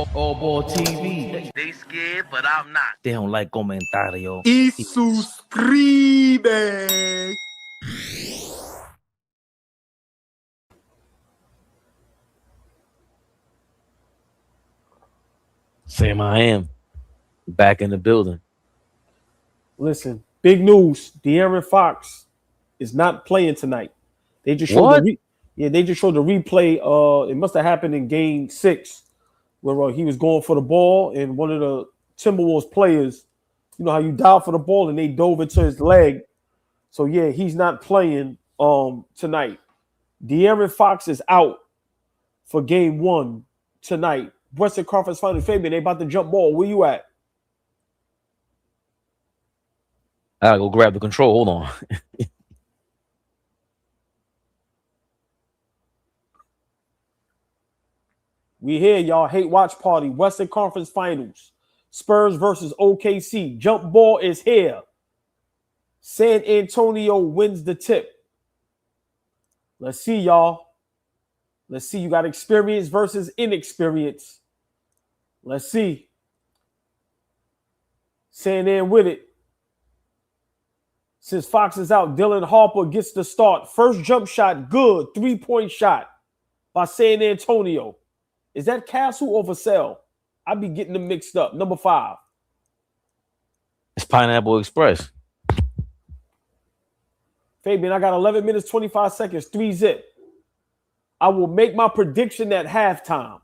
AllBall TV. They scared, but I'm not. They don't like comentario. Y suscribe. Sam, I am back in the building. Listen, big news. De'Aaron Fox is not playing tonight. They just showed What? they just showed the replay. It must have happened in Game 6, where he was going for the ball, and one of the Timberwolves players, you know how you dive for the ball, and they dove into his leg. So yeah, he's not playing tonight. De'Aaron Fox is out for Game 1 tonight. Western Conference Finals. Fabian, they about to jump ball. Where you at? I gotta go grab the control. Hold on. We here, y'all. Hate watch party. Western Conference Finals. Spurs versus OKC. Jump ball is here. San Antonio wins the tip. Let's see, y'all. Let's see. You got experience versus inexperience. Let's see. San An with it. Since Fox is out, Dylan Harper gets the start. First jump shot, good. 3-point shot by San Antonio. Is that Castle or Vassell? I be getting them mixed up. Number 5. It's Pineapple Express. Fabian, I got 11 minutes, 25 seconds, 3-zip. I will make my prediction at halftime.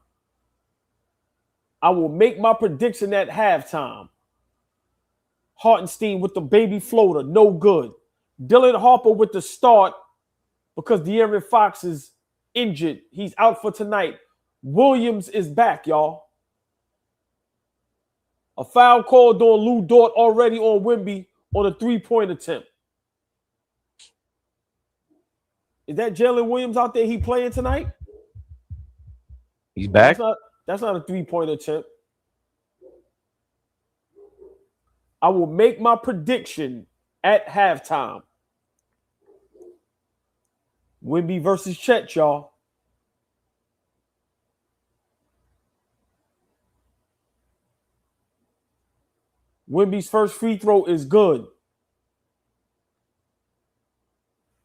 Hartenstein with the baby floater, no good. Dylan Harper with the start because De'Aaron Fox is injured. He's out for tonight. Williams is back, y'all. A foul called on Lou Dort already on Wemby on a 3-point attempt. Is that Jalen Williams out there? He playing tonight? He's back. That's not a 3-point attempt. I will make my prediction at halftime. Wemby versus Chet, y'all. Wemby's first free throw is good.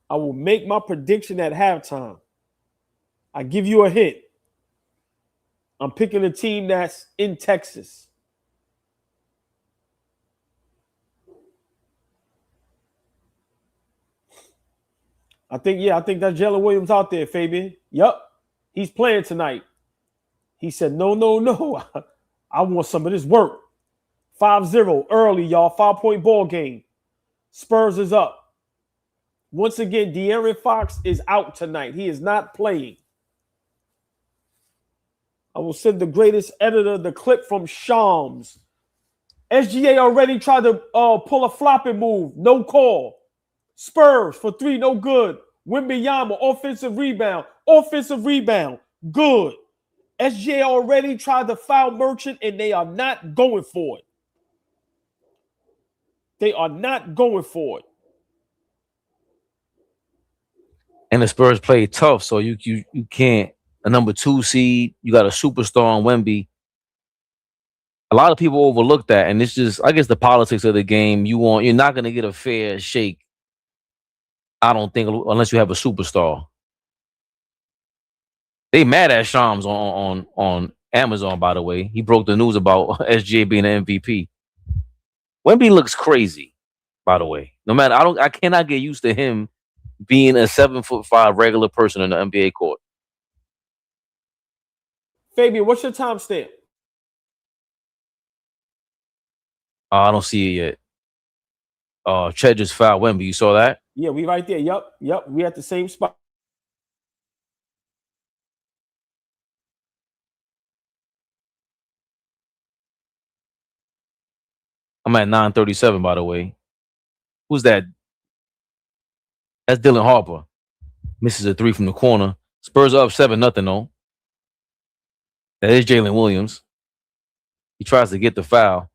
I will make my prediction at halftime. I give you a hint. I'm picking a team that's in Texas. I think that's Jalen Williams out there, Fabian. Yep. He's playing tonight. He said, no. I want some of this work. 5-0 early, y'all. 5-point ball game. Spurs is up. Once again, De'Aaron Fox is out tonight. He is not playing. I will send the greatest editor the clip from Shams. SGA already tried to pull a flopping move. No call. Spurs for 3, no good. Wembanyama, offensive rebound. Good. SGA already tried to foul Merchant, and they are not going for it. And the Spurs play tough, so you can't. A number 2 seed, you got a superstar on Wemby. A lot of people overlook that, and it's just, I guess, the politics of the game. You're not going to get a fair shake, I don't think, unless you have a superstar. They mad at Shams on Amazon, by the way. He broke the news about SGA being an MVP. Wemby looks crazy, by the way. No matter, I cannot get used to him being a 7'5" regular person in the NBA court. Fabian, what's your timestamp? I don't see it yet. Chet just fouled Wemby. You saw that? Yeah, we right there. Yep. We at the same spot. I'm at 9:37, by the way. Who's that? That's Dylan Harper. Misses a 3 from the corner. Spurs are up 7-0, though. That is Jalen Williams. He tries to get the foul.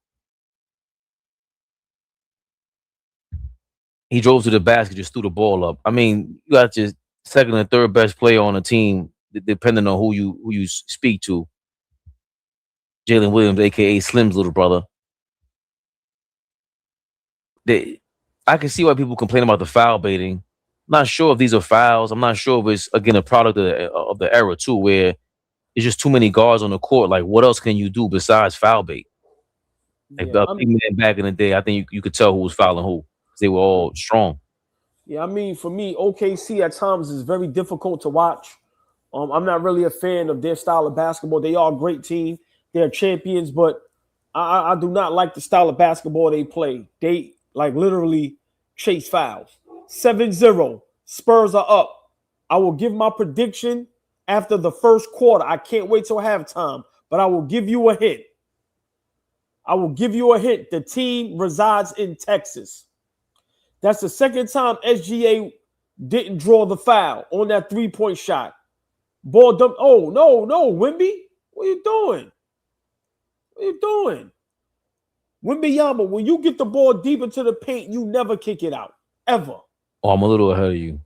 He drove to the basket, just threw the ball up. I mean, you got your second and third best player on the team, depending on who you speak to. Jalen Williams, aka Slim's little brother. I can see why people complain about the foul baiting. I'm not sure if these are fouls. I'm not sure if it's again a product of the era too, where there's just too many guards on the court. Like, what else can you do besides foul bait? Like, Yeah, back in the day, I think you could tell who was fouling who because they were all strong. yeah. I mean, for me, OKC at times is very difficult to watch. I'm not really a fan of their style of basketball. They are a great team. They're champions, but I do not like the style of basketball they play. They like literally chase fouls. 7-0. Spurs are up. I will give my prediction after the first quarter. I can't wait till halftime, but I will give you a hint. I will give you a hint. The team resides in Texas. That's the second time SGA didn't draw the foul on that three-point shot. Ball dump. Oh, no, Wimby. What are you doing? What are you doing? Wimbyama, when you get the ball deep into the paint, you never kick it out. Ever. Oh, I'm a little ahead of you.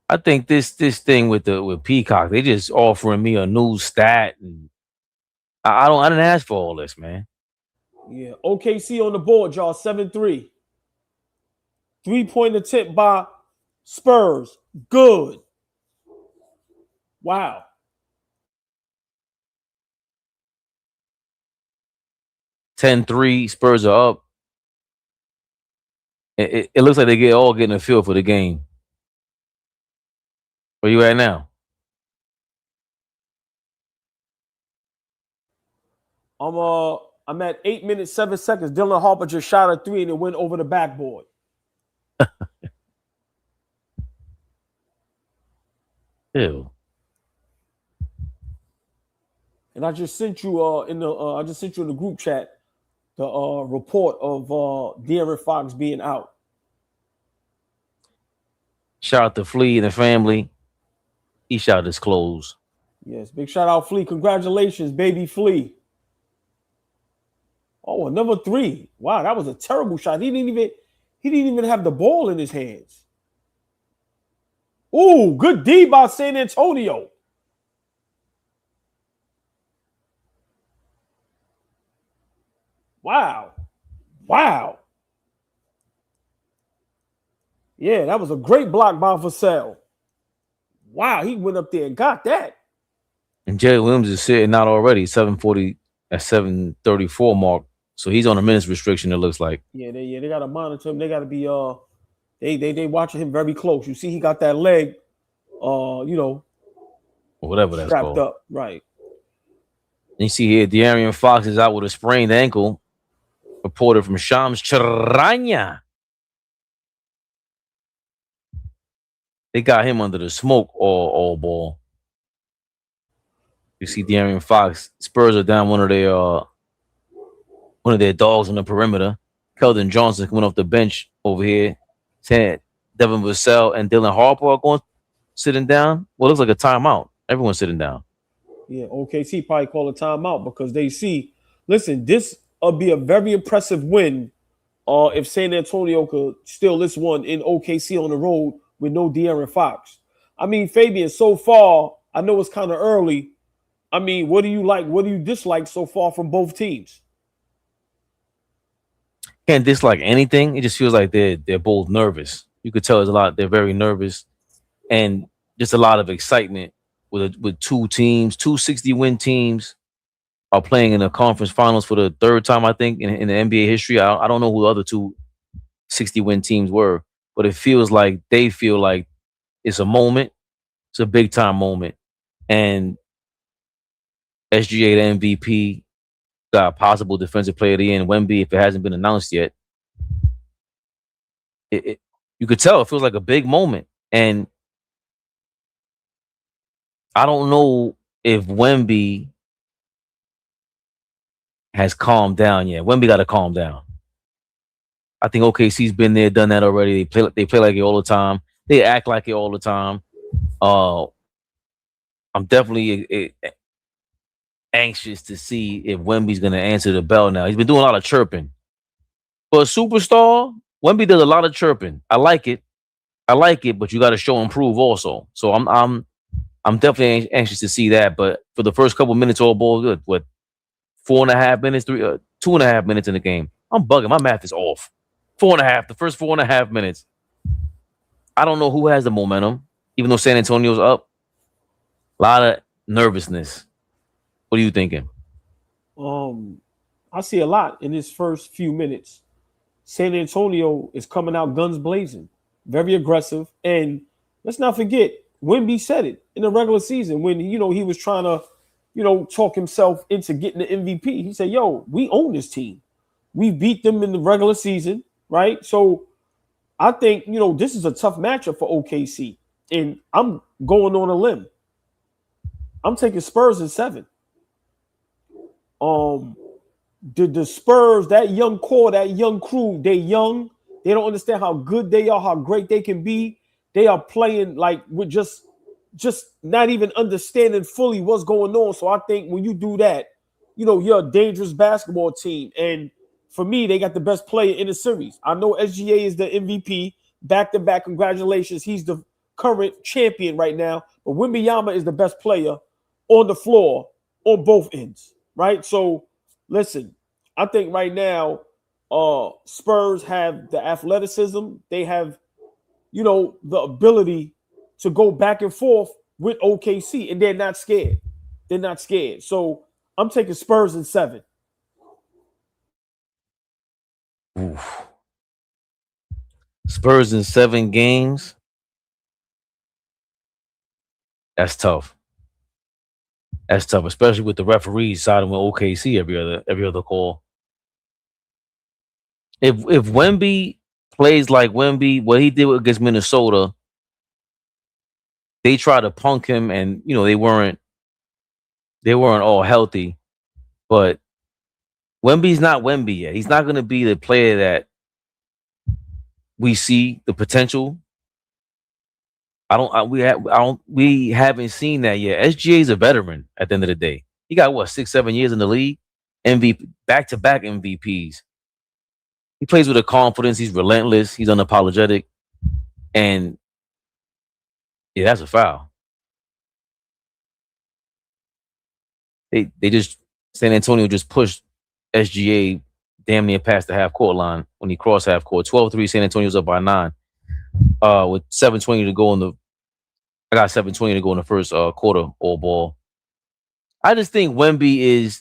I think this thing with Peacock, they just offering me a new stat, and I didn't ask for all this, man. Yeah. OKC on the board, y'all. 7-3. 3-point attempt by Spurs. Good. Wow. 10-3, Spurs are up. It looks like they all getting a feel for the game. Where you at now? I'm at 8 minutes, 7 seconds. Dylan Harper just shot a three and it went over the backboard. Ew. And I just sent you in the group chat the report of De'Aaron Fox being out. Shout out to Flea and the family. He shot his clothes. Yes, big shout out Flea. Congratulations, baby Flea. Oh, another three. Wow, that was a terrible shot. He didn't even have the ball in his hands. Ooh, good D by San Antonio. Wow. Yeah, that was a great block by Vassell. Wow, he went up there and got that. And Jerry Williams is sitting out already, 740 at 734 mark. So he's on a minutes restriction, it looks like. Yeah, they gotta monitor him. They gotta be they watching him very close. You see, he got that leg whatever that's strapped called. up. Right. And you see here, De'Aaron Fox is out with a sprained ankle. Reported from Shams Charania. They got him under the smoke all ball. You see De'Aaron Fox. Spurs are down one of their dogs on the perimeter. Keldon Johnson coming off the bench over here. Saying Devin Vassell and Dylan Harper are sitting down. Well, it looks like a timeout. Everyone's sitting down. Yeah, OKC probably call a timeout because they see, listen, this will be a very impressive win if San Antonio could steal this one in OKC on the road with no De'Aaron Fox. I mean, Fabian, so far, I know it's kind of early. I mean, what do you like? What do you dislike so far from both teams? Can't dislike anything. It just feels like they're both nervous. You could tell there's a lot. They're very nervous, and just a lot of excitement with two teams, 260-win teams are playing in the conference finals for the third time, I think, in the NBA history. I don't know who the other 260-win teams were, but it feels like they feel like it's a moment. It's a big time moment, and SGA the MVP. Got a possible defensive player of the year in Wemby if it hasn't been announced yet. You could tell it feels like a big moment. And I don't know if Wemby has calmed down yet. Wemby got to calm down. I think OKC's been there, done that already. They play like it all the time. They act like it all the time. I'm definitely anxious to see if Wemby's going to answer the bell now. He's been doing a lot of chirping. For a superstar, Wemby does a lot of chirping. I like it, but you got to show and prove also. So I'm I'm definitely anxious to see that. But for the first couple minutes, all ball good. What 4.5 minutes, 2.5 minutes in the game? I'm bugging. My math is off. 4.5. The first 4.5 minutes. I don't know who has the momentum, even though San Antonio's up. A lot of nervousness. What are you thinking? I see a lot in his first few minutes. San Antonio is coming out guns blazing, very aggressive, and let's not forget Wemby said it in the regular season when he was trying to talk himself into getting the MVP. He said, "Yo, we own this team. We beat them in the regular season, right?" So I think this is a tough matchup for OKC, and I'm going on a limb. I'm taking Spurs in 7. Um, the Spurs, that young core, that young crew, they young. They don't understand how good they are, how great they can be. They are playing like with just not even understanding fully what's going on. So I think when you do that, you're a dangerous basketball team. And for me, they got the best player in the series. I know SGA is the MVP, back-to-back. Congratulations. He's the current champion right now. But Wembanyama is the best player on the floor on both ends, right? So listen, I think right now, Spurs have the athleticism. They have, the ability to go back and forth with OKC, and they're not scared. They're not scared. So I'm taking Spurs in 7. Oof. Spurs in 7 games. That's tough. That's tough, especially with the referees siding with OKC every other call. If Wemby plays like Wemby, what he did against Minnesota, they tried to punk him, and they weren't all healthy. But Wemby's not Wemby yet. He's not going to be the player that we see the potential. We haven't seen that yet. SGA is a veteran at the end of the day. He got what 6-7 years in the league, MVP, back-to-back MVPs. He plays with a confidence. He's relentless. He's unapologetic, and yeah, that's a foul. They just San Antonio just pushed SGA damn near past the half court line when he crossed half court. 12-3, San Antonio's up by 9. With 7:20 to go in the I got 7:20 to go in the first quarter, all ball. I just think Wemby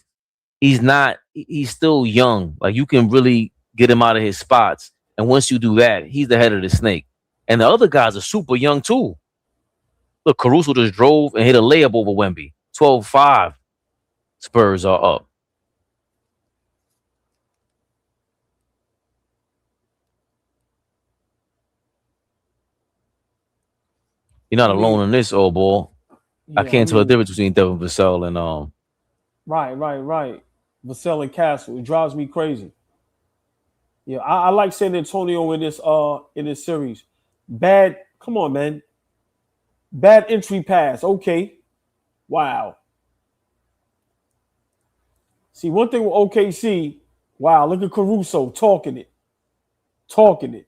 he's still young. Like, you can really get him out of his spots. And once you do that, he's the head of the snake. And the other guys are super young too. Look, Caruso just drove and hit a layup over Wemby. 12-5. Spurs are up. You're not alone in this, old ball. I can't tell the difference between Devin Vassell and Right. Vassell and Castle. It drives me crazy. Yeah, I like San Antonio in this series. Come on, man. Bad entry pass. Okay. Wow. See, one thing with OKC, wow, look at Caruso talking it.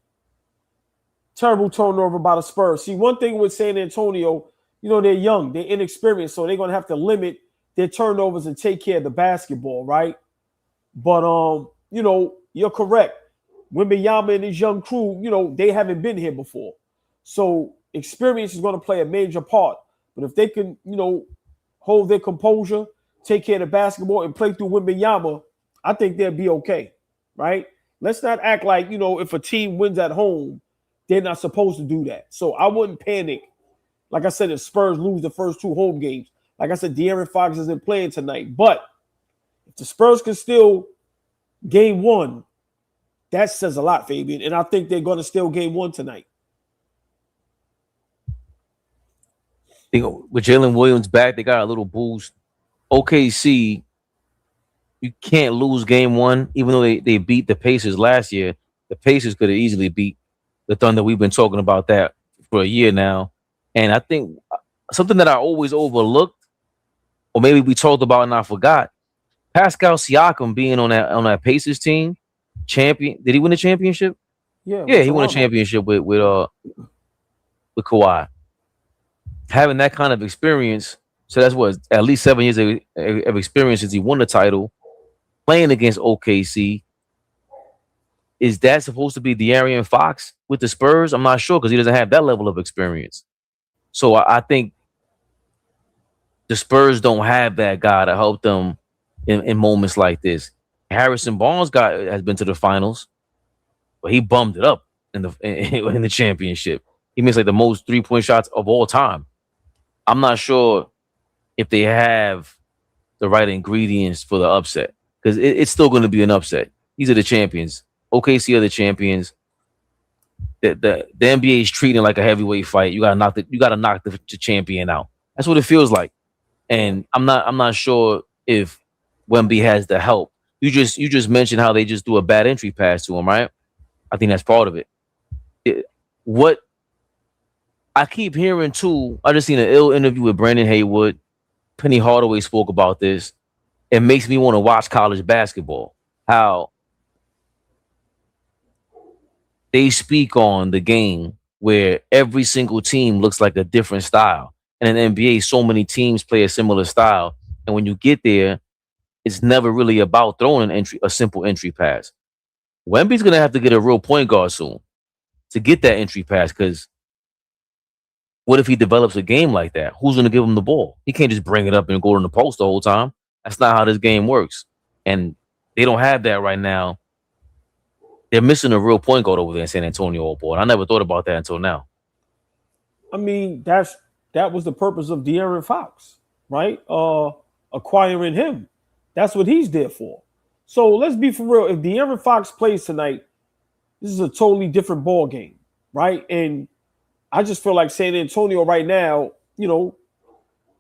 Terrible turnover by the Spurs. See, one thing with San Antonio, they're young, they're inexperienced, so they're gonna have to limit their turnovers and take care of the basketball, right? But you're correct. Wembanyama and his young crew, they haven't been here before. So experience is going to play a major part. But if they can, hold their composure, take care of the basketball, and play through Wembanyama, I think they'll be okay, right? Let's not act like, if a team wins at home, they're not supposed to do that. So I wouldn't panic. Like I said, if Spurs lose the first 2 home games, like I said, De'Aaron Fox isn't playing tonight. But if the Spurs can still game 1, that says a lot, Fabian. And I think they're going to steal game 1 tonight. with Jalen Williams back, they got a little boost. OKC, you can't lose game 1, even though they beat the Pacers last year. The Pacers could have easily beat the Thunder. We've been talking about that for a year now. And I think something that I always overlooked, or maybe we talked about and I forgot, Pascal Siakam being on that Pacers team, champion. Did he win a championship? Yeah, he won a championship with Kawhi. having that kind of experience. So that's what at least 7 years of experience since he won the title, playing against OKC. Is that supposed to be De'Aaron Fox with the Spurs? I'm not sure because he doesn't have that level of experience. So I think the Spurs don't have that guy to help them in moments like this. Harrison Barnes has been to the finals, but he bummed it up in the championship. He missed like the most 3-point shots of all time. I'm not sure if they have the right ingredients for the upset because it's still going to be an upset. These are the champions. OKC are the champions. The NBA is treating it like a heavyweight fight. You gotta knock the champion out. That's what it feels like. And I'm not sure if Wemby has the help. You just mentioned how they just do a bad entry pass to him, right? I think that's part of it. What I keep hearing too, I just seen an ill interview with Brandon Haywood. Penny Hardaway spoke about this. It makes me want to watch college basketball. How they speak on the game where every single team looks like a different style. And in the NBA, so many teams play a similar style. And when you get there, it's never really about throwing a simple entry pass. Wemby's gonna have to get a real point guard soon to get that entry pass. Because what if he develops a game like that? Who's gonna give him the ball? He can't just bring it up and go in the post the whole time. That's not how this game works. And they don't have that right now. They're missing a real point guard over there in San Antonio, AllBall. I never thought about that until now. I mean, that was the purpose of De'Aaron Fox, right? Acquiring him. That's what he's there for. So let's be for real. If De'Aaron Fox plays tonight, this is a totally different ball game, right? And I just feel like San Antonio right now,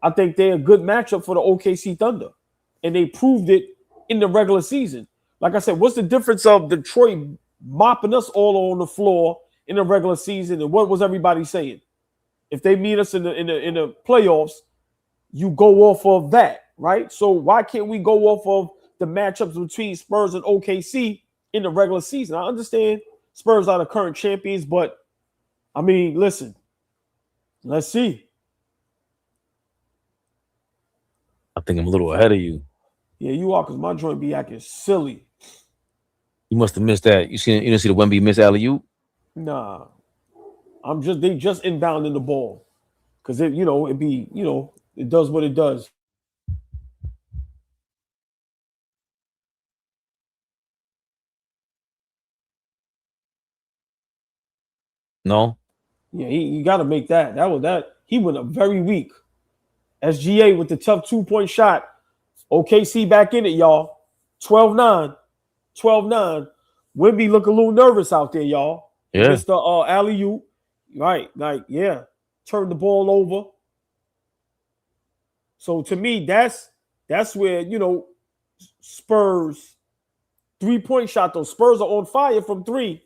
I think they're a good matchup for the OKC Thunder. And they proved it in the regular season. Like I said, what's the difference of Detroit mopping us all on the floor in the regular season? And what was everybody saying? If they meet us in the playoffs, you go off of that, right? So why can't we go off of the matchups between Spurs and OKC in the regular season? I understand Spurs are the current champions, but I mean, listen, let's see. I think I'm a little ahead of you. Yeah, you are, because my joint be acting silly. You must have missed that. You didn't see the Wemby miss alley-oop? Nah. They just inbounding the ball. Because it does what it does. No. Yeah, you got to make that. He went up very weak. SGA with the tough 2-point shot. OKC back in it, y'all. 12-9. 12-9. Wemby look a little nervous out there, y'all. Yeah. Mr. Alley-oop. Right. Like, yeah. Turn the ball over. So to me, that's where, Spurs 3-point shot, though. Spurs are on fire from 3.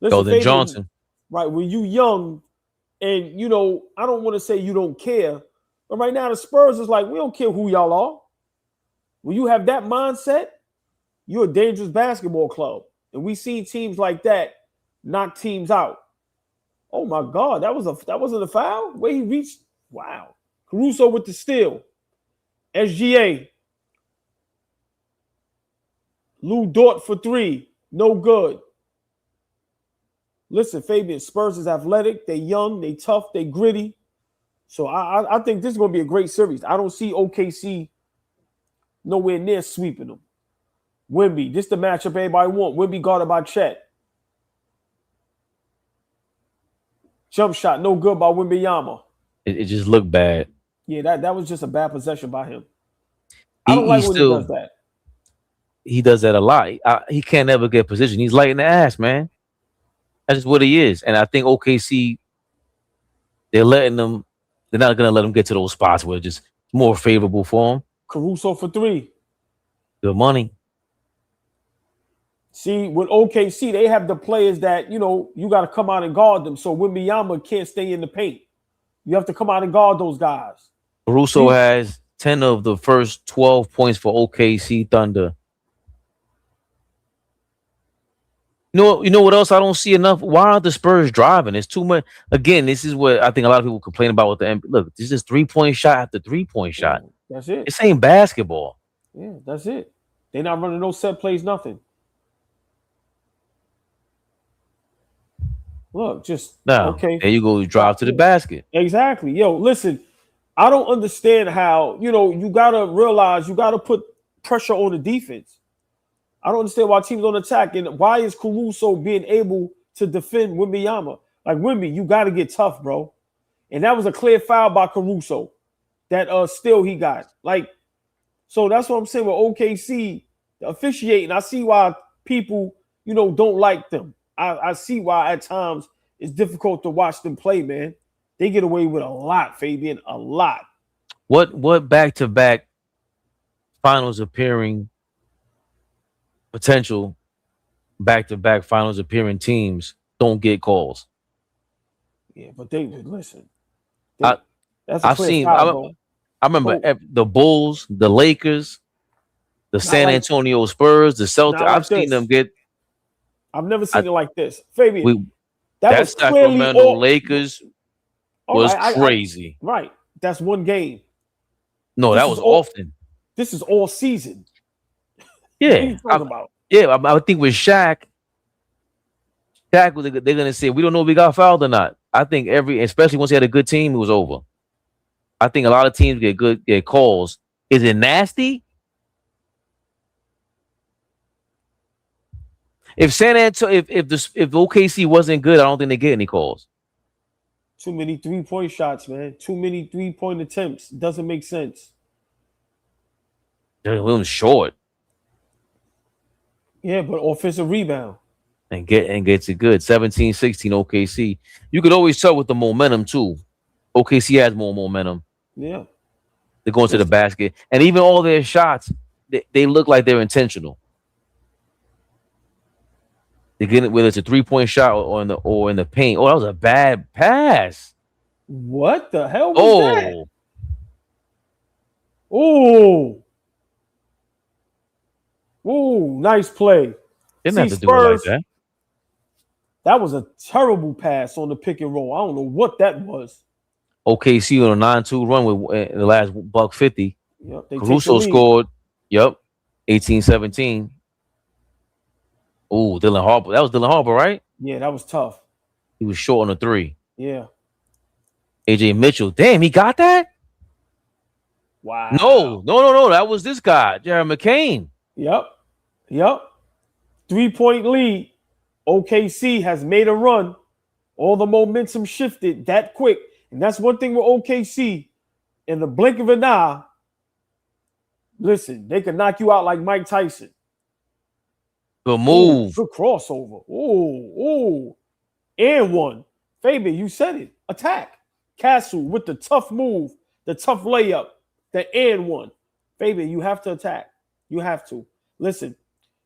Golden Johnson. Right. When you young and, I don't want to say you don't care, but right now the Spurs is like, we don't care who y'all are. When you have that mindset, you're a dangerous basketball club. And we seen teams like that knock teams out. Oh my God, that wasn't a foul? Where he reached. Wow. Caruso with the steal. SGA. Lou Dort for 3. No good. Listen, Fabian, Spurs is athletic. They young, they tough, they gritty. So I think this is going to be a great series. I don't see OKC nowhere near sweeping them. Wemby, this is the matchup everybody want. Wemby guarded by Chet. Jump shot, no good by Wembanyama. It just looked bad. Yeah, that was just a bad possession by him. I don't like when he does that. He does that a lot. He can't ever get position. He's light in the ass, man. That's just what he is. And I think OKC, they're not going to let him get to those spots where it's just more favorable for him. Caruso for 3. Good money. See, with OKC, they have the players that, you got to come out and guard them. So Wembanyama can't stay in the paint. You have to come out and guard those guys. Caruso has 10 of the first 12 points for OKC Thunder. You know what else I don't see enough? Why aren't the Spurs driving? It's too much. Again, this is what I think a lot of people complain about with the NBA. Look, this is 3-point shot after 3-point Yeah, shot. that's it. This ain't basketball. Yeah, that's it. They're not running no set plays, nothing. Look, just Now, okay. there you go. You drive to the basket. Exactly. Yo, listen, I don't understand how, you gotta realize you gotta put pressure on the defense. I don't understand why teams don't attack, and why is Caruso being able to defend Wembanyama? Like Wemby, you gotta get tough, bro. And that was a clear foul by Caruso. That steal he got. Like, so that's what I'm saying with OKC, the officiating. I see why people, don't like them. I see why at times it's difficult to watch them play, man. They get away with a lot, Fabian, a lot. What back-to-back finals appearing potential back-to-back finals appearing teams don't get calls? Yeah, but they listen. I That's a I've clear seen. foul, bro. I remember Oh, the Bulls, the Lakers, the San like, Antonio Spurs, the Celtics. not I've like seen them this. get. I've never seen it like this, Fabian. We That was clearly Sacramento all. Lakers was crazy. Right, that's one game. No, This that is was all- often. This is all season. What are Yeah, you talking about? I think with Shaq, they're gonna say we don't know if we got fouled or not. I think especially once he had a good team, it was over. I think a lot of teams get calls. Is it nasty? If San Antonio, if OKC wasn't good, I don't think they get any calls. Too many 3-point shots, man. Too many 3-point attempts. Doesn't make sense. Jalen Williams short Yeah, but offensive rebound. and gets it good. 17-16 OKC. You could always tell with the momentum too. OKC has more momentum. Yeah. They're going to the basket, and even all their shots, they look like they're intentional. They get it whether it's a 3-point shot or in the paint. Oh, that was a bad pass. What the hell was that? Oh, nice play. Didn't have to do it like that. That was a terrible pass on the pick and roll. I don't know what that was. OKC on a 9-2 run with the last $1.50. Yep, Caruso scored. Yep, 18-17. Oh, Dylan Harper. That was Dylan Harper, right? Yeah, that was tough. He was short on the 3. Yeah. AJ Mitchell. Damn, he got that? Wow. No. That was this guy, Jared McCain. Yep. 3-point lead. OKC has made a run. All the momentum shifted that quick. And that's one thing with OKC. In the blink of an eye, listen, they could knock you out like Mike Tyson. Good move. Good crossover. Oh. And one. Fabian, you said it. Attack. Castle with the tough move, the tough layup, the and one. Fabian, you have to attack. You have to. Listen,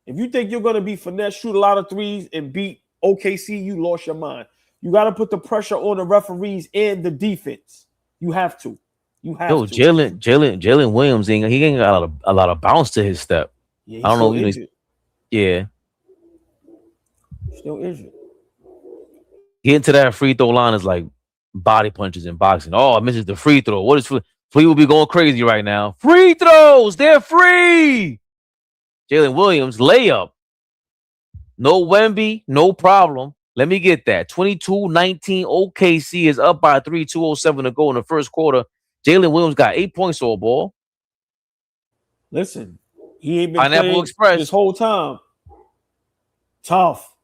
if you think you're going to be finesse, shoot a lot of threes, and beat OKC, you lost your mind. You got to put the pressure on the referees and the defense. You have to. Jalen Williams, he ain't got a lot of bounce to his step. Yeah, I don't know. Yeah. Still injured. Getting to that free throw line is like body punches in boxing. Oh, I misses the free throw. What is Flea will be going crazy right now. Free throws, they're free. Jalen Williams layup. No Wemby, no problem. Let me get that. 22-19 OKC is up by 3, 2:07 to go in the first quarter. Jalen Williams got 8 points all ball. Listen, he ain't been Pineapple playing Express this whole time. Tough.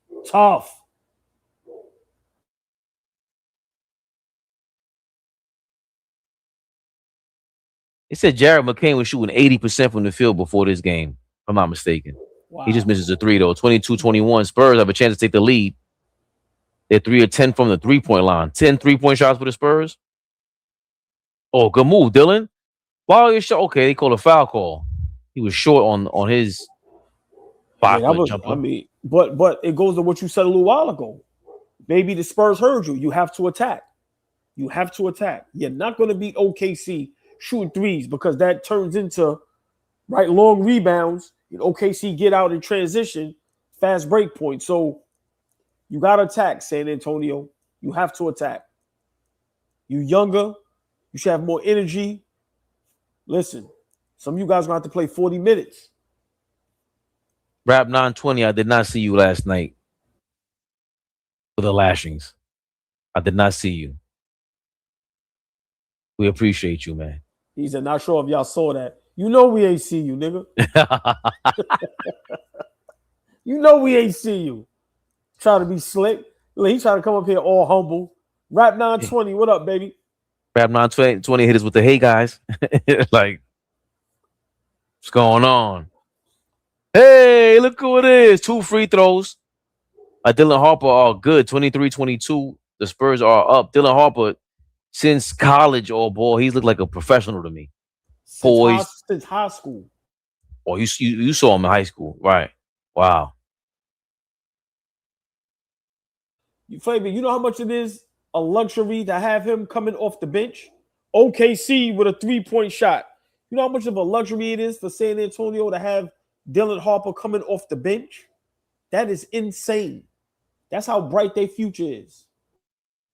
It said Jared McCain was shooting 80% from the field before this game, if I'm not mistaken. Wow. He just misses a 3, though. 22-21. Spurs have a chance to take the lead. They're 3 of 10 from the 3-point line. 10 3-point shots for the Spurs. Oh, good move, Dylan. While you're short, okay, they called a foul call. He was short on his jumper. I mean, but it goes to what you said a little while ago. Maybe the Spurs heard you. You have to attack. You're not going to beat OKC shooting threes because that turns into long rebounds. OKC get out in transition, fast break point. So You got to attack, San Antonio. You have to attack. You younger. You should have more energy. Listen, some of you guys are going to have to play 40 minutes. Rap 920, I did not see you last night for the lashings. I did not see you. We appreciate you, man. He said, not sure if y'all saw that. You know we ain't see you, nigga. You know we ain't see you. Try to be slick. He trying to come up here all humble. Rap 920, what up, baby? Rap 920 hit us with the hey guys. Like, what's going on? Hey, look who it is. 2 free throws. Dylan Harper are good. 23-22. The Spurs are up. Dylan Harper, since college, boy, he's looked like a professional to me. Since high school. Oh, you saw him in high school, right? Wow. Flavor, you know how much it is a luxury to have him coming off the bench? OKC with a 3-point shot. You know how much of a luxury it is for San Antonio to have Dylan Harper coming off the bench? That is insane. That's how bright their future is.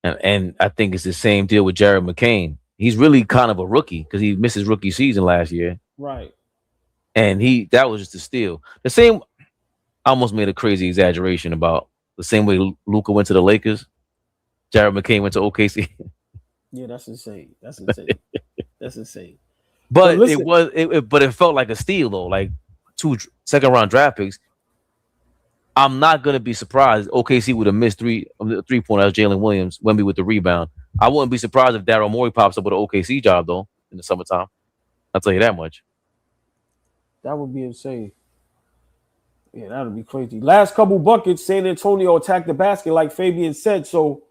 And I think it's the same deal with Jared McCain. He's really kind of a rookie because he missed his rookie season last year. Right. And that was just a steal. The same, I almost made a crazy exaggeration about the same way Luka went to the Lakers. Jared McCain went to OKC. Yeah, that's insane. That's insane. That's insane. But it felt like a steal though. Like 2 second-round draft picks. I'm not gonna be surprised. OKC would have missed 3-pointer as Jalen Williams, Wemby with the rebound. I wouldn't be surprised if Daryl Morey pops up with an OKC job though in the summertime. I'll tell you that much. That would be insane. Yeah, that would be crazy. Last couple buckets, San Antonio attacked the basket, like Fabian said. So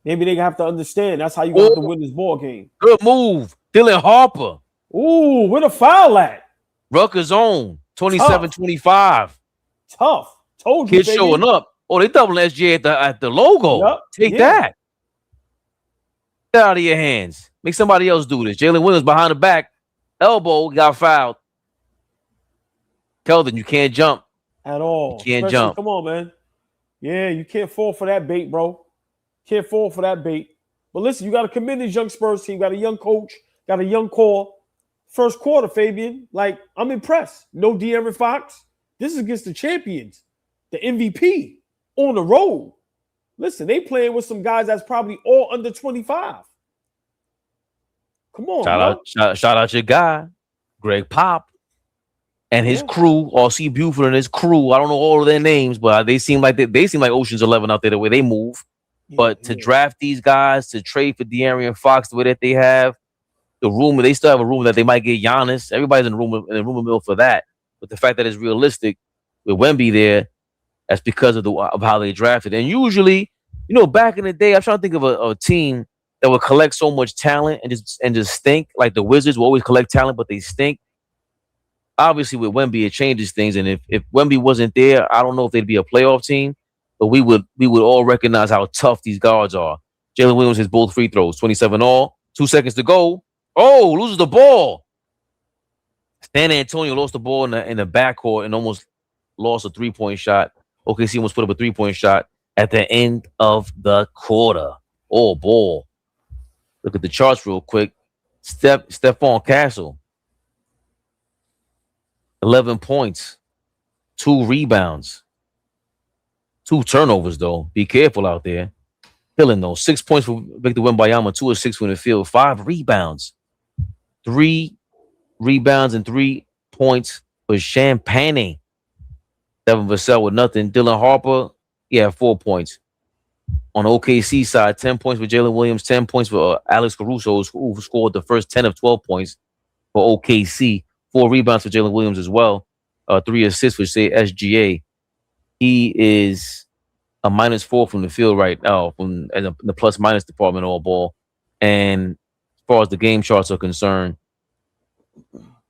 maybe they have to understand that's how you have to win this ball game. Good move, Dylan Harper. Ooh, where the foul at? Rutgers own 27-25. Tough. Told you. Kids showing up. Oh, they doubling SGA at the logo. Yep. Take that. Get out of your hands. Make somebody else do this. Jalen Williams behind the back. Elbow got fouled. Keldon, you can't jump. At all. You can't jump. Come on, man. Yeah, you can't fall for that bait, bro. Can't fall for that bait. But listen, you got to commend this young Spurs team. Got a young coach. Got a young core. First quarter, Fabian. Like, I'm impressed. No De'Aaron Fox. This is against the champions, the MVP, on the road. Listen, they playing with some guys that's probably all under 25. Come on, shout out your guy, Greg Pop, and his crew, R.C. Buford and his crew. I don't know all of their names, but they seem like Ocean's 11 out there the way they move. But to draft these guys, to trade for De'Aaron Fox the way that they have, the rumor, they still have a rumor that they might get Giannis. Everybody's in the rumor mill for that. But the fact that it's realistic with Wemby there, that's because of how they drafted. And usually, back in the day, I'm trying to think of a team that would collect so much talent and just stink. Like the Wizards will always collect talent, but they stink. Obviously, with Wemby, it changes things. And if Wemby wasn't there, I don't know if they'd be a playoff team. But we would all recognize how tough these guards are. Jalen Williams hits both free throws, 27 all, 2 seconds to go. Oh, loses the ball. San Antonio lost the ball in the backcourt and almost lost a 3-point shot. OKC almost put up a 3-point shot at the end of the quarter. Oh, ball. Look at the charts real quick. Stephon Castle. 11 points. 2 rebounds. 2 turnovers, though. Be careful out there. Killing, though. 6 points for Victor Wembanyama. 2 or 6 from the field. 5 rebounds. 3 rebounds and 3 points for Champagne. Devin Vassell with nothing. Dylan Harper, 4 points. On the OKC side, 10 points for Jalen Williams, 10 points for Alex Caruso, who scored the first 10 of 12 points for OKC. 4 rebounds for Jalen Williams as well. 3 assists for SGA. He is a -4 from the field right now, in the plus-minus department all ball. And as far as the game charts are concerned,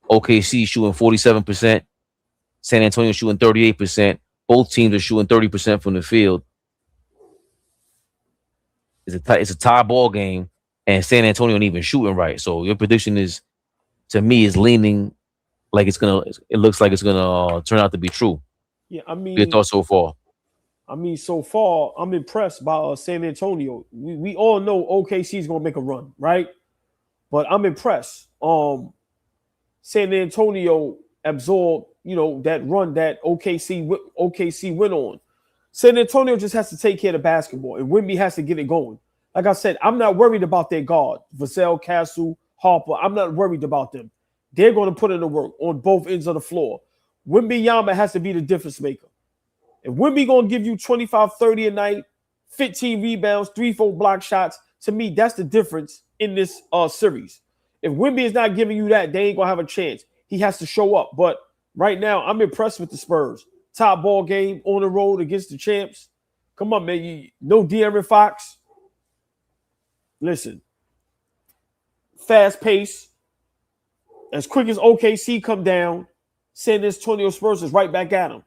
OKC shooting 47%, San Antonio shooting 38%. Both teams are shooting 30% from the field. It's a tie ball game, and San Antonio ain't even shooting right. So your prediction is leaning like it looks like it's gonna turn out to be true. Yeah, I mean, your thoughts so far? I mean, so far, I'm impressed by San Antonio. We all know OKC is gonna make a run, right? But I'm impressed. San Antonio absorbed, that run that OKC went on. San Antonio just has to take care of the basketball, and Wemby has to get it going. Like I said, I'm not worried about their guard, Vassell, Castle, Harper. I'm not worried about them. They're going to put in the work on both ends of the floor. Wemby has to be the difference maker. If Wemby going to give you 25, 30 a night, 15 rebounds, 3-4 block shots, to me, that's the difference in this series. If Wemby is not giving you that, they ain't going to have a chance. He has to show up. But right now, I'm impressed with the Spurs. Top ball game on the road against the champs. Come on, man. No De'Aaron Fox. Listen. Fast pace. As quick as OKC come down, San Antonio Spurs is right back at him.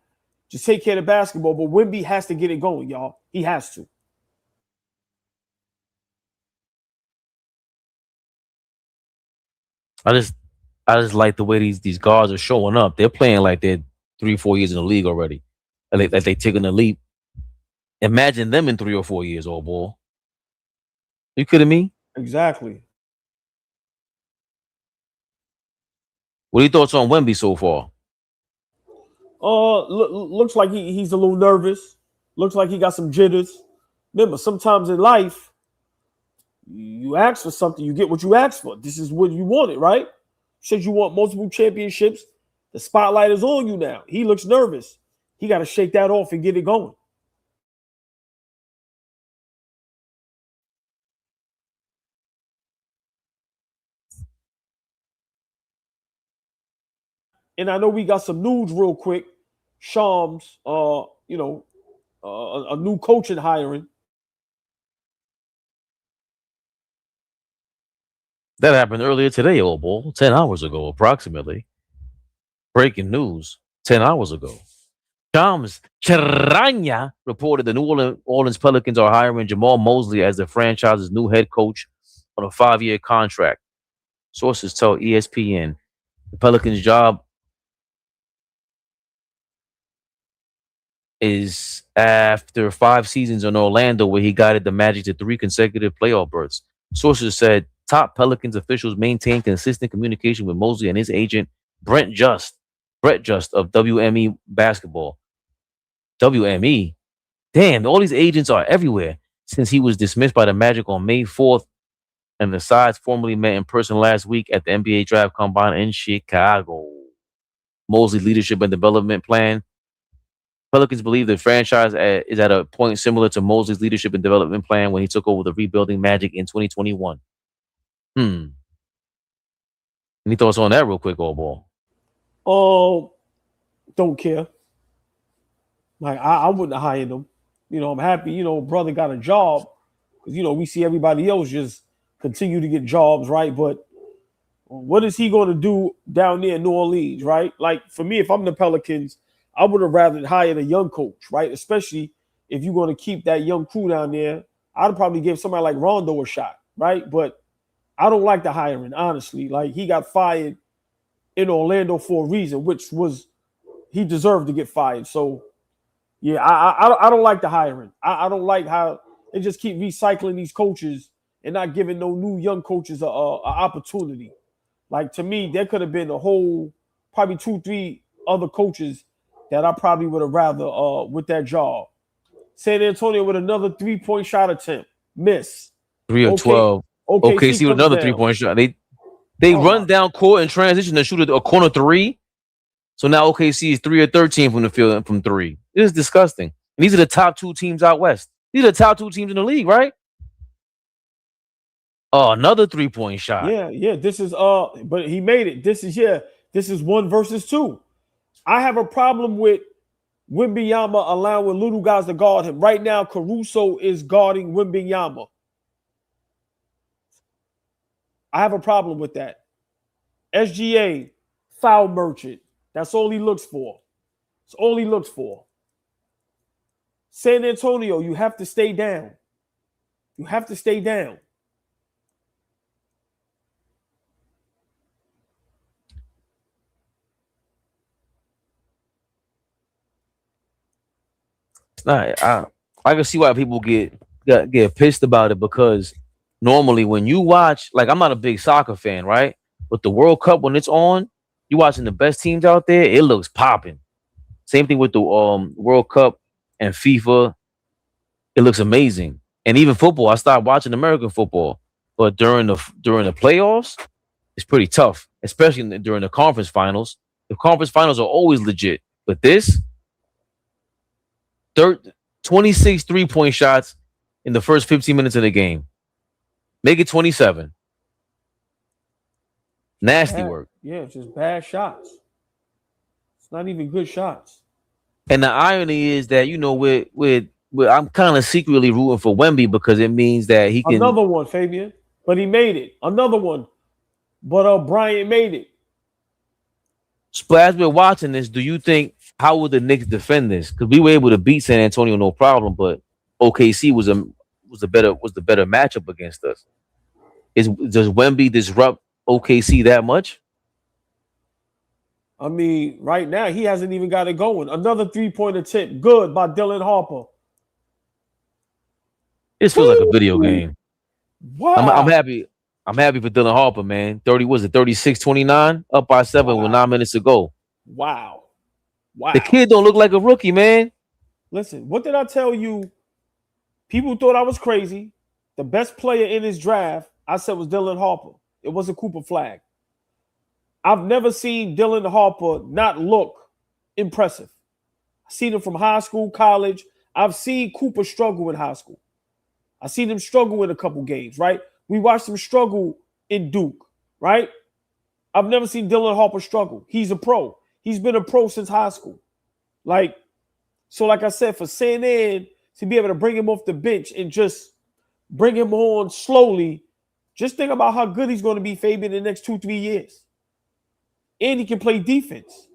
Just take care of the basketball. But Wemby has to get it going, y'all. He has to. I just like the way these guards are showing up. They're playing like they're 3-4 years in the league already. Like they taking a leap. Imagine them in 3 or 4 years, old boy. You kidding me? Exactly. What are your thoughts on Wemby so far? Looks like he's a little nervous. Looks like he got some jitters. Remember, sometimes in life, you ask for something, you get what you ask for. This is what you wanted, right? Said you want multiple championships. The spotlight is on you now. He looks nervous. He got to shake that off and get it going. And I know we got some news real quick. Shams, a new coach in hiring. That happened earlier today, old boy. 10 hours ago, approximately. Breaking news 10 hours ago. Shams Charania reported the New Orleans Pelicans are hiring Jamal Mosley as the franchise's new head coach on a 5-year contract. Sources tell ESPN the Pelicans' job is after 5 seasons in Orlando, where he guided the Magic to 3 consecutive playoff berths. Sources said top Pelicans officials maintain consistent communication with Mosley and his agent, Brett Just of WME Basketball. WME? Damn, all these agents are everywhere. Since he was dismissed by the Magic on May 4th, and the sides formally met in person last week at the NBA Draft Combine in Chicago. Mosley's leadership and development plan. Pelicans believe the franchise is at a point similar to Mosley's leadership and development plan when he took over the rebuilding Magic in 2021. Any thoughts on that real quick, old ball? Oh, don't care. Like I wouldn't have hired him. I'm happy, brother got a job. Because we see everybody else just continue to get jobs, right? But what is he going to do down there in New Orleans, right? Like for me, if I'm the Pelicans, I would have rather hired a young coach, right? Especially if you're going to keep that young crew down there. I'd probably give somebody like Rondo a shot, right? But I don't like the hiring, honestly. Like he got fired in Orlando for a reason, which was he deserved to get fired. So yeah, I don't like the hiring. I don't like how they just keep recycling these coaches and not giving no new young coaches a opportunity. Like to me, there could have been a whole probably 2-3 other coaches that I probably would have rather with that job. San Antonio with another 3-point shot attempt, miss. 3 of Okay, 12. OKC OKC with comes another down. 3-point shot. They Oh my, run down court in transition to shoot a corner 3. So now OKC is 3 of 13 from the field from 3. It is disgusting. And these are the top 2 teams out west. These are the top 2 teams in the league, right? Oh, another 3-point shot. yeah. This is but he made it. This is 1 versus 2. I have a problem with Wembanyama allowing little guys to guard him. Right now, Caruso is guarding Wembanyama. I have a problem with that. SGA, foul merchant. That's all he looks for. That's all he looks for. San Antonio, you have to stay down. You have to stay down. Nah, I can see why people get pissed about it because normally when you watch, like I'm not a big soccer fan, right? But the World Cup when it's on, you watching the best teams out there, it looks popping. Same thing with the World Cup and FIFA, it looks amazing. And even football, I started watching American football, but during the playoffs, it's pretty tough, especially during the conference finals. The conference finals are always legit, but this third 26 3-point shots in the first 15 minutes of the game. Make it 27. Nasty work. Yeah, just bad shots. It's not even good shots. And the irony is that with I'm kind of secretly rooting for Wemby because it means that he can. Another one, Fabian, but he made it. Another one, but Bryant made it. But as we're watching this, do you think how would the Knicks defend this? Because we were able to beat San Antonio no problem, but OKC was the better matchup against us. Does Wemby disrupt OKC that much? I mean, right now he hasn't even got it going. Another 3-point attempt, good by Dylan Harper. This feels like a video game. Wow. I'm happy. I'm happy for Dylan Harper, man. 36-29, up by 7 with 9 minutes to go. Wow. The kid don't look like a rookie, man. Listen, what did I tell you? People thought I was crazy. The best player in his draft, I said, was Dylan Harper. It wasn't Cooper Flag. I've never seen Dylan Harper not look impressive. I've seen him from high school, college. I've seen Cooper struggle in high school. I've seen him struggle in a couple games, right? We watched him struggle in Duke, right? I've never seen Dylan Harper struggle. He's a pro. He's been a pro since high school. Like I said, for San An to be able to bring him off the bench and just bring him on slowly, just think about how good he's going to be, Fabian, in the next 2-3 years. And he can play defense.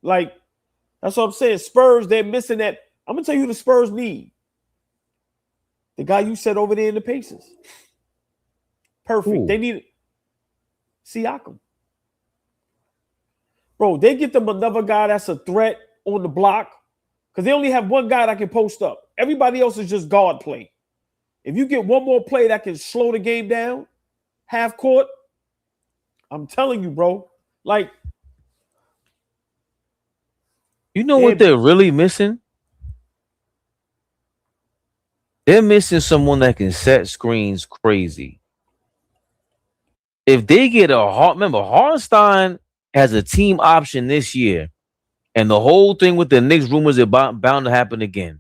Like, that's what I'm saying. Spurs, they're missing that. I'm going to tell you who the Spurs need. The guy you said over there in the Pacers. Perfect. Ooh. They need Siakam. Bro, they get them another guy that's a threat on the block because they only have one guy that can post up. Everybody else is just guard play. If you get one more play that can slow the game down, half court, I'm telling you, bro. Like, you know what they're really missing? They're missing someone that can set screens crazy. If they get remember, Hartenstein has a team option this year, and the whole thing with the Knicks rumors are bound to happen again.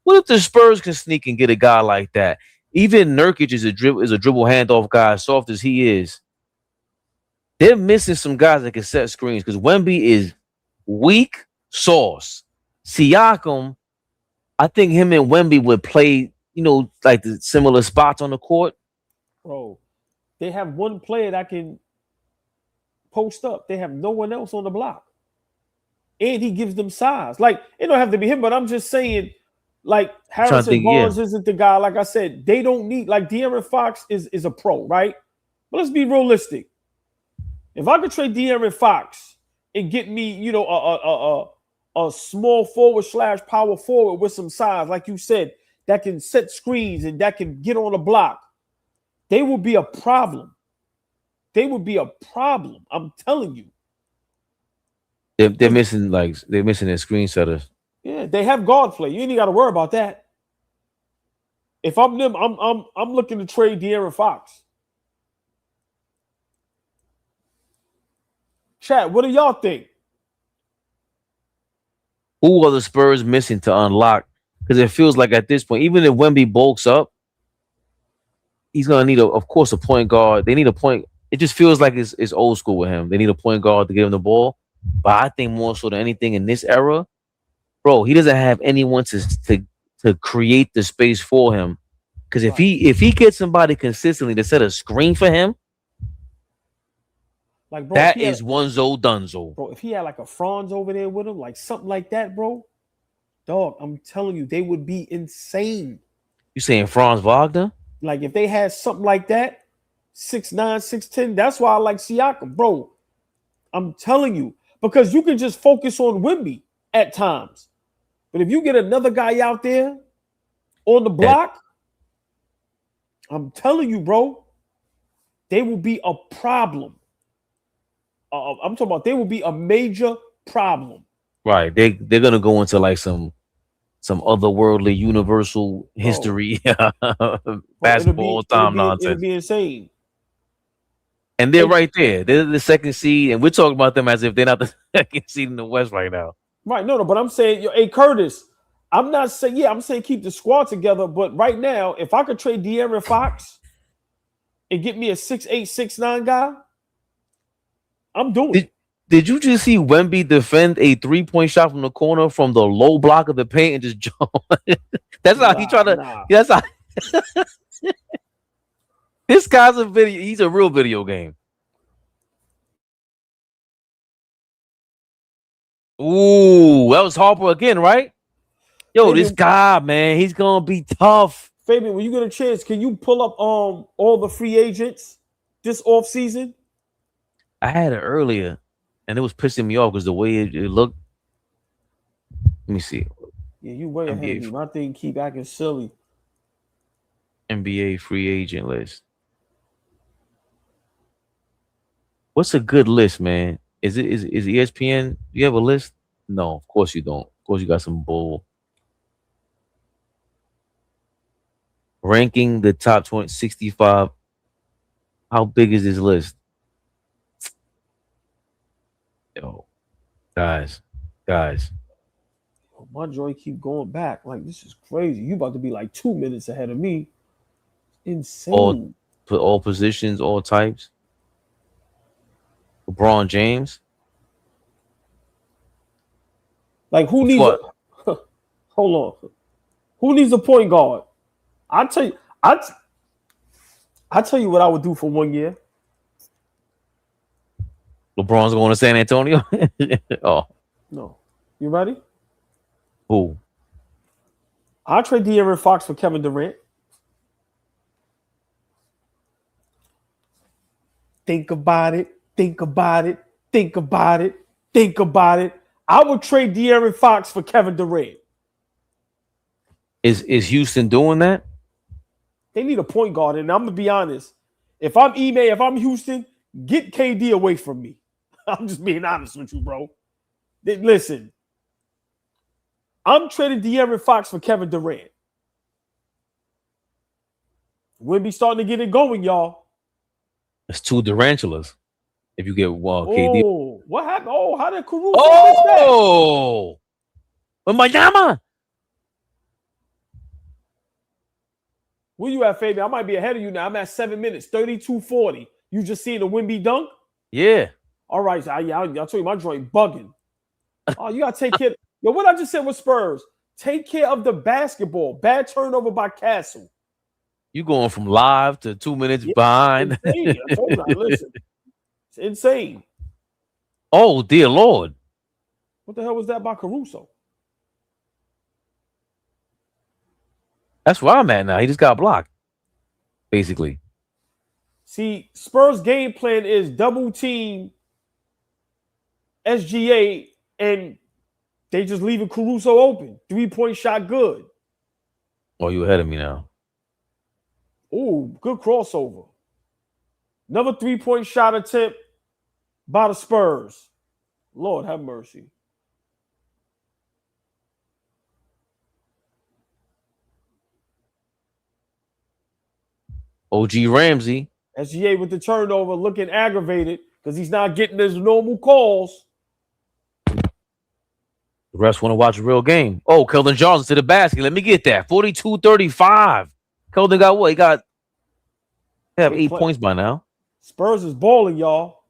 What if the Spurs can sneak and get a guy like that? Even Nurkic is a dribble handoff guy, soft as he is. They're missing some guys that can set screens because Wemby is weak sauce. Siakam, I think him and Wemby would play, like the similar spots on the court. Bro, they have one player that can post up. They have no one else on the block. And he gives them size. Like, it don't have to be him, but I'm just saying, like, Harrison Barnes isn't the guy. Like I said, they don't need, like, De'Aaron Fox is a pro, right? But let's be realistic. If I could trade De'Aaron Fox and get me, a small forward / power forward with some size, like you said, that can set screens and that can get on the block, they will be a problem. They would be a problem. I'm telling you. They're missing their screen setters. Yeah, they have guard play. You ain't got to worry about that. If I'm them, I'm looking to trade De'Aaron Fox. Chat, what do y'all think? Who are the Spurs missing to unlock? Because it feels like at this point, even if Wemby bulks up, he's gonna need of course a point guard. They need a point. It just feels like it's old school with him. They need a point guard to give him the ball. But I think more so than anything in this era, bro, he doesn't have anyone to create the space for him. Because if he gets somebody consistently to set a screen for him, like, bro, that is onezo dunzo. Bro, if he had like a Franz over there with him, like something like that, bro, dog, I'm telling you, they would be insane. You saying Franz Wagner? Like, if they had something like that, 6'9", 6'10", that's why I like Siakam, bro. I'm telling you. Because you can just focus on Wemby at times. But if you get another guy out there on the block, I'm telling you, bro, they will be a problem. I'm talking about they will be a major problem. Right. They're gonna go into like some otherworldly universal history basketball time It'll nonsense. be insane. And they're right there. They're the second seed, and we're talking about them as if they're not the second seed in the West right now. Right. No, but I'm saying, hey, Curtis, I'm not saying, I'm saying keep the squad together. But right now, if I could trade De'Aaron Fox and get me a 6'8", 6'9" guy, I'm doing it. Did you just see Wemby defend a 3-point shot from the corner from the low block of the paint and just jump? That's how he tried to. That's how. This guy's a video. He's a real video game. Ooh, that was Harper again, right? Yo, Fabian, this guy, man, he's gonna be tough. Fabian, when you get a chance, can you pull up all the free agents this offseason? I had it earlier, and it was pissing me off because the way it looked. Let me see. Yeah, you way ahead of me. My thing keep acting silly. NBA free agent list. What's a good list, man? Is ESPN? Do you have a list? No, of course you don't. Of course you got some bull. Ranking the top 65. How big is this list? Yo, guys. Oh, my joy keep going back. Like, this is crazy. You about to be like 2 minutes ahead of me. Insane. All positions, all types. LeBron James. Like, who needs hold on. Who needs a point guard? I tell you what I would do for 1 year. LeBron's going to San Antonio. Oh. No. You ready? Who? I'll trade De'Aaron Fox for Kevin Durant. Think about it. I would trade De'Aaron Fox for Kevin Durant. Is Houston doing that? They need a point guard, and I'm gonna be honest. If I'm if I'm Houston, get KD away from me. I'm just being honest with you, bro. Listen, I'm trading De'Aaron Fox for Kevin Durant. We'll be starting to get it going, y'all. It's two Durantulas. If you get KD. Oh, what happened? Oh, how did Caruso miss that? Oh, Mayama. Where you at, Fabian? I might be ahead of you now. I'm at 7 minutes, 32:40. You just seen the Wemby dunk? Yeah. All right, so I'll tell you, my joint bugging. Oh, you gotta take care. Yo, what I just said with Spurs, take care of the basketball. Bad turnover by Castle. You going from live to 2 minutes behind? Insane. I told you, listen, it's insane. Oh dear Lord! What the hell was that by Caruso? That's where I'm at now. He just got blocked, basically. See, Spurs' game plan is double team SGA, and they just leaving Caruso open. 3-point shot good. Oh, you ahead of me now. Oh, good crossover. Another 3-point shot attempt by the Spurs. Lord have mercy. OG Ramsey. SGA with the turnover, looking aggravated because he's not getting his normal calls. The refs want to watch a real game. Oh, Keldon Johnson to the basket. Let me get that. 42-35. Keldon got what? He have 8 points by now. Spurs is balling, y'all.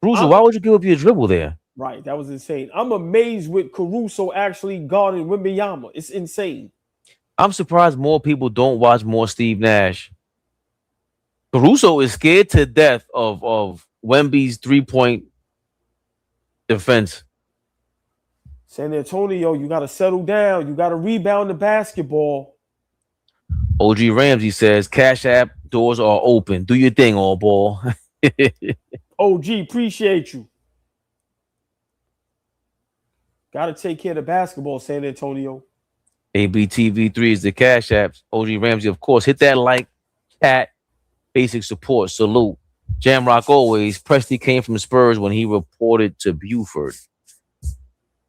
Caruso, why would you give up your dribble there? Right, that was insane. I'm amazed with Caruso actually guarding Wembanyama. It's insane. I'm surprised more people don't watch more Steve Nash. Caruso is scared to death of Wemby's 3-point defense. San Antonio, you got to settle down. You got to rebound the basketball. OG Ramsey says, Cash App doors are open. Do your thing, AllBall. OG, appreciate you. Got to take care of the basketball, San Antonio. ABTV3 is the Cash Apps. OG Ramsey, of course. Hit that like, chat, basic support, salute. Jamrock always. Presti came from Spurs when he reported to Buford.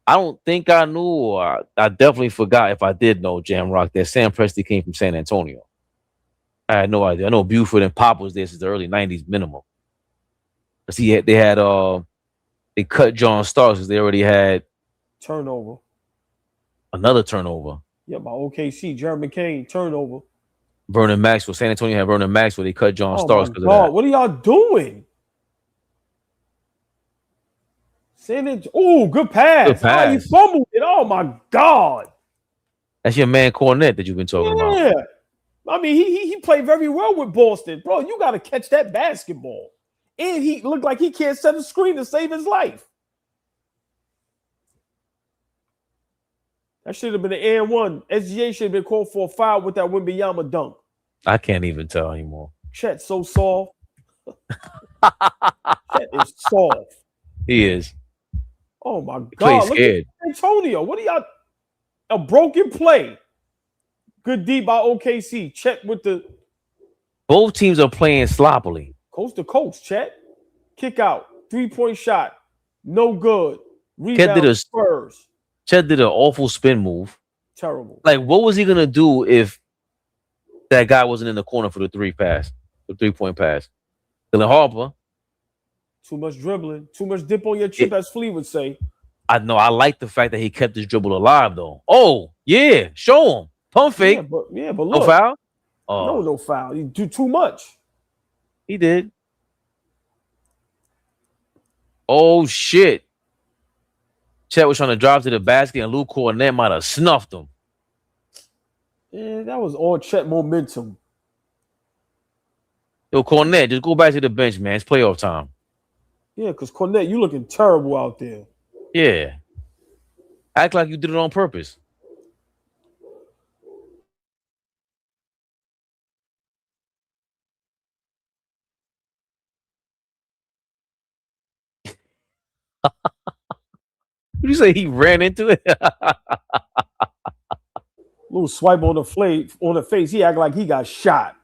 I don't think I knew, or I definitely forgot if I did know, Jamrock, that Sam Presti came from San Antonio. I had no idea. I know Buford and Pop was there since the early 90s minimum. Cause they cut John Starks because they already had Turnover. another turnover. Yeah, by OKC, Jeremy McCain, turnover. Vernon Maxwell. San Antonio had Vernon Maxwell. They cut John Starks because of God, that. what are y'all doing? Oh, good pass. Good pass. Oh, he fumbled it. Oh my God. That's your man Cornette that you've been talking about. Yeah. I mean, he played very well with Boston. Bro, you got to catch that basketball. And he looked like he can't set a screen to save his life. That should have been an and one. SGA should have been called for a foul with that Wembanyama dunk. I can't even tell anymore. Chet's so soft. Chet is soft. He is. Oh my He God. Look scared. At Antonio. What are y'all? A broken play. Good D by OKC. Chet with the. Both teams are playing sloppily. Coast to coast, Chet. Kick out. 3-point shot. No good. Rebound Spurs. Chet did an awful spin move. Terrible. Like, what was he going to do if that guy wasn't in the corner for the 3-point pass? Dylan Harper. Too much dribbling. Too much dip on your chip, as Flea would say. I know. I like the fact that he kept his dribble alive, though. Oh, yeah. Show him. Pump fake. Yeah, but look. No foul? Oh. No foul. You do too much. He did. Oh, shit. Chet was trying to drive to the basket, and Luke Cornette might have snuffed him. Yeah, that was all Chet momentum. Yo, Cornette, just go back to the bench, man. It's playoff time. Yeah, because Cornette, you looking terrible out there. Yeah. Act like you did it on purpose. Did you say he ran into it? Little swipe on the face. He act like he got shot.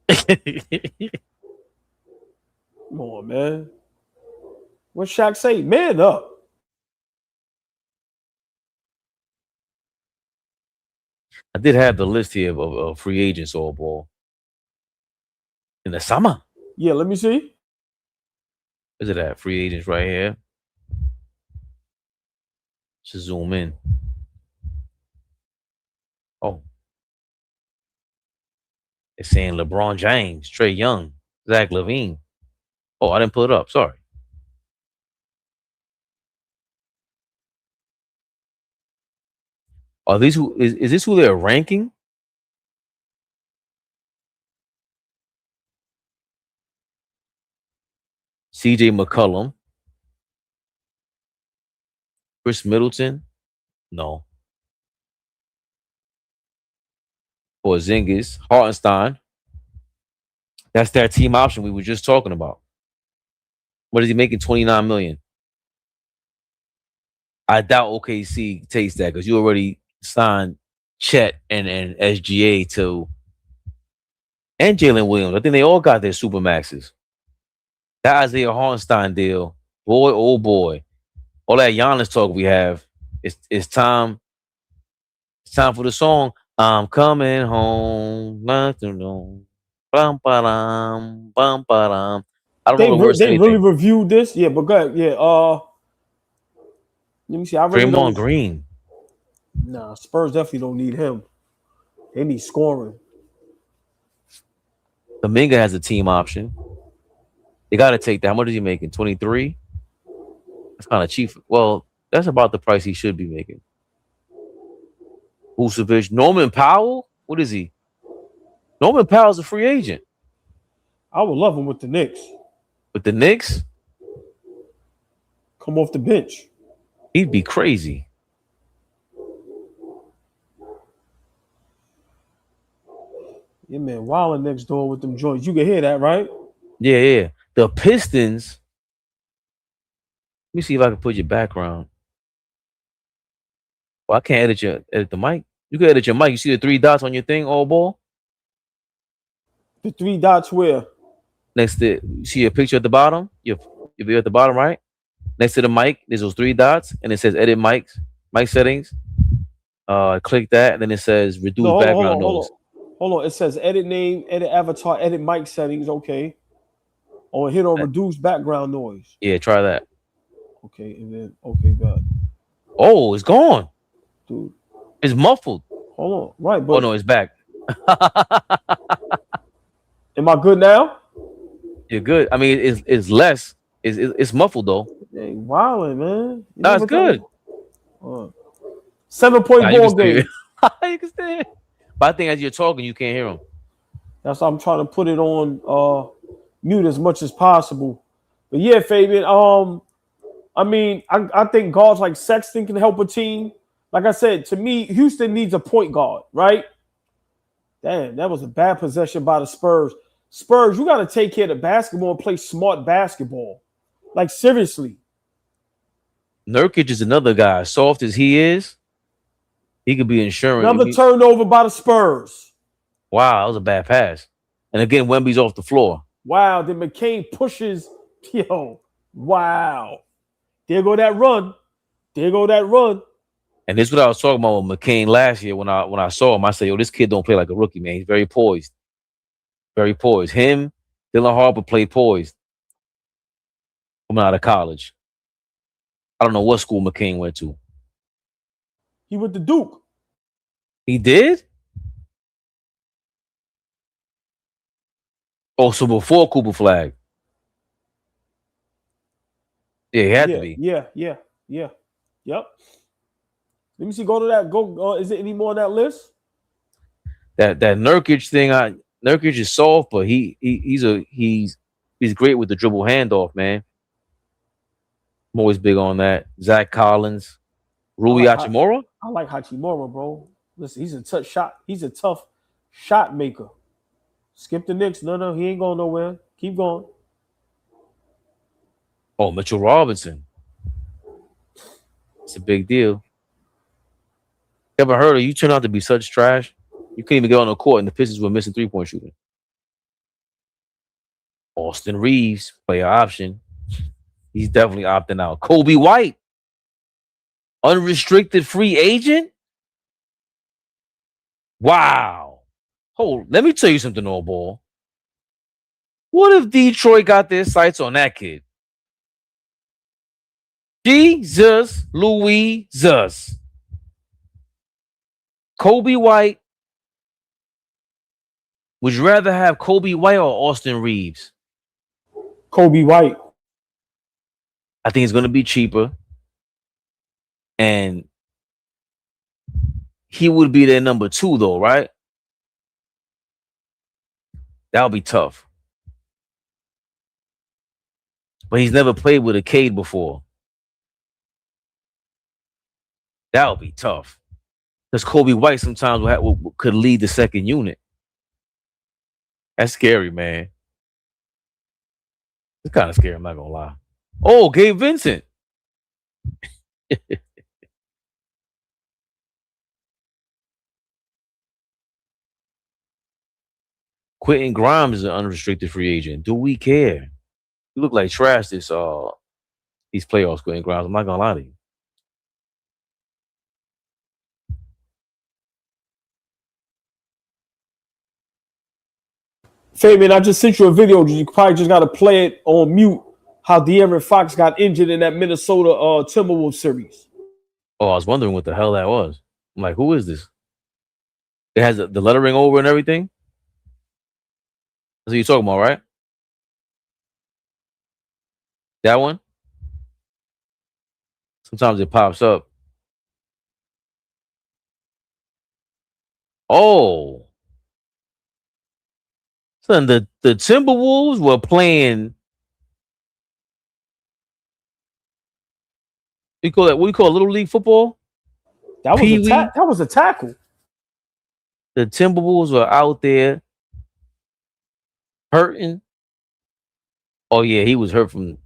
Come on, man. What Shaq say? Man up. I did have the list here of free agents all ball. In the summer. Yeah, let me see. Is it that free agents right here? Just zoom in. Oh. It's saying LeBron James, Trae Young, Zach LaVine. Oh, I didn't pull it up. Sorry. Are these who is this who they're ranking? CJ McCollum. Chris Middleton? No. Porzingis, Hartenstein. That's that team option we were just talking about. What is he making? $29 million. I doubt OKC takes that because you already signed Chet and SGA to and Jalen Williams. I think they all got their super maxes. That Isaiah Hartenstein deal, boy, oh boy. All that Giannis talk we have, it's time. It's time for the song. I'm coming home. Bum, ba-dum, bum, ba-dum. I don't know the words. They really reviewed this. Yeah, but go ahead. Yeah. Let me see. I really Draymond Green. Nah, Spurs definitely don't need him. They need scoring. Kuminga has a team option. They got to take that. How much is he making? 23? That's kind of cheap. Well, that's about the price he should be making. Vucevic. Norman Powell? What is he? Norman Powell's a free agent. I would love him with the Knicks. With the Knicks? Come off the bench. He'd be crazy. Yeah, man. Wilding next door with them joints. You can hear that, right? Yeah. The Pistons. Let me see if I can put your background. Well, I can't edit the mic. You can edit your mic. You see the 3 dots on your thing, all ball? The 3 dots where? Next to you see a picture at the bottom? Your view at the bottom, right? Next to the mic, there's those 3 dots, and it says edit mic settings. Click that, and then it says No, reduce background noise. Hold on. It says edit name, edit avatar, edit mic settings. Okay. Oh, hit on reduce background noise. Yeah, try that. Okay, and then okay, got Oh, it's gone. dude. It's muffled. Hold on. Right, but Oh no, it's back. am I good now? You're good. I mean, it's less. It's muffled though. Hey, wildin', man. No, it's good. 7-point Nah, ball game. You can stay it. But I think as you're talking, you can't hear them. That's why I'm trying to put it on mute as much as possible. But yeah, Fabian. I mean, I think guards like Sexton can help a team. Like I said, to me, Houston needs a point guard, right? Damn, that was a bad possession by the Spurs. Spurs, you got to take care of the basketball and play smart basketball. Like, seriously. Nurkic is another guy. Soft as he is, he could be insurance. Another turnover by the Spurs. Wow, that was a bad pass. And again, Wemby's off the floor. Wow, then McCain pushes. Yo, wow. There go that run. And this is what I was talking about with McCain last year when I saw him. I said, yo, this kid don't play like a rookie, man. He's very poised. Very poised. Him, Dylan Harper played poised coming out of college. I don't know what school McCain went to. He went to Duke. He did? Oh, so before Cooper Flag. Yeah, he had to be. Yeah. Yep. Let me see. Go to that. Go. Is there any more on that list? That Nurkic thing. Nurkic is soft, but he's great with the dribble handoff, man. I'm always big on that. Zach Collins, Rui Hachimura. I like Hachimura, bro. Listen, he's a tough shot maker. Skip the Knicks. No, he ain't going nowhere. Keep going. Oh, Mitchell Robinson. It's a big deal. Ever heard of you turn out to be such trash? You couldn't even get on the court, and the Pistons were missing 3-point shooting. Austin Reeves, player option. He's definitely opting out. Kobe White, unrestricted free agent. Wow. Let me tell you something, old ball. What if Detroit got their sights on that kid? Jesus Louis. Kobe White. Would you rather have Kobe White or Austin Reeves? Kobe White. I think it's going to be cheaper. And he would be their number 2, though, right? That would be tough. But he's never played with a Cade before. That would be tough. Because Kobe White sometimes could lead the second unit. That's scary, man. It's kind of scary, I'm not going to lie. Oh, Gabe Vincent. Quentin Grimes is an unrestricted free agent. Do we care? You look like trash these playoffs, Quentin Grimes. I'm not going to lie to you. Fabian, I just sent you a video. You probably just got to play it on mute. How De'Aaron Fox got injured in that Minnesota Timberwolves series. Oh, I was wondering what the hell that was. I'm like, who is this? It has the lettering over and everything. That's what you're talking about, right? That one? Sometimes it pops up. Oh. Son, the Timberwolves were playing. What do you call it? Little league football? That was a tackle. The Timberwolves were out there hurting. Oh, yeah, he was hurt from.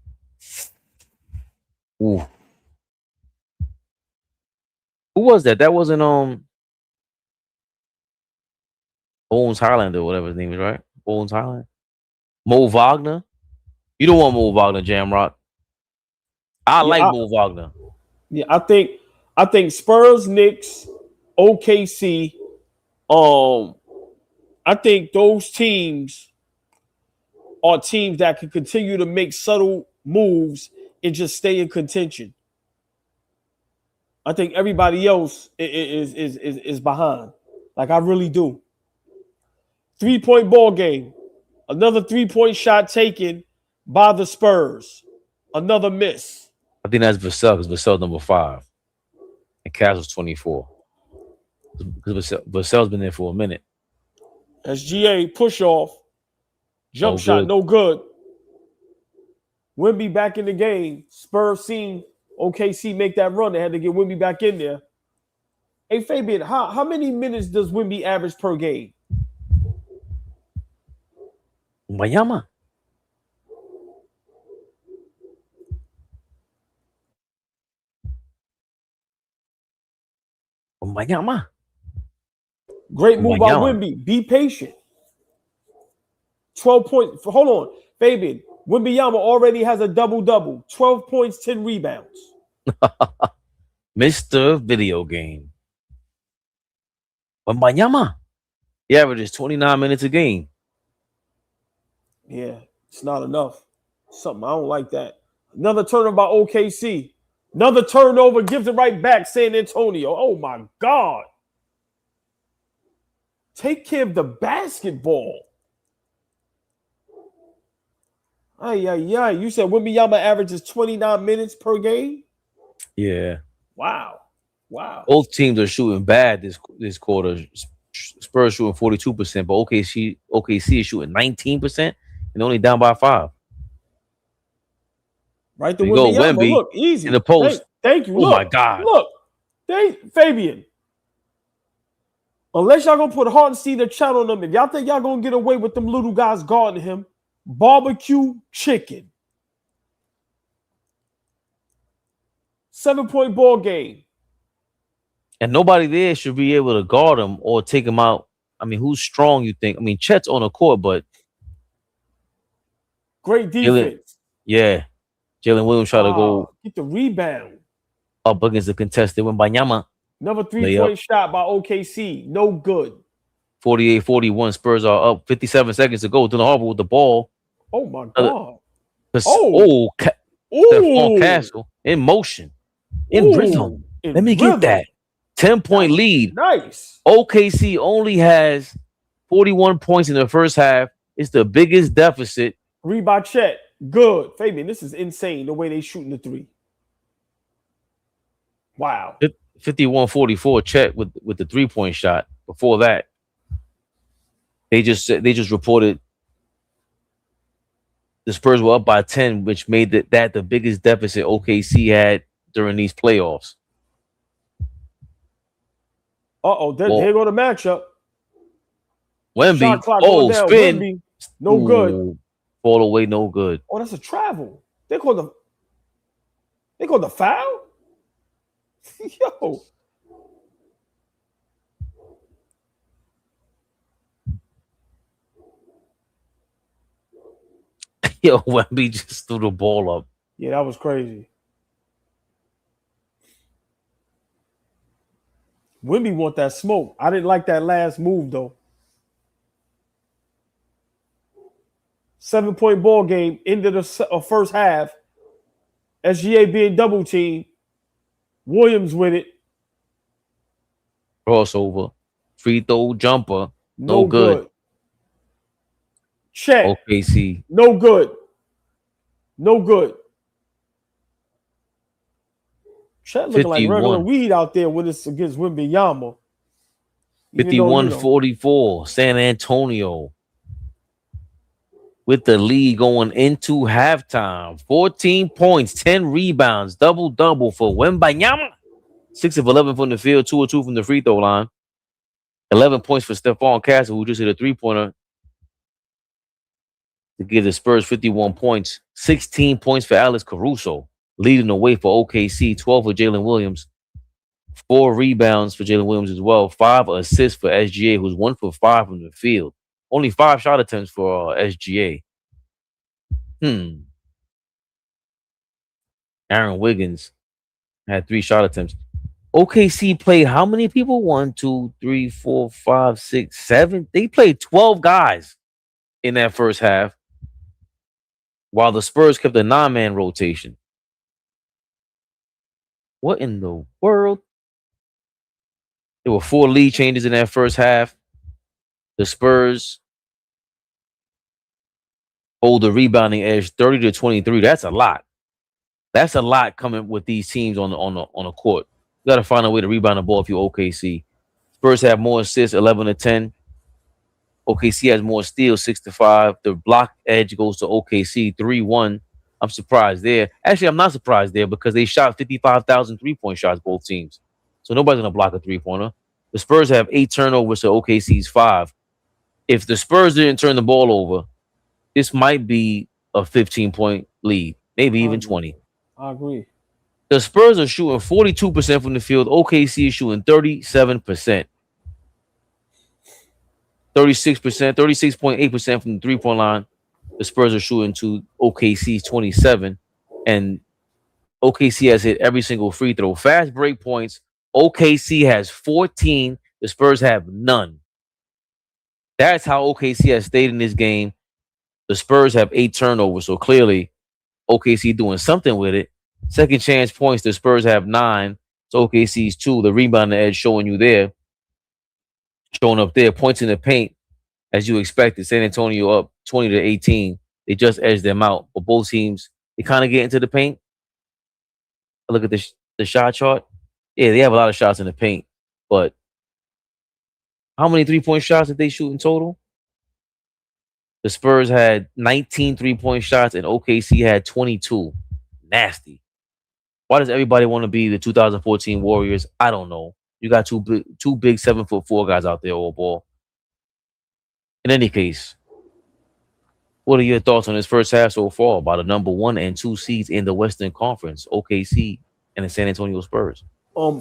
Ooh. Who was that? That wasn't Bones Highland or whatever his name is, right? Bones Highland. Mo Wagner. You don't want Mo Wagner, Jamrock. I Yeah, like Mo Wagner. yeah. I think Spurs, Knicks, OKC. I think those teams are teams that can continue to make subtle moves and just stay in contention. I think everybody else is behind. Like I really do. 3-point ball game. Another 3-point shot taken by the Spurs. Another miss. I think that's Vassell because Vassell's number 5 and Castle's 24. Because Vassell's been there for a minute. SGA push off. Jump No shot, good. no good. Wemby back in the game. Spurs seen OKC make that run. They had to get Wemby back in there. Hey, Fabian, how many minutes does Wemby average per game? Mayama. Mayama. Great move by Wemby. Be patient. 12 points. Hold on. Fabian, Wembanyama already has a double-double. 12 points, 10 rebounds. Mr. Video Game. Wembanyama. He averages 29 minutes a game. Yeah, it's not enough. Something I don't like that. Another turnover by OKC. Another turnover gives it right back, San Antonio. Oh my God. Take care of the basketball. Ay. You said Wembanyama averages 29 minutes per game? Yeah. Wow. Both teams are shooting bad this quarter. Spurs shooting 42%, but OKC is shooting 19% and only down by 5. Right to Wemby. Look, easy. In the post. Thank you. Oh, my God. Look. Fabian. Unless y'all going to put heart and seed a channel on them, if y'all think y'all going to get away with them little guys guarding him, barbecue chicken. 7-point ball game. And nobody there should be able to guard him or take him out. I mean, who's strong, you think? I mean, Chet's on the court, but... Great defense. Jalen Williams tried to go... Get the rebound. Up against the contested Wembanyama. Another 3-point shot by OKC. No good. 48-41. Spurs are up. 57 seconds to go. Dylan Harper with the ball. Oh, my God. Stephon Castle in motion. In rhythm. Let me get that. 10-point lead. Nice. OKC only has 41 points in the first half. It's the biggest deficit. Read by Chet. Good. Fabian, this is insane the way they shooting the 3. Wow. 51-44 Chet with the 3-point shot. Before that, they just reported the Spurs were up by 10, which made that the biggest deficit OKC had during these playoffs. Here go the matchup. Wemby. Spin. Wemby. No good. Fall away, no good. Oh, that's a travel. They called the foul? Yo. Yo, Wemby just threw the ball up. Yeah, that was crazy. Wemby want that smoke. I didn't like that last move, though. 7-point ball game, into the first half. SGA being double teamed. Williams with it. Crossover. Free throw jumper. No good. Check. OKC. No good. Chet looking like regular weed out there when it's against Wembanyama. 51-44. San Antonio with the lead going into halftime. 14 points, 10 rebounds, double-double for Wembanyama. 6 of 11 from the field, 2 of 2 from the free throw line. 11 points for Stephon Castle, who just hit a 3-pointer to give the Spurs 51 points. 16 points for Alex Caruso, leading the way for OKC. 12 for Jalen Williams. 4 rebounds for Jalen Williams as well. 5 assists for SGA, who's 1 for 5 from the field. Only 5 shot attempts for SGA. Aaron Wiggins had 3 shot attempts. OKC played how many people? 1, 2, 3, 4, 5, 6, 7. They played 12 guys in that first half, while the Spurs kept a 9-man rotation. What in the world? There were 4 lead changes in that first half. The Spurs hold the rebounding edge 30-23. That's a lot. That's a lot coming with these teams on the court. You got to find a way to rebound the ball if you're OKC. Spurs have more assists, 11-10. OKC has more steals, 6-5. The block edge goes to OKC, 3-1. I'm surprised there. Actually, I'm not surprised there because they shot 55,000 3-point shots, both teams. So nobody's going to block a 3-pointer. The Spurs have 8 turnovers to OKC's 5. If the Spurs didn't turn the ball over, this might be a 15-point lead, maybe even 20. I agree. The Spurs are shooting 42% from the field. OKC is shooting 37%. 36%, 36.8% from the 3-point line. The Spurs are shooting to OKC's 27. And OKC has hit every single free throw. Fast break points. OKC has 14. The Spurs have none. That's how OKC has stayed in this game. The Spurs have 8 turnovers. So clearly, OKC doing something with it. Second chance points. The Spurs have 9. So OKC's 2. The rebounding edge showing you there. Showing up there. Points in the paint. As you expected. San Antonio up 20-18. They just edged them out. But both teams, they kind of get into the paint. Look at the shot chart. Yeah, they have a lot of shots in the paint. But how many 3-point shots did they shoot in total? The Spurs had 19 3-point shots and OKC had 22. Nasty. Why does everybody want to be the 2014 Warriors? I don't know. You got two big 7'4" guys out there, AllBall. In any case, what are your thoughts on this first half so far about the number 1 and 2 seeds in the Western Conference, OKC and the San Antonio Spurs?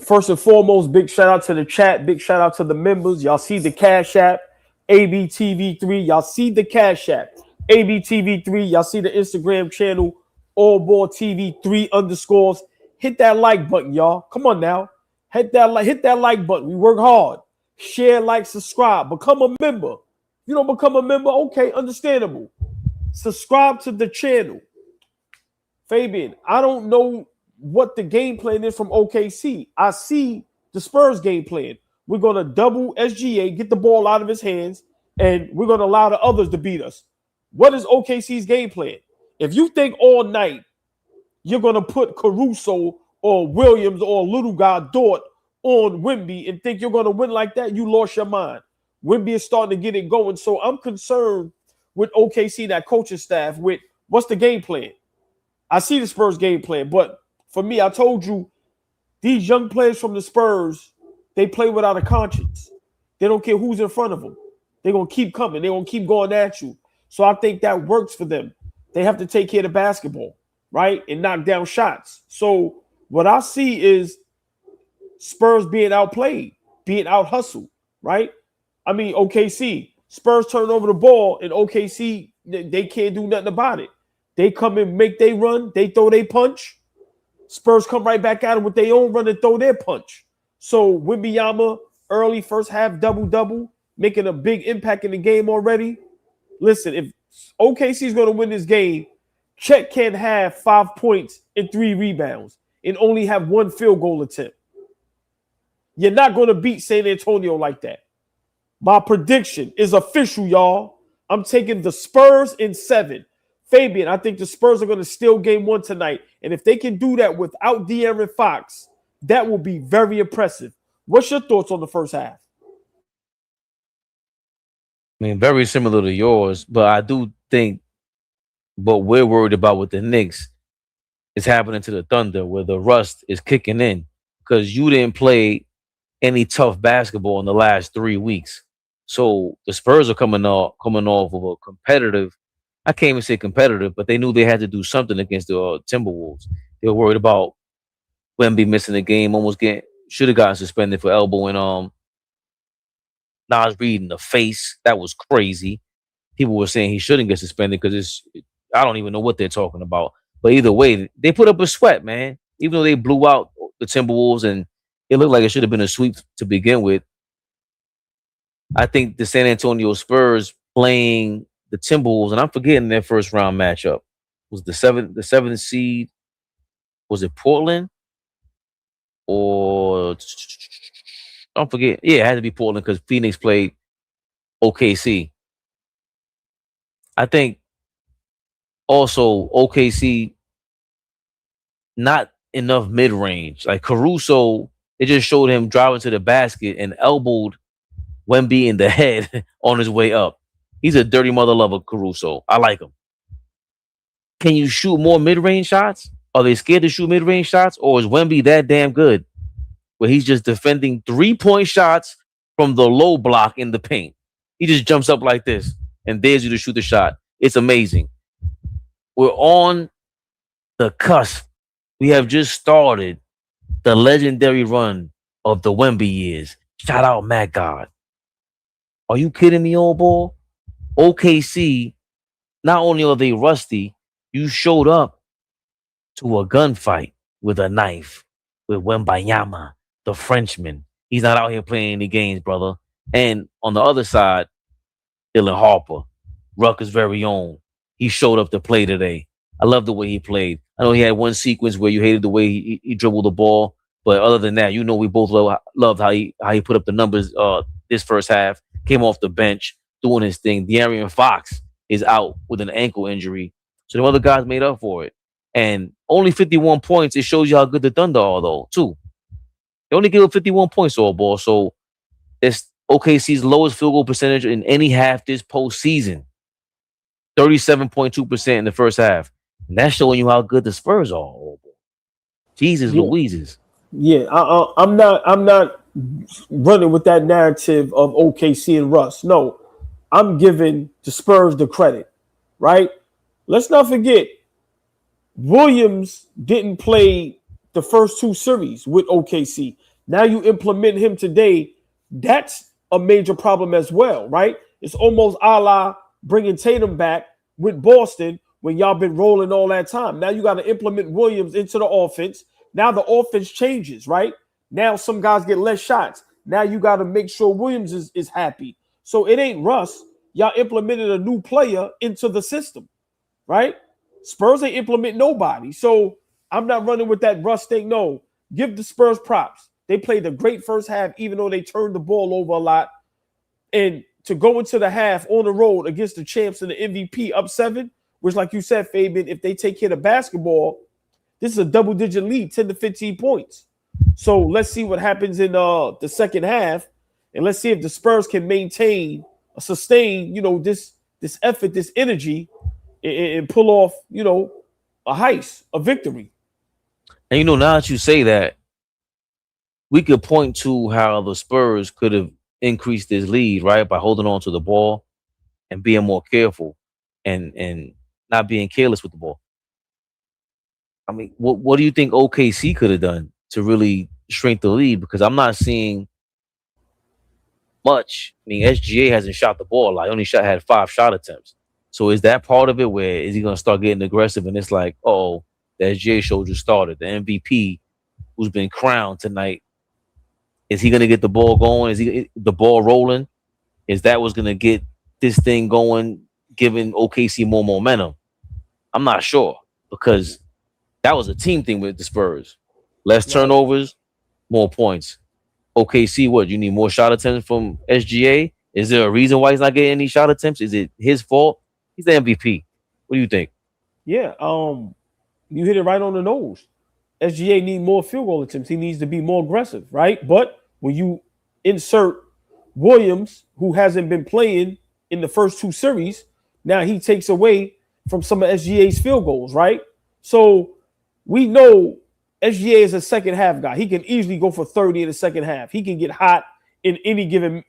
First and foremost, big shout out to the chat. Big shout out to the members. Y'all see the Cash App, ABTV3. Y'all see the Cash App, ABTV3. Y'all see the Instagram channel, AllBall TV 3_. Hit that like button, y'all. Come on now. Hit that like button. We work hard. Share, like, subscribe. Become a member. If you don't become a member, okay, understandable. Subscribe to the channel. Fabian, I don't know what the game plan is from OKC. I see the Spurs game plan. We're going to double SGA, get the ball out of his hands, and we're going to allow the others to beat us. What is OKC's game plan? If you think all night you're going to put Caruso or Williams or little guy Dort on Wemby and think you're going to win like that, you lost your mind. Wemby is starting to get it going. So I'm concerned with OKC, that coaching staff, with what's the game plan? I see the Spurs game plan, but for me, I told you, these young players from the Spurs, they play without a conscience. They don't care who's in front of them. They're going to keep coming. They're going to keep going at you. So I think that works for them. They have to take care of the basketball, right, and knock down shots. So what I see is Spurs being outplayed, being out-hustled, right? I mean, OKC, Spurs turn over the ball, and OKC, they can't do nothing about it. They come and make they run, they throw their punch. Spurs come right back at them with their own run and throw their punch. So Wembanyama, early first half double-double, making a big impact in the game already. Listen, if OKC is going to win this game, Chet can't have 5 points and 3 rebounds and only have 1 field goal attempt. You're not going to beat San Antonio like that. My prediction is official, y'all. I'm taking the Spurs in 7. Fabian, I think the Spurs are going to steal game 1 tonight. And if they can do that without De'Aaron Fox, that will be very impressive. What's your thoughts on the first half? I mean, very similar to yours, but I do think what we're worried about with the Knicks is happening to the Thunder, where the rust is kicking in because you didn't play any tough basketball in the last 3 weeks. So the Spurs are coming off of a competitive, I can't even say competitive, but they knew they had to do something against the Timberwolves. They were worried about Wemby missing the game, almost getting should have gotten suspended for elbowing Nas Reed in the face. That was crazy. People were saying he shouldn't get suspended because I don't even know what they're talking about. But either way, they put up a sweat, man. Even though they blew out the Timberwolves and it looked like it should have been a sweep to begin with. I think the San Antonio Spurs playing the Timberwolves, and I'm forgetting their first round matchup. Was the seventh seed? Was it Portland? Or don't forget, yeah, it had to be Portland because Phoenix played OKC. I think also OKC not enough mid range. Like Caruso, they just showed him driving to the basket and elbowed Wemby in the head on his way up. He's a dirty mother lover, Caruso. I like him. Can you shoot more mid range shots? Are they scared to shoot mid range shots, or is Wemby that damn good where he's just defending 3-point shots from the low block in the paint? He just jumps up like this and dares you to shoot the shot. It's amazing. We're on the cusp. We have just started the legendary run of the Wemby years. Shout out Matt God. Are you kidding me, old boy? OKC, not only are they rusty, you showed up to a gunfight with a knife with Wembayama, the Frenchman. He's not out here playing any games, brother. And on the other side, Dylan Harper, Rucker's very own. He showed up to play today. I love the way he played. I know he had one sequence where you hated the way he dribbled the ball, but other than that, we both loved how he put up the numbers this first half. Came off the bench doing his thing. De'Aaron Fox is out with an ankle injury, so the other guys made up for it. And only 51 points. It shows you how good the Thunder are, though. Too. They only give up 51 points all ball, so it's OKC's lowest field goal percentage in any half this postseason. 37.2% in the first half. And that's showing you how good the Spurs are. Oh, Jesus Louises. Yeah, I'm not running with that narrative of OKC and Russ. No, I'm giving the Spurs the credit, right? Let's not forget, Williams didn't play the first two series with OKC. Now you implement him today. That's a major problem as well, right? It's almost a la bringing Tatum back with Boston when y'all been rolling all that time. Now you got to implement Williams into the offense. Now the offense changes, right? Now some guys get less shots. Now you got to make sure Williams is happy. So it ain't Russ. Y'all implemented a new player into the system, right? Spurs ain't implement nobody. So I'm not running with that Russ thing. No, give the Spurs props. They played a great first half, even though they turned the ball over a lot. And to go into the half on the road against the champs and the MVP up 7, which, like you said, Fabian, if they take care of basketball, this is a double-digit lead, 10 to 15 points. So let's see what happens in the second half, and let's see if the Spurs can sustain, this effort, this energy, and pull off, a heist, a victory. And now that you say that, we could point to how the Spurs could have increased this lead, right, by holding on to the ball and being more careful and not being careless with the ball. I mean, what do you think OKC could have done to really shrink the lead? Because I'm not seeing much. I mean, SGA hasn't shot the ball. Like, only had 5 shot attempts. So is that part of it where is he going to start getting aggressive? And it's like, oh, the SGA show just started. The MVP who's been crowned tonight, is he going to get the ball going? Is the ball rolling? Is that what's going to get this thing going, giving OKC more momentum? I'm not sure, because that was a team thing with the Spurs. Less turnovers, more points. OKC, what? You need more shot attempts from SGA? Is there a reason why he's not getting any shot attempts? Is it his fault? He's the MVP. What do you think? Yeah, you hit it right on the nose. SGA need more field goal attempts. He needs to be more aggressive, right? But when you insert Williams, who hasn't been playing in the first 2 series, now he takes away from some of SGA's field goals, right? So we know SGA is a second half guy. He can easily go for 30 in the second half. He can get hot in any given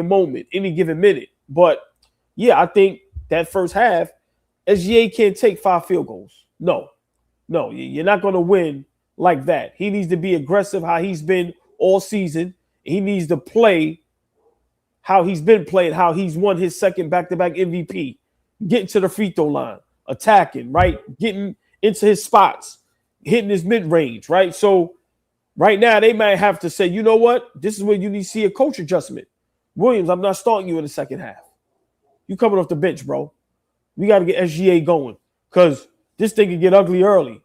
moment, any given minute. But yeah, I think that first half, SGA can't take 5 field goals. No, you're not going to win like that. He needs to be aggressive how he's been all season. He needs to play how he's been playing, how he's won his second back-to-back MVP, getting to the free throw line, attacking, right? Getting into his spots, hitting his mid-range, right? So right now they might have to say, you know what? This is where you need to see a coach adjustment. Williams, I'm not starting you in the second half. You coming off the bench, bro. We got to get SGA going because this thing can get ugly early.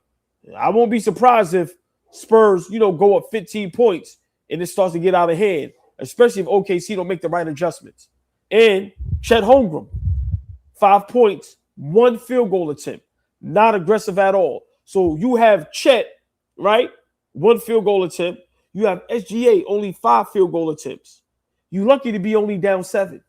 I won't be surprised if Spurs, go up 15 points and it starts to get out of hand, especially if OKC don't make the right adjustments. And Chet Holmgren, 5 points, 1 field goal attempt, not aggressive at all. So you have Chet, right? 1 field goal attempt. You have SGA, only 5 field goal attempts. You lucky to be only down 7.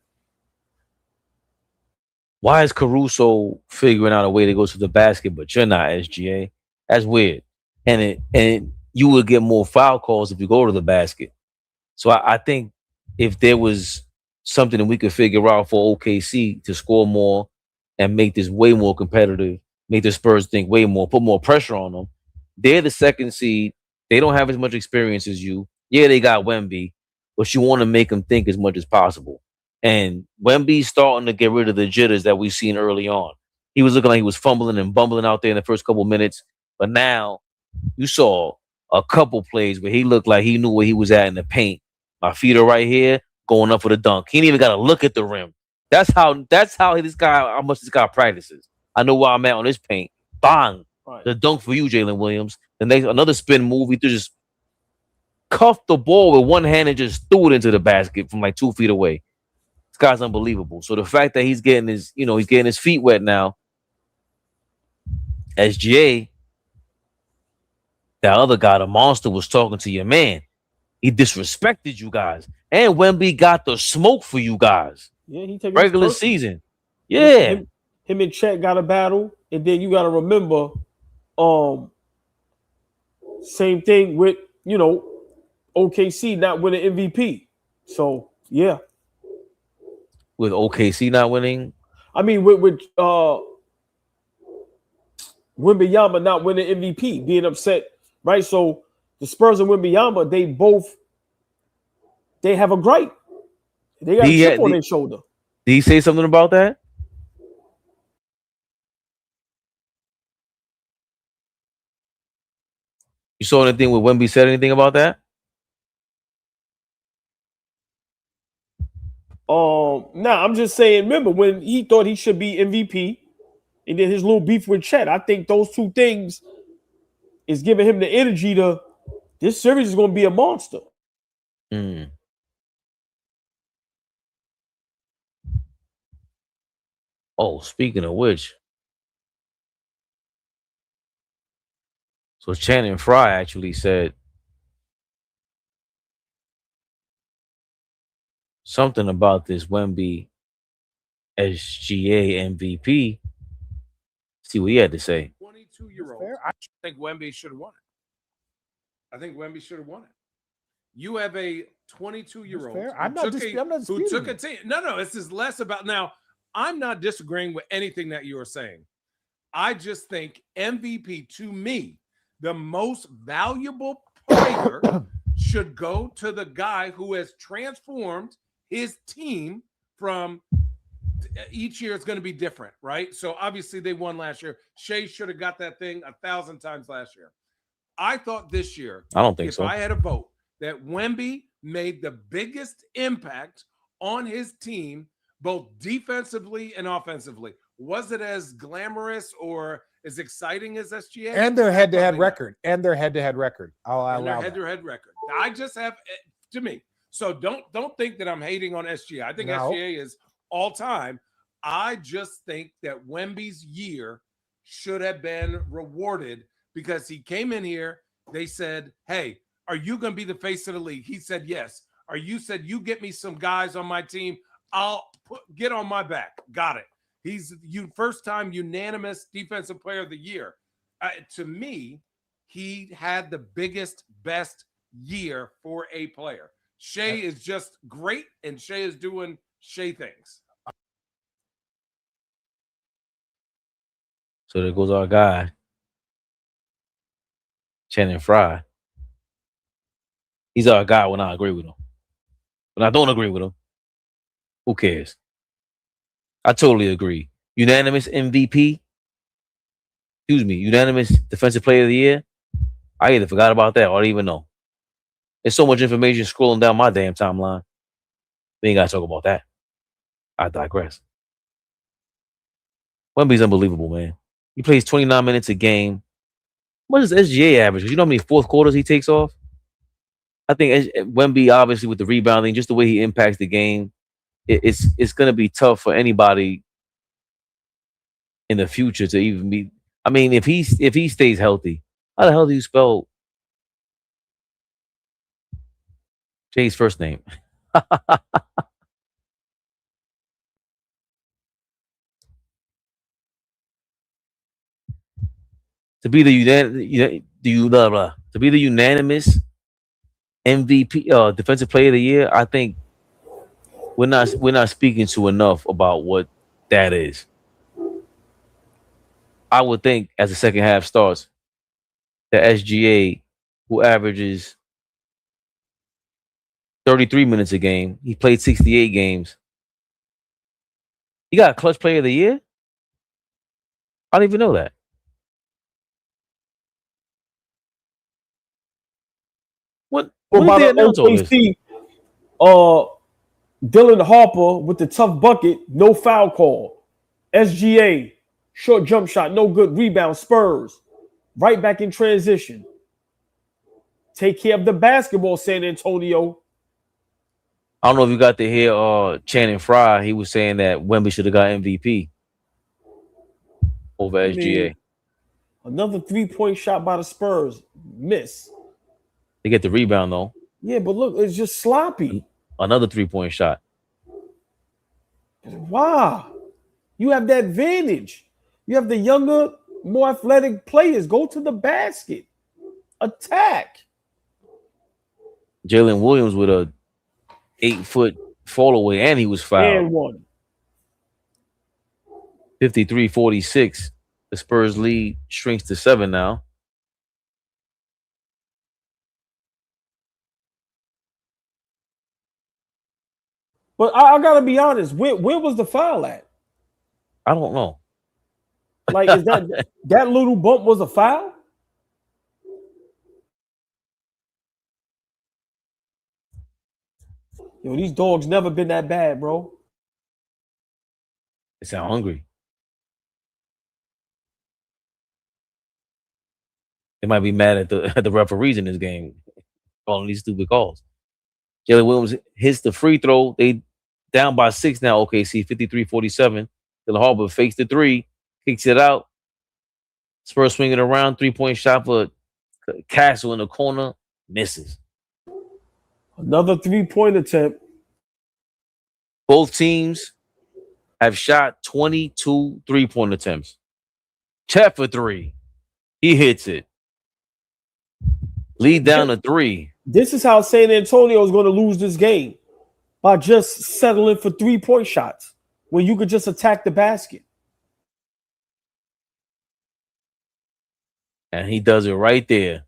Why is Caruso figuring out a way to go to the basket, but you're not, SGA? That's weird. And you would get more foul calls if you go to the basket. So I think if there was something that we could figure out for OKC to score more and make this way more competitive, make the Spurs think way more, put more pressure on them. They're the second seed. They don't have as much experience as you. Yeah, they got Wemby, but you want to make them think as much as possible. And Wemby's starting to get rid of the jitters that we've seen early on. He was looking like he was fumbling and bumbling out there in the first couple minutes, but now you saw a couple plays where he looked like he knew where he was at in the paint. My feet are right here, going up for the dunk. He ain't even got to look at the rim. That's how how much this guy practices. I know where I'm at on this paint. Bang. Right. The dunk for you, Jalen Williams. The next another spin move, he just cuffed the ball with one hand and just threw it into the basket from like 2 feet away. This guy's unbelievable. So the fact that he's getting his feet wet now, SGA, that other guy, the monster, was talking to your man. He disrespected you guys. And Wemby got the smoke for you guys. Yeah, he taking regular season. Yeah. Him and Chet got a battle. And then you got to remember, same thing with, OKC not winning MVP. So, yeah. With OKC not winning? I mean, with Wembanyama not winning MVP, being upset, right? So the Spurs and Wembanyama, they have a gripe. They got a chip on their shoulder. Did he say something about that? You saw anything where Wemby said anything about that? I'm just saying, remember when he thought he should be MVP and then his little beef with Chet, I think those two things is giving him the energy to this series is going to be a monster. Oh, speaking of which, so Channing Frye actually said something about this Wemby SGA MVP. See what he had to say. 22-year-old. I think Wemby should have won it. I think Wemby should have won it. You have a 22-year-old who took a team. No, this is less about now. I'm not disagreeing with anything that you are saying. I just think MVP, to me, the most valuable player should go to the guy who has transformed his team from each year. It's going to be different, right? So obviously they won last year. Shea should have got that thing 1,000 times last year. I thought this year, I don't think so. If I had a vote, that Wemby made the biggest impact on his team, both defensively and offensively. Was it as glamorous or as exciting as SGA? And their head-to-head record. And their head-to-head record. I'll allow their head-to-head record. I just have, to me. So don't think that I'm hating on SGA. I think SGA is all time. I just think that Wemby's year should have been rewarded because he came in here. They said, hey, are you going to be the face of the league? He said, yes. Or you said, you get me some guys on my team. I'll get on my back. Got it. He's first time unanimous defensive player of the year. To me, he had the biggest, best year for a player. Shea is just great, and Shea is doing Shea things. So there goes our guy, Channing Frye. He's our guy when I agree with him. When I don't agree with him, who cares? I totally agree. Unanimous MVP. Excuse me, unanimous defensive player of the year. I either forgot about that or I didn't even know. There's so much information scrolling down my damn timeline. We ain't gotta talk about that. I digress. Wemby's unbelievable, man. He plays 29 minutes a game. What is SGA average? You know how many fourth quarters he takes off? I think Wemby, obviously, with the rebounding, just the way he impacts the game, it's going to be tough for anybody in the future to even be. I mean, if he stays healthy, how the hell do you spell Jay's first name? To be the unanimous MVP, defensive player of the year, I think we're not speaking to enough about what that is. I would think as the second half starts, the SGA, who averages 33 minutes a game, he played 68 games. He got a clutch player of the year? I didn't even know that. What did they announce all this? Dylan Harper with the tough bucket, no foul call. SGA, short jump shot, no good. Rebound, Spurs. Right back in transition. Take care of the basketball, San Antonio. I don't know if you got to hear Channing Frye. He was saying that Wemby should have got MVP over SGA. Another 3-point shot by the Spurs. Miss. They get the rebound, though. Yeah, but look, it's just sloppy. Another 3-point shot. Wow. You have that advantage. You have the younger, more athletic players. Go to the basket. Attack. Jalen Williams with a 8-foot fall away, and he was fouled. And one. 53-46. The Spurs lead shrinks to 7 now. But I gotta be honest. Where was the foul at? I don't know. Like, is that little bump was a foul? Yo, these dogs never been that bad, bro. They sound hungry. They might be mad at the referees in this game calling these stupid calls. Jalen Williams hits the free throw. They down by 6 now, OKC, 53-47. Dylan Harper fakes the 3, kicks it out. Spurs swinging around, 3-point shot for Castle in the corner, misses. Another 3-point attempt. Both teams have shot 22 3-point attempts. Chet for 3. He hits it. Lead down to 3. This is how San Antonio is going to lose this game, by just settling for 3-point shots when you could just attack the basket. And he does it right there.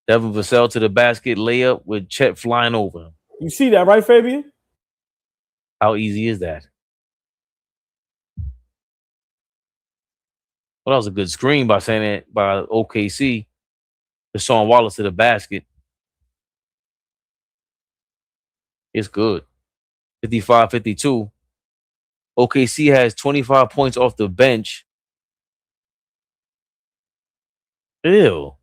Devin Vassell to the basket, layup with Chet flying over him. You see that, right, Fabian? How easy is that? Well, that was a good screen by OKC. Deshaun Wallace to the basket. It's good. 55-52. OKC has 25 points off the bench. Ew.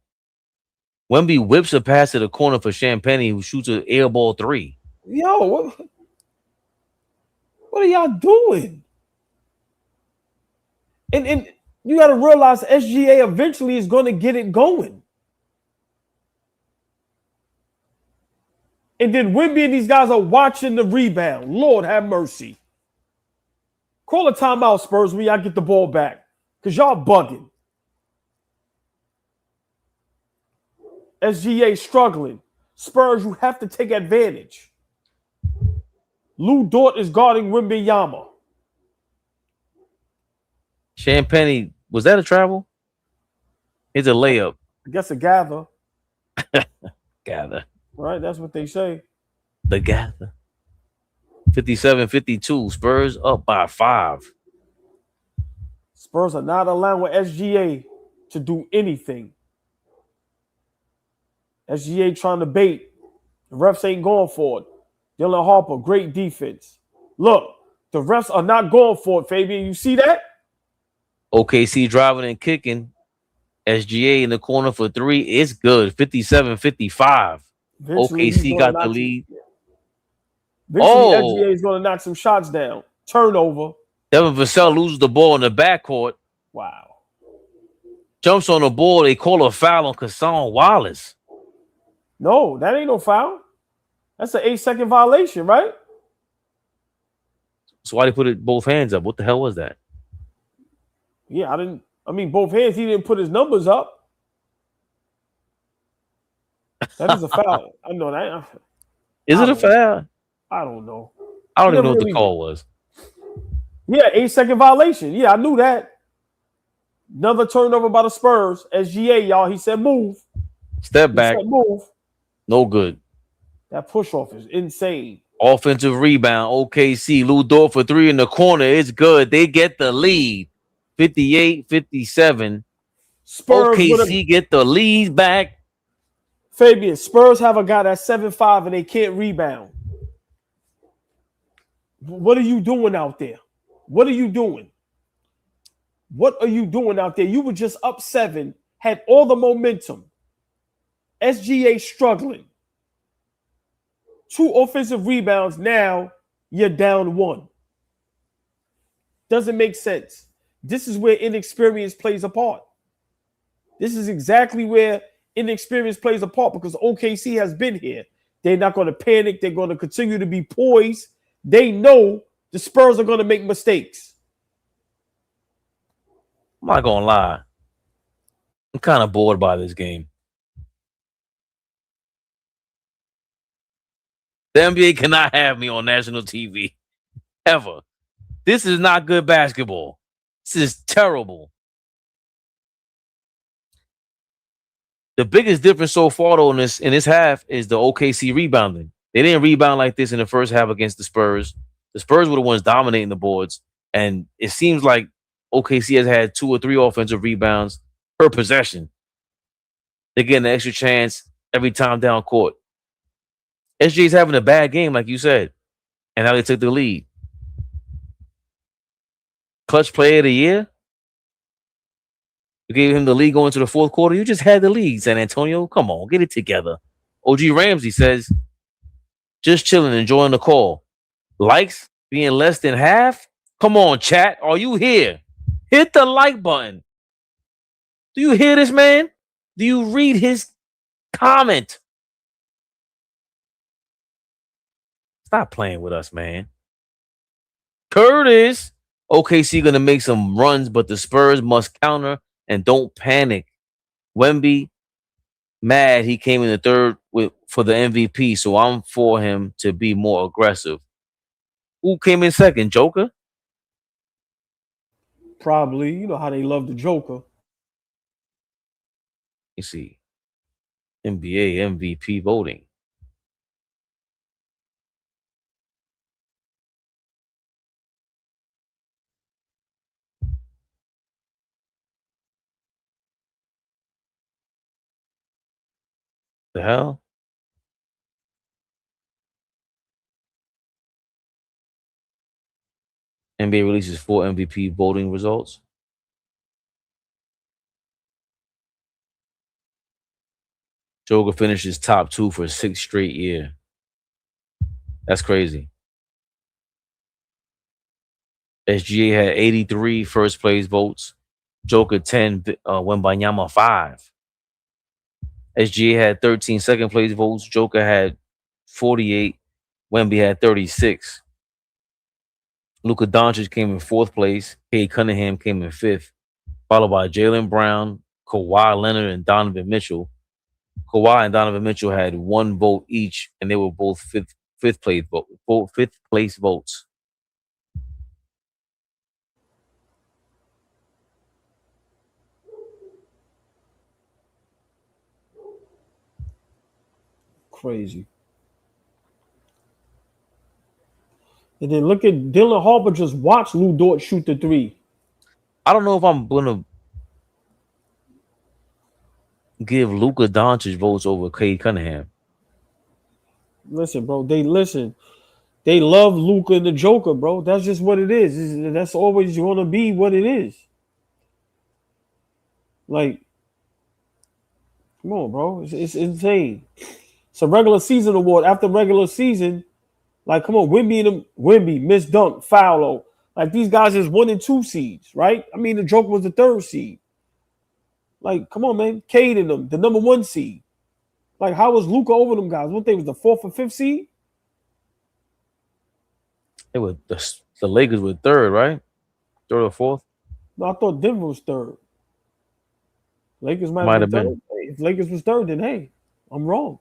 Wemby whips a pass to the corner for Champagnie, who shoots an air ball 3. Yo, what are y'all doing? And you got to realize SGA eventually is going to get it going. And then Wemby and these guys are watching the rebound. Lord have mercy. Call a timeout, Spurs, when y'all get the ball back. Because y'all bugging. SGA struggling. Spurs, you have to take advantage. Lou Dort is guarding Wembanyama. Champagnie, was that a travel? It's a layup. I guess a gather. Gather. Right, that's what they say. The gather. 57-52. Spurs up by 5. Spurs are not allowing SGA to do anything. SGA trying to bait. The refs ain't going for it. Dylan Harper, great defense. Look, the refs are not going for it, Fabian. You see that? OKC driving and kicking. SGA in the corner for 3. It's good. 57-55. Eventually, he's OKC going to got the knock some. lead. Eventually, Oh, SGA is going to knock some shots down. Turnover. Devin Vassell loses the ball in the backcourt. Wow. Jumps on the ball. They call a foul on Cason Wallace. No, that ain't no foul. That's an 8-second violation, right? So why they put it both hands up? What the hell was that? Yeah, I mean, both hands. He didn't put his numbers up. That is a foul. I know that. Is it a foul? I don't know. I don't even know what the call was. Yeah, 8-second violation. Yeah, I knew that. Another turnover by the Spurs. SGA, y'all. He said move. Step back. He said move. No good. That push off is insane. Offensive rebound. OKC. Lou Dort for 3 in the corner. It's good. They get the lead. 58-57. Spurs OKC get the lead back. Fabian, Spurs have a guy that's 7'5" and they can't rebound. What are you doing out there? What are you doing? What are you doing out there? You were just up 7, had all the momentum. SGA struggling. 2 offensive rebounds. Now you're down 1. Doesn't make sense. This is where inexperience plays a part. This is exactly where inexperience plays a part because OKC has been here. They're not going to panic. They're going to continue to be poised. They know the Spurs are going to make mistakes. I'm not going to lie. I'm kind of bored by this game. The NBA cannot have me on national TV. Ever. This is not good basketball. This is terrible. The biggest difference so far, though, in this half is the OKC rebounding. They didn't rebound like this in the first half against the Spurs. The Spurs were the ones dominating the boards. And it seems like OKC has had 2 or 3 offensive rebounds per possession. They're getting an extra chance every time down court. SG's having a bad game, like you said. And now they took the lead. Clutch player of the year? You gave him the lead going into the fourth quarter. You just had the lead, San Antonio. Come on, get it together. OG Ramsey says, just chilling, enjoying the call. Likes being less than half? Come on, chat. Are you here? Hit the like button. Do you hear this, man? Do you read his comment? Stop playing with us, man. Curtis. OKC going to make some runs, but the Spurs must counter and don't panic. Wemby, mad he came in the third for the MVP, so I'm for him to be more aggressive. Who came in second? Joker? Probably. You know how they love the Joker. You see. NBA MVP voting. The hell? NBA releases 4 MVP voting results. Joker finishes top 2 for 6th straight year. That's crazy. SGA had 83 first place votes. Joker 10, Wembanyama 5. SGA had 13 second place votes. Joker had 48. Wemby had 36. Luka Doncic came in 4th place. Cade Cunningham came in 5th, followed by Jaylen Brown, Kawhi Leonard, and Donovan Mitchell. Kawhi and Donovan Mitchell had 1 vote each, and they were both fifth place votes. crazy. And then look at Dylan Harper. Just watch Lou Dort shoot the three. I don't know if I'm gonna give Luka Doncic votes over Cade Cunningham. Listen, bro. They love Luka and the Joker, bro. That's just what it is. That's always going to be what it is. Like, come on, bro. It's insane. It's a regular season award. After regular season, like, come on, Wemby, Miss Dunk, Fowler. Like, these guys is 1 and 2 seeds, right? I mean, the Joker was the 3rd seed. Like, come on, man. Cade and them, the number 1 seed. Like, how was Luka over them guys? What they was the 4th or 5th seed? It was the Lakers were 3rd, right? 3rd or 4th? No, I thought Denver was 3rd. Lakers might have been 3rd. Hey, if Lakers was 3rd, then hey, I'm wrong.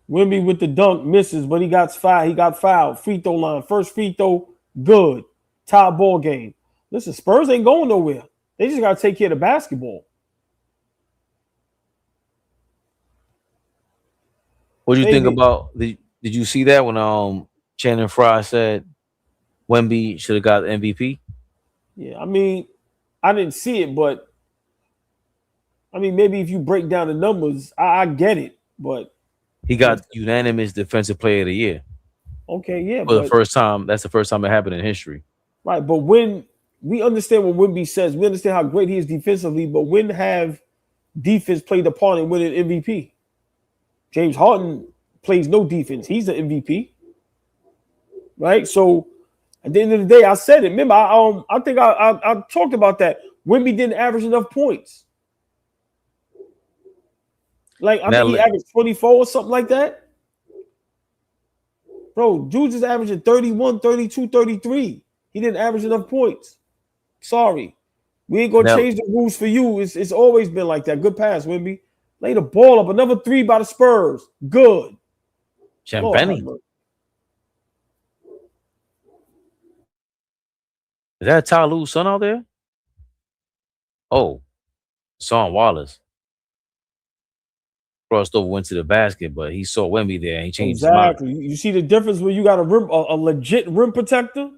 Wemby with the dunk misses, but he got fouled. He got fouled. Free throw line. First free throw, good. Tie ball game. Listen, Spurs ain't going nowhere. They just got to take care of the basketball. What do you think about did you see that when Channing Frye said Wemby should have got the MVP? Yeah, I mean, I didn't see it, but I mean, maybe if you break down the numbers, I get it, but he got unanimous Defensive Player of the Year. Okay, yeah, for the first time. That's the first time it happened in history. Right, but when we understand what Wemby says, we understand how great he is defensively, but when have defense played a part in winning MVP? James Harden plays no defense. He's the MVP. Right? So at the end of the day, I said it. Remember, I think I talked about that. Wemby didn't average enough points. Like, I think he averaged 24 or something like that. Bro, dude just averaging 31, 32, 33. He didn't average enough points. Sorry. We ain't going to change the rules for you. It's always been like that. Good pass, Wemby. Lay the ball up. Another 3 by the Spurs. Good. Champagne. Is that Ty Lue's son out there? Oh, Son Wallace. Crossed over, went to the basket, but he saw Wemby there and he changed his mind. You see the difference when you got a legit rim protector?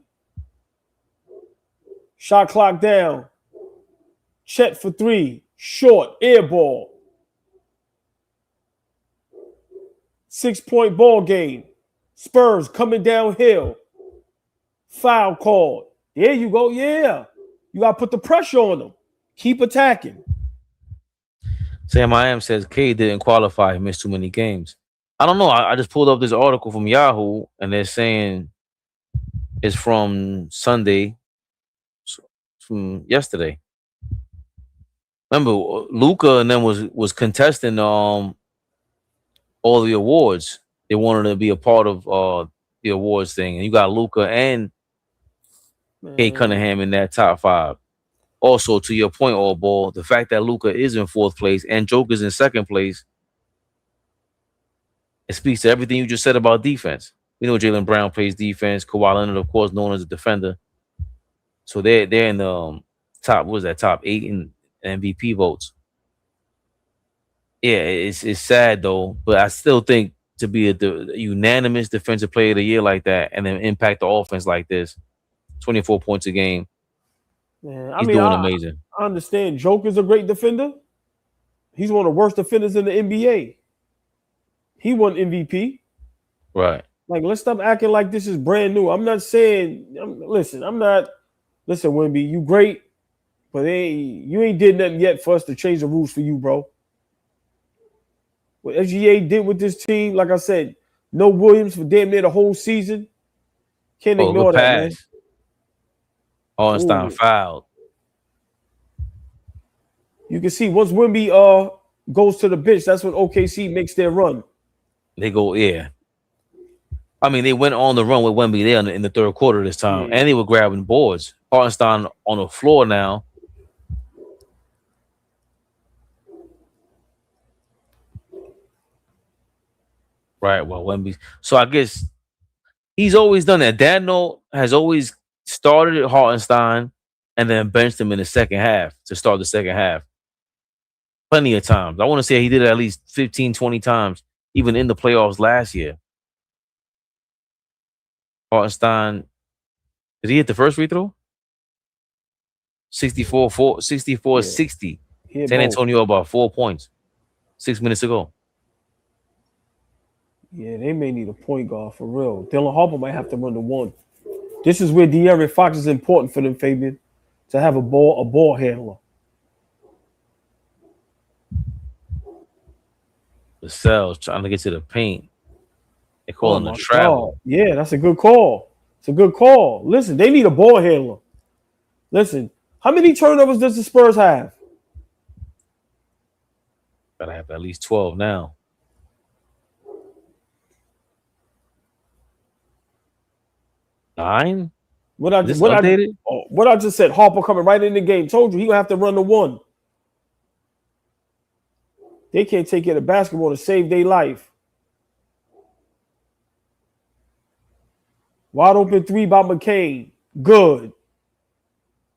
Shot clock down. Chet for 3. Short. Air ball. 6-point ball game. Spurs coming downhill. Foul called. There you go. Yeah. You got to put the pressure on them. Keep attacking. Sam I Am says Cade didn't qualify. He missed too many games. I don't know. I just pulled up this article from Yahoo, and they're saying it's from Sunday, from yesterday. Remember, Luka and them was contesting all the awards. They wanted to be a part of the awards thing, and you got Luka and Cade Cunningham in that top 5. Also, to your point, AllBall, the fact that Luka is in 4th place and Joker's in 2nd place, it speaks to everything you just said about defense. We know Jaylen Brown plays defense. Kawhi Leonard, of course, known as a defender. So they're in the top. What was that? Top 8 in MVP votes. Yeah, it's sad though, but I still think to be a unanimous Defensive Player of the Year like that and then impact the offense like this, 24 points a game. Man, he's doing amazing. I understand Joker's a great defender. He's one of the worst defenders in the NBA. He won MVP. Right. Like, let's stop acting like this is brand new. I'm not saying, listen, Wemby, you great, but you ain't did nothing yet for us to change the rules for you, bro. What SGA did with this team, like I said, no Williams for damn near the whole season. Can't ignore that, man. Hartenstein fouled. You can see once Wemby goes to the bench, that's when OKC makes their run. They go, yeah. I mean, they went on the run with Wemby there in the 3rd quarter this time, and they were grabbing boards. Hartenstein on the floor now. Right, well, Wemby. So I guess he's always done that. Daniel has always started at Hartenstein and then benched him in the second half to start the second half. plenty of times. I want to say he did it at least 15, 20 times, even in the playoffs last year. Hartenstein, did he hit the first free throw? 60. San Antonio about 4 points. 6 minutes ago. Yeah, they may need a point guard for real. Dylan Harper might have to run the one. This is where De'Aaron Fox is important for them, Fabian, to have a ball handler. Lascelles trying to get to the paint. They're calling the travel. God. Yeah, that's a good call. It's a good call. Listen, they need a ball handler. Listen, how many turnovers does the Spurs have? Gotta have at least 12 now. Nine? What I just said, Harper coming right in the game. Told you he gonna have to run the one. They can't take care of basketball to save their life. Wide open three by McCain. Good.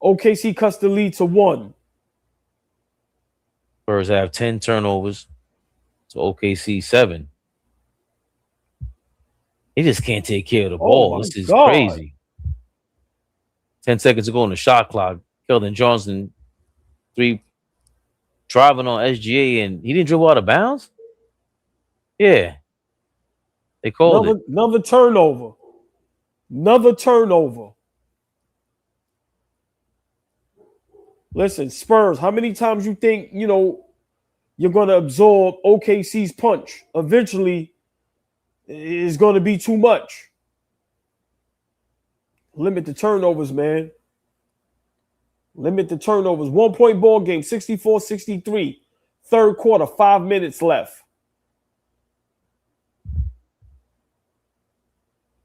OKC cuts the lead to 1. Spurs have 10 turnovers. So OKC 7. They just can't take care of the ball. This is crazy. 10 seconds to go on the shot clock. Keldon Johnson, 3 driving on SGA, and he didn't dribble out of bounds? Yeah. They called it. Another turnover. Another turnover. Listen, Spurs, how many times you think, you're going to absorb OKC's punch? Eventually, it's going to be too much. Limit the turnovers, man. Limit the turnovers. 1-point ball game, 64-63. Third quarter, 5 minutes left.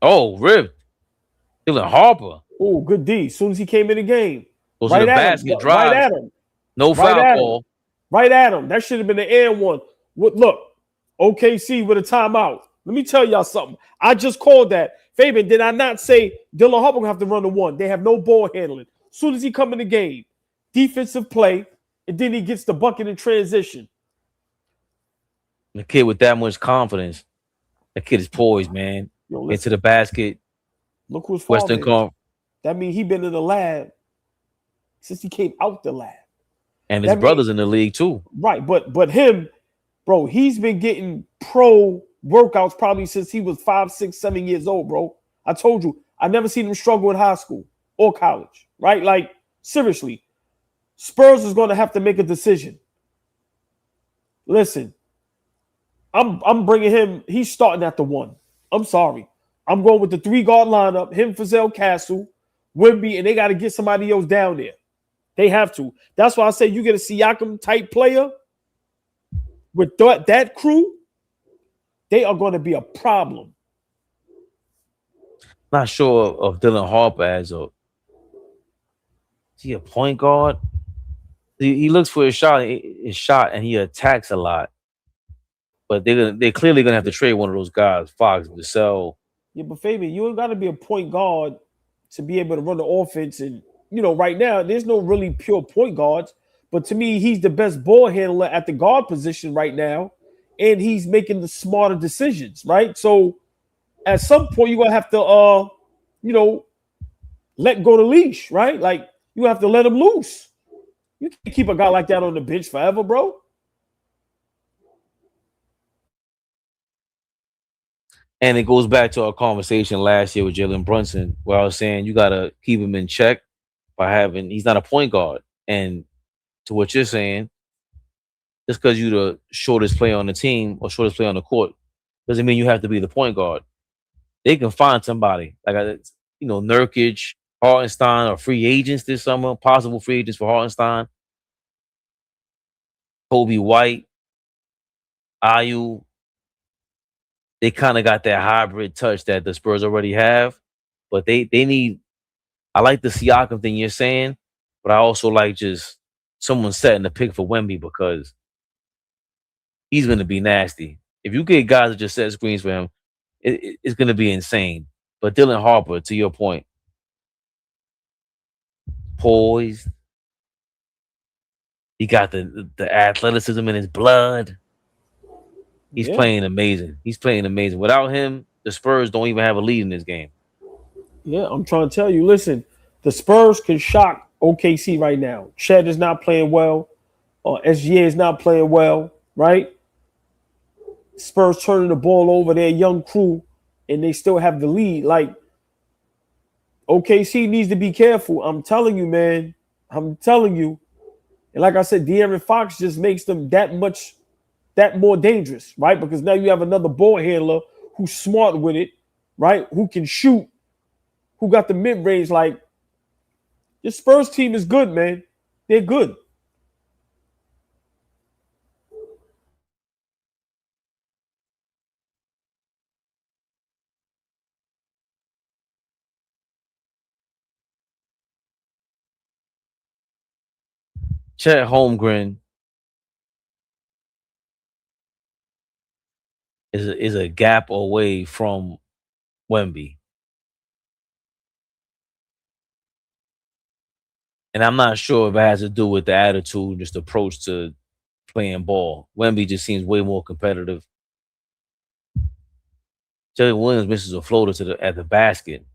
Oh, ripped. Dylan Harper. Oh, good D. As soon as he came in the game. Goes to the basket, drives. Right at him. No foul call. Right at him. That should have been the and one. Look, OKC with a timeout. Let me tell y'all something. I just called that. Fabian, did I not say Dylan Harper going to have to run the one? They have no ball handling. As soon as he come in the game, defensive play, and then he gets the bucket in transition. The kid with that much confidence. That kid is poised, man. Into the basket. Look who's Western Conference. That means he been in the lab since he came out the lab. And his brother's in the league too. Right, but him, bro, he's been getting pro workouts probably since he was 5, 6, 7 years old, bro. I told you, I never seen him struggle in high school or college, right? Like, seriously, Spurs is going to have to make a decision. Listen, I'm bringing him. He's starting at the 1. I'm sorry. I'm going with the 3-guard lineup, him, Fazel Castle, Wemby, and they got to get somebody else down there. They have to. That's why I say you get a Siakam-type player with that crew, they are going to be a problem. Not sure of Dylan Harper as a point guard. He looks for his shot, and he attacks a lot. But they're clearly gonna have to trade one of those guys, Fox, Vassell. Yeah, but Fabian, you ain't got to be a point guard to be able to run the offense. And right now, there's no really pure point guards. But to me, he's the best ball handler at the guard position right now, and he's making the smarter decisions, right? So at some point, you're gonna have to, let go the leash, right? Like you have to let him loose. You can't keep a guy like that on the bench forever, bro. And it goes back to our conversation last year with Jalen Brunson, where I was saying you got to keep him in check by he's not a point guard. And to what you're saying, just because you're the shortest player on the team or shortest player on the court doesn't mean you have to be the point guard. They can find somebody like, Nurkic, Hartenstein, or free agents this summer, possible free agents for Hartenstein, Kobe White, Ayu. They kind of got that hybrid touch that the Spurs already have, but they need. I like the Siakam thing you're saying, but I also like just someone setting the pick for Wemby because he's going to be nasty. If you get guys that just set screens for him, it's going to be insane. But Dylan Harper, to your point, poised. He got the athleticism in his blood. He's playing amazing. He's playing amazing. Without him, the Spurs don't even have a lead in this game. Yeah, I'm trying to tell you. Listen, the Spurs can shock OKC right now. Chet is not playing well. SGA is not playing well, right? Spurs turning the ball over their young crew, and they still have the lead. Like, OKC needs to be careful. I'm telling you, man. I'm telling you. And like I said, De'Aaron Fox just makes them that more dangerous, right? Because now you have another ball handler who's smart with it, right? Who can shoot, who got the mid-range. Like, this Spurs team is good, man. They're good. Chet Holmgren is a gap away from Wemby. And I'm not sure if it has to do with the attitude, just approach to playing ball. Wemby just seems way more competitive. Jalen Williams misses a floater at the basket,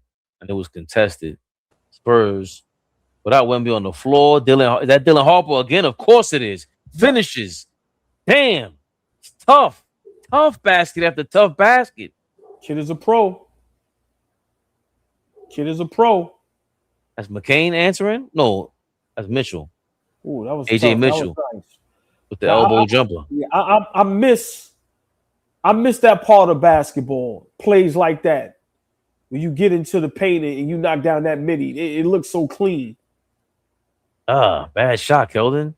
and it was contested. Spurs, without Wemby on the floor, is that Dylan Harper again? Of course it is. Finishes. Damn. It's tough. Tough basket after tough basket. Kid is a pro. Kid is a pro. That's McCain answering? No, that's Mitchell. Ooh, that was AJ tough. Mitchell That was nice. with the elbow jumper. I miss that part of basketball. Plays like that. When you get into the paint and you knock down that midi. It looks so clean. Bad shot, Keldon.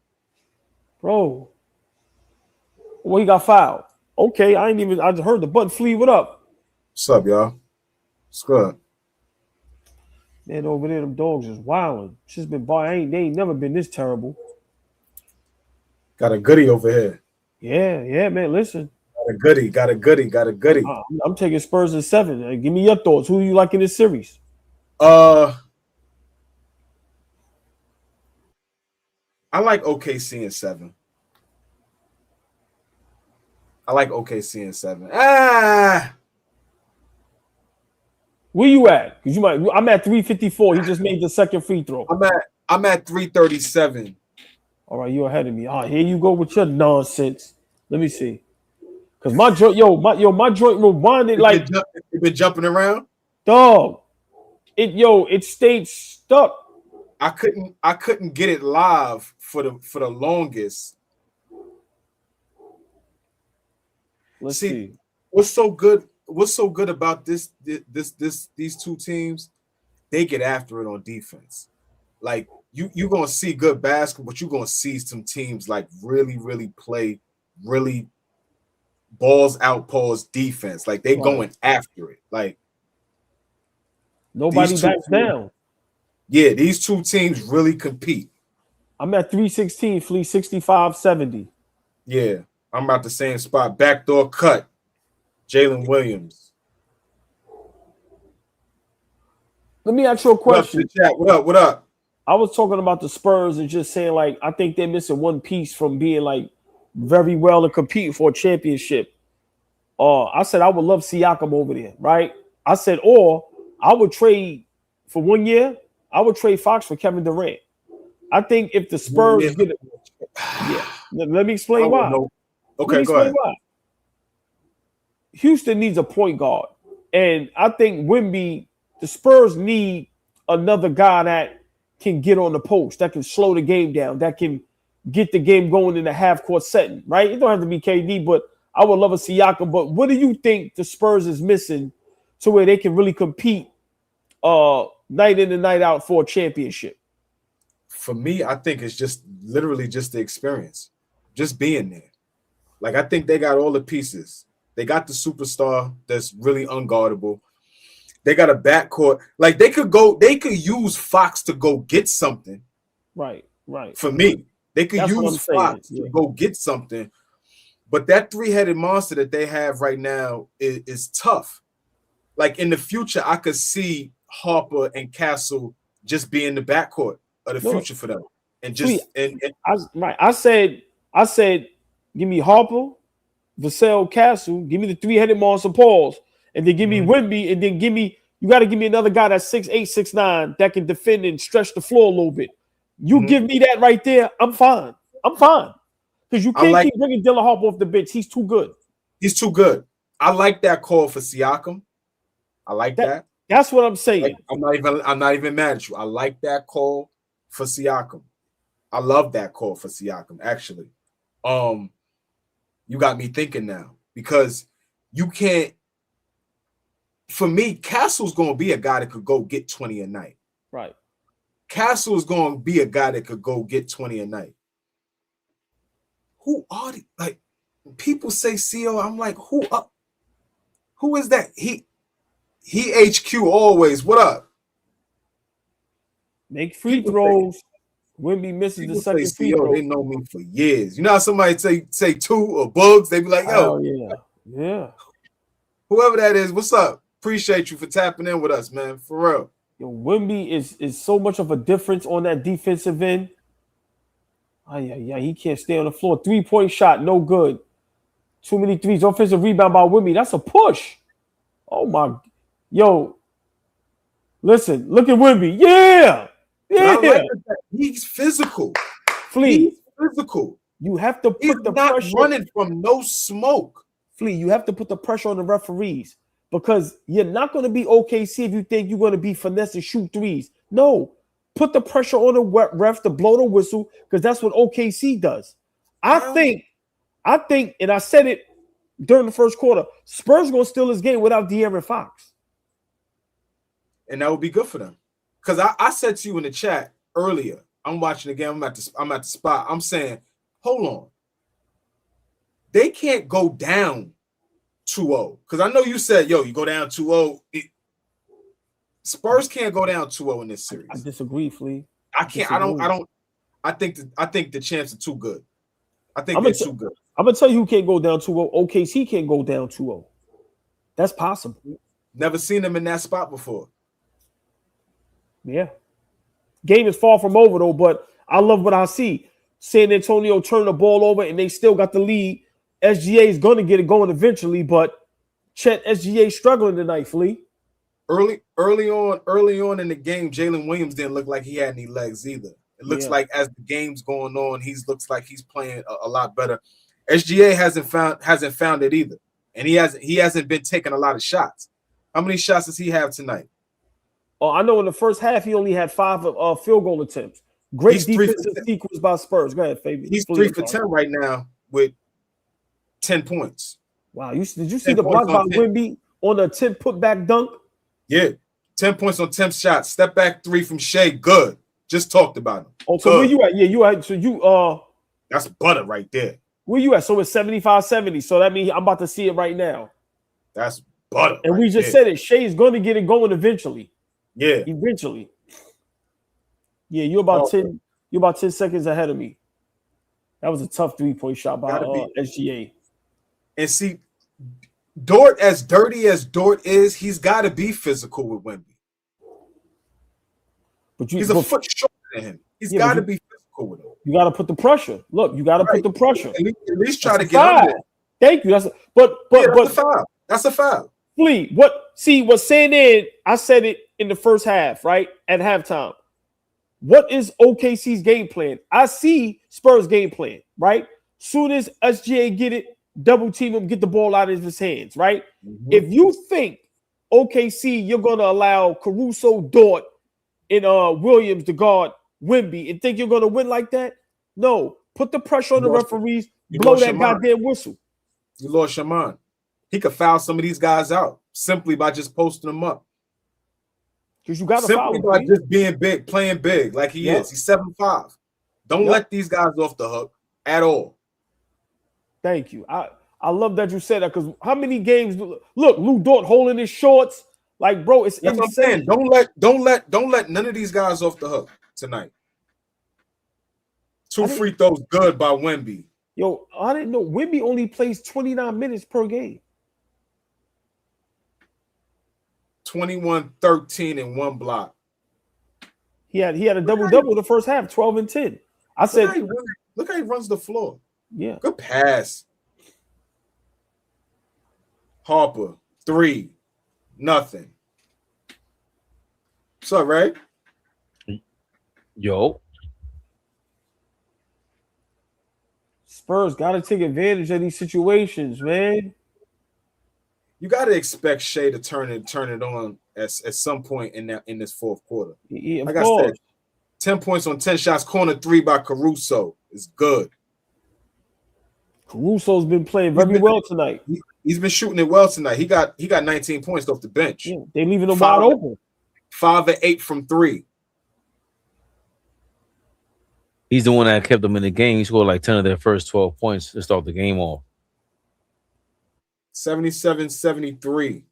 Bro. Well, he got fouled. Okay, I just heard the button flee. What up? What's up, y'all? What's good? Man, over there, them dogs is wilding. She's been they ain't never been this terrible. Got a goodie over here. Yeah, man. Listen. Got a goodie. I'm taking Spurs in 7. Give me your thoughts. Who do you like in this series? I like OKC in 7. Where you at? Because I'm at 354. He just made the second free throw. I'm at 337. All right, you ahead of me. All right, here you go with your nonsense. Let me see. Cause my joint rewinded like you been jumping around. Dog. It stayed stuck. I couldn't get it live for the longest. Let's see. What's so good about these two teams? They get after it on defense. Like you're gonna see good basketball, but you're gonna see some teams like really play really balls out pause defense. Like they going after it. Like nobody backs down. Yeah, these two teams really compete. I'm at 316, Flea 65-70. Yeah, I'm about the same spot. Backdoor cut. Jalen Williams. Let me ask you a question. What up? I was talking about the Spurs and just saying, like, I think they're missing one piece from being like very well and competing for a championship. I said I would love Siakam over there, right? I said, or I would trade for 1 year. I would trade Fox for Kevin Durant. I think if the Spurs get it, let me explain why. Okay, go ahead. Why. Houston needs a point guard, and I think the Spurs need another guy that can get on the post, that can slow the game down, that can get the game going in a half-court setting, right? It don't have to be KD, but I would love a Siakam. But what do you think the Spurs is missing to where they can really compete night in and night out for a championship? For me, I think it's just literally just the experience, just being there. Like, I think they got all the pieces. They got the superstar that's really unguardable. They got a backcourt. Like, they could use Fox to go get something. Right. For me, they could use Fox to go get something. But that three-headed monster that they have right now is tough. Like, in the future, I could see Harper and Castle just being the backcourt of the future for them. and just I said, give me Harper, Vassell, Castle, give me the 3-headed monster Pauls, and then give me Wemby, and then you got to give me another guy that's 6'8", 6'9", that can defend and stretch the floor a little bit. You give me that right there, I'm fine. Because you can't keep bringing Dylan Harper off the bench. He's too good. I like that call for Siakam. I like that. That's what I'm saying. I'm not even mad at you. I like that call for Siakam. I love that call for Siakam, actually. You got me thinking now, because you can't. For me, Castle's going to be a guy that could go get 20 a night. Right. Castle's going to be a guy that could go get 20 a night. Who are they? Like, people say CO. I'm like, who is that? He HQ always. What up? Make free throws. Wemby misses the second free throw. They know me for years. You know how somebody say two or Bugs? They be like, yo. Oh, yeah. Whoever that is, what's up? Appreciate you for tapping in with us, man. For real. Yo, Wemby is so much of a difference on that defensive end. Yeah, he can't stay on the floor. 3-point shot, no good. Too many threes. Offensive rebound by Wemby. That's a push. Oh my, yo. Listen, look at Wemby. Yeah. Like he's physical. Flea. He's physical. You have to put the pressure. He's not running from no smoke. Flea, you have to put the pressure on the referees, because you're not going to be OKC if you think you're going to be finesse and shoot threes. No. Put the pressure on the refs to blow the whistle, because that's what OKC does. I think, and I said it during the first quarter, Spurs going to steal this game without De'Aaron Fox. And that would be good for them. Because I said to you in the chat earlier, I'm watching the game, I'm at the spot. I'm saying, hold on. They can't go down 2-0. Because I know you said, yo, you go down 2-0. Spurs can't go down 2-0 in this series. I disagree, Flea. I can't. I think the champs are too good. I think they're too good. I'm gonna tell you who can't go down 2-0. OKC can't go down 2-0. That's possible. Never seen them in that spot before. Yeah. Game is far from over though, but I love what I see. San Antonio turn the ball over and they still got the lead. SGA is gonna get it going eventually, but Chet SGA struggling tonight, Flea. Early on in the game, Jalen Williams didn't look like he had any legs either. It looks like as the game's going on, looks like he's playing a lot better. SGA hasn't found it either, and he hasn't been taking a lot of shots. How many shots does he have tonight? Oh, I know in the first half he only had 5 field goal attempts. Great defensive sequence by Spurs. Go ahead, Fabian. He's 3 for 10 right now with 10 points. Wow, did you see the block by Wemby on a 10 putback dunk? Yeah, 10 points on 10 shots. Step back 3 from Shea. Good. Just talked about him. Oh, so where you at? Yeah, you at. So you that's butter right there. Where you at? So it's 75-70. So that means I'm about to see it right now. That's butter. And we just said it. Shea is going to get it going eventually. Yeah. Eventually. Yeah, you're about 10 seconds ahead of me. That was a tough 3-point shot by SGA. And see, Dort, as dirty as Dort is, he's got to be physical with Wemby. He's a foot shorter than him. He's got to be physical with him. You got to put the pressure. Look, you got to put the pressure. At least try to get under it. Thank you. That's a foul. That's a foul. Flea, what's saying in, I said it in the first half, right? At halftime. What is OKC's game plan? I see Spurs game plan, right? Soon as SGA get it, double team him, get the ball out of his hands, right? Mm-hmm. If you think OKC, you're going to allow Caruso, Dort, and Williams to guard Wemby and think you're going to win like that, no. Put the pressure on the referees, blow that goddamn whistle. You lost your mind. He could foul some of these guys out simply by just posting them up. Because you got to foul him. Simply by just being big, playing big like he is. He's 7'5". Don't let these guys off the hook at all. Thank you. I love that you said that, because how many games look, Lou Dort holding his shorts, like, bro, it's That's insane. What I'm saying. Don't let none of these guys off the hook tonight. 2 free throws good by Wemby. Yo, I didn't know Wemby only plays 29 minutes per game. 21, 13, and 1 block. He had a double-double in the first half, 12 and 10. I said, look how he runs the floor. Yeah. Good pass. Harper, 3, nothing. What's up, Ray? Yo. Spurs got to take advantage of these situations, man. You got to expect Shea to turn it on at some point in this fourth quarter. Yeah, like I said, 10 points on 10 shots, corner 3 by Caruso is good. Caruso's been playing very well tonight. He's been shooting it well tonight. He got 19 points off the bench. Yeah, they leaving him wide open. 5 of 8 from 3. He's the one that kept them in the game. He scored like 10 of their first 12 points to start the game off. 77-73.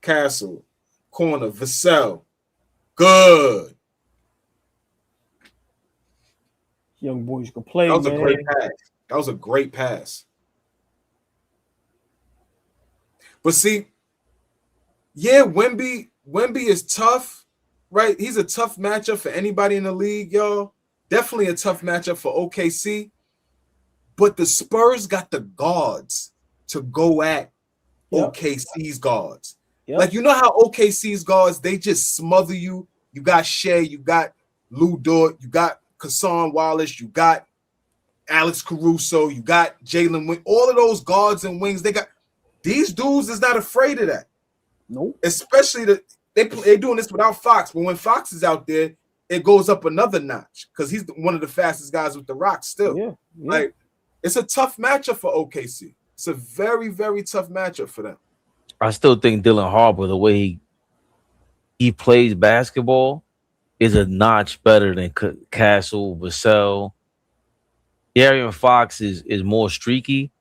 Castle. Corner. Vassell. Good. Young boys can play, That was man. a great pass. That was a great pass. But see, yeah, Wemby is tough, right? He's a tough matchup for anybody in the league, y'all. Definitely a tough matchup for OKC. But the Spurs got the guards to go at OKC's guards. Yep. Like, you know how OKC's guards, they just smother you. You got Shea, you got Lou Dort, you got Kassan Wallace, you got Alex Caruso, you got Jalen Wing. All of those guards and wings, they got these dudes is not afraid of that. Nope. Especially they're doing this without Fox, but when Fox is out there, it goes up another notch because he's one of the fastest guys with the rock still. Yeah. Like, it's a tough matchup for OKC. It's a very, very tough matchup for them. I still think Dylan Harper, the way he plays basketball, is a notch better than Castle, Vassell. De'Aaron Fox is more streaky,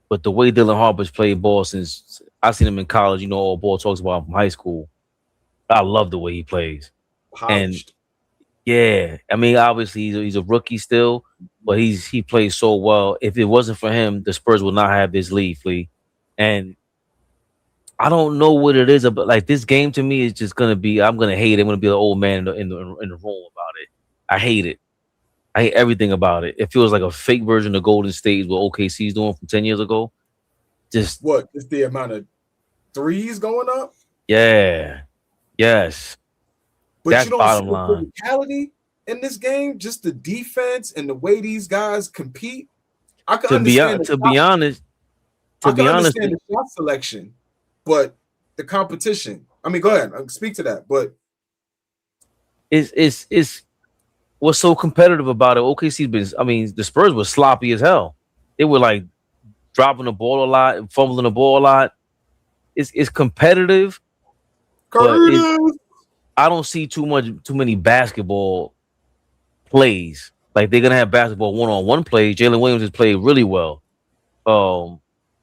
but the way Dylan Harper's played ball since I've seen him in college, you know, all ball talks about from high school. I love the way he plays. Polished. And yeah, I mean, obviously he's a rookie still, but he plays so well. If it wasn't for him, the Spurs would not have this lead, Flea. And I don't know what it is, but like this game to me is just gonna be. I'm gonna hate it. I'm gonna be an old man in the room about it. I hate it. I hate everything about it. It feels like a fake version of Golden State, what OKC's doing from 10 years ago. Just the amount of threes going up? Yeah. Yes. But that's you don't bottom see line. The physicality in this game, just the defense and the way these guys compete. I can understand to be honest, understand the shot selection, but the competition. I mean, go ahead. Speak to that. But it's what's so competitive about it. OKC's been. I mean, the Spurs were sloppy as hell. They were like dropping the ball a lot, fumbling the ball a lot. It's competitive. But I don't see too many basketball plays. Like they're gonna have basketball one-on-one plays. Jalen Williams has played really well.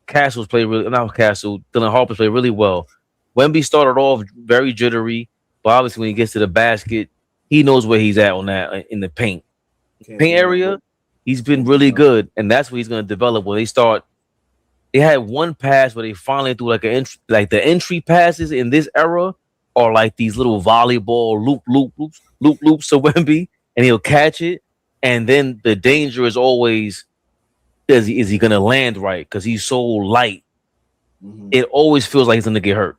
Castle's played really not Castle. Dylan Harper's played really well. Wemby started off very jittery, but obviously when he gets to the basket, he knows where he's at on that in the paint area. He's been really good, and that's what he's gonna develop when they start. They had one pass where they finally threw like the entry passes in this era are like these little volleyball loops to Wemby, and he'll catch it. And then the danger is always, is he going to land right? Because he's so light. Mm-hmm. It always feels like he's going to get hurt.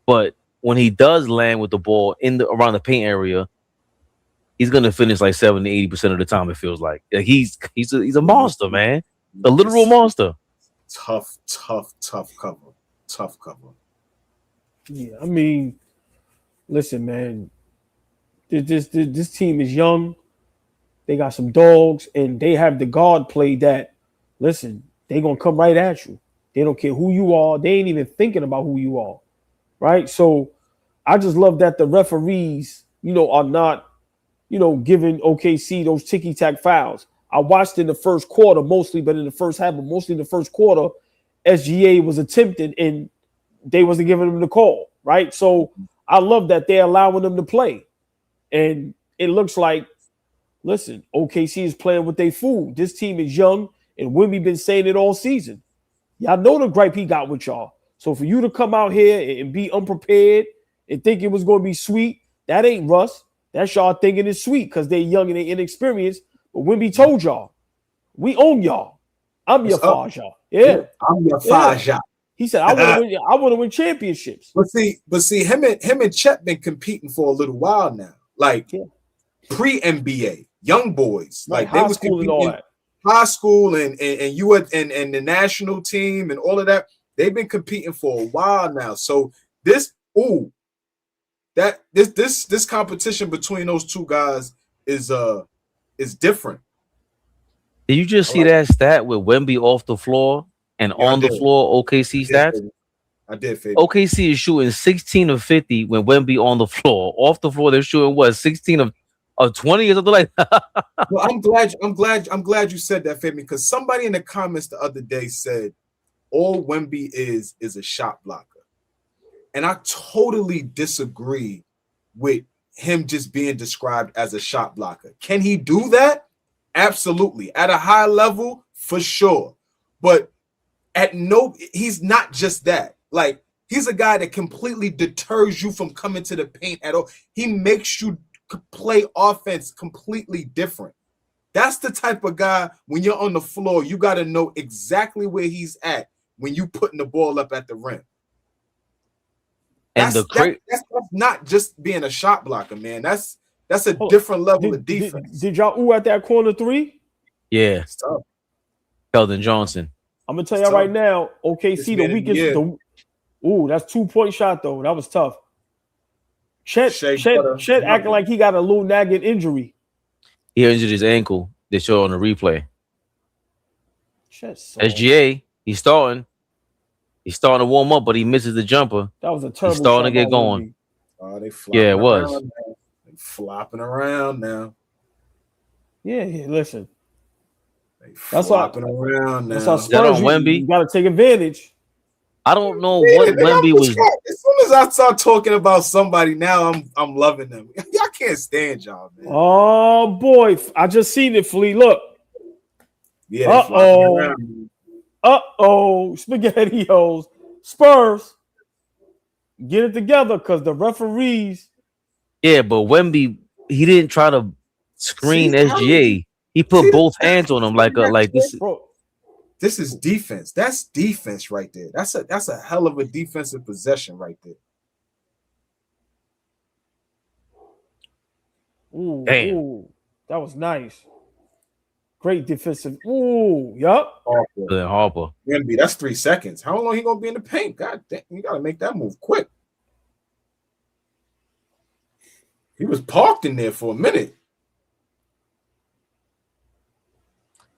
But when he does land with the ball around the paint area, he's going to finish like 70 to 80% of the time, it feels like. He's a monster, man. A literal monster. Tough cover. Tough cover. Yeah, I mean, listen, man. This team is young. They got some dogs, and they have the guard play that, listen, they're going to come right at you. They don't care who you are. They ain't even thinking about who you are, right? So I just love that the referees, are not, giving OKC those ticky-tack fouls. I watched in the first quarter mostly, but in the first half, but mostly in the first quarter, SGA was attempting, and they wasn't giving them the call, right? So I love that they're allowing them to play. And it looks like, listen, OKC is playing with their food. This team is young, and Wemby been saying it all season. Y'all know the gripe he got with y'all. So for you to come out here and be unprepared and think it was going to be sweet, that ain't Russ. That's y'all thinking it's sweet because they're young and they inexperienced. But Wemby told y'all, we own y'all. I'm your Faja. Yeah. I'm your Faja. He said, I want to win championships. But see, him and Chet been competing for a little while now. Like pre-NBA, young boys. Like they was competing all that. High school and you and the national team and all of that. They've been competing for a while now. So this competition between those two guys is different. Did you just see that stat with Wemby off the floor and on the floor OKC stats? I did. OKC is shooting 16 of 50 when Wemby on the floor. Off the floor, they're shooting what 16 of 20 or something like that. Well, I'm glad you said that, Fabian, because somebody in the comments the other day said all Wemby is a shot blocker. And I totally disagree with him just being described as a shot blocker. Can he do that? Absolutely. At a high level, for sure. But he's not just that. Like, he's a guy that completely deters you from coming to the paint at all. He makes you play offense completely different. That's the type of guy, when you're on the floor, you got to know exactly where he's at when you putting the ball up at the rim. That's not just being a shot blocker, man. That's a different level of defense. Did y'all at that corner three? Yeah. Keldon Johnson. I'm gonna tell y'all right now, OKC the weakest. That's 2-point shot though. That was tough. Chet acting like he got a little nagging injury. He injured his ankle. They show on the replay. SGA, he's starting to warm up, but he misses the jumper. That was a terrible. He's starting to get going. Oh, it was. They flopping around now. Yeah. Listen, that's flopping around now. That's how Spurs. You got to take advantage. I don't know what Wemby was. As soon as I start talking about somebody now, I'm loving them. Y'all can't stand y'all, man. Oh boy, I just seen it, Flea. Look. Yeah. SpaghettiOs. Spurs. Get it together because the referees. Yeah, but Wemby, he didn't try to screen SGA. He put both hands on him like this. This is defense. That's defense right there. That's a hell of a defensive possession right there. Damn. Ooh, that was nice. Great defensive. Ooh, yup. Harper. Wemby, that's 3 seconds. How long he gonna be in the paint? God damn, you gotta make that move quick. He was parked in there for a minute.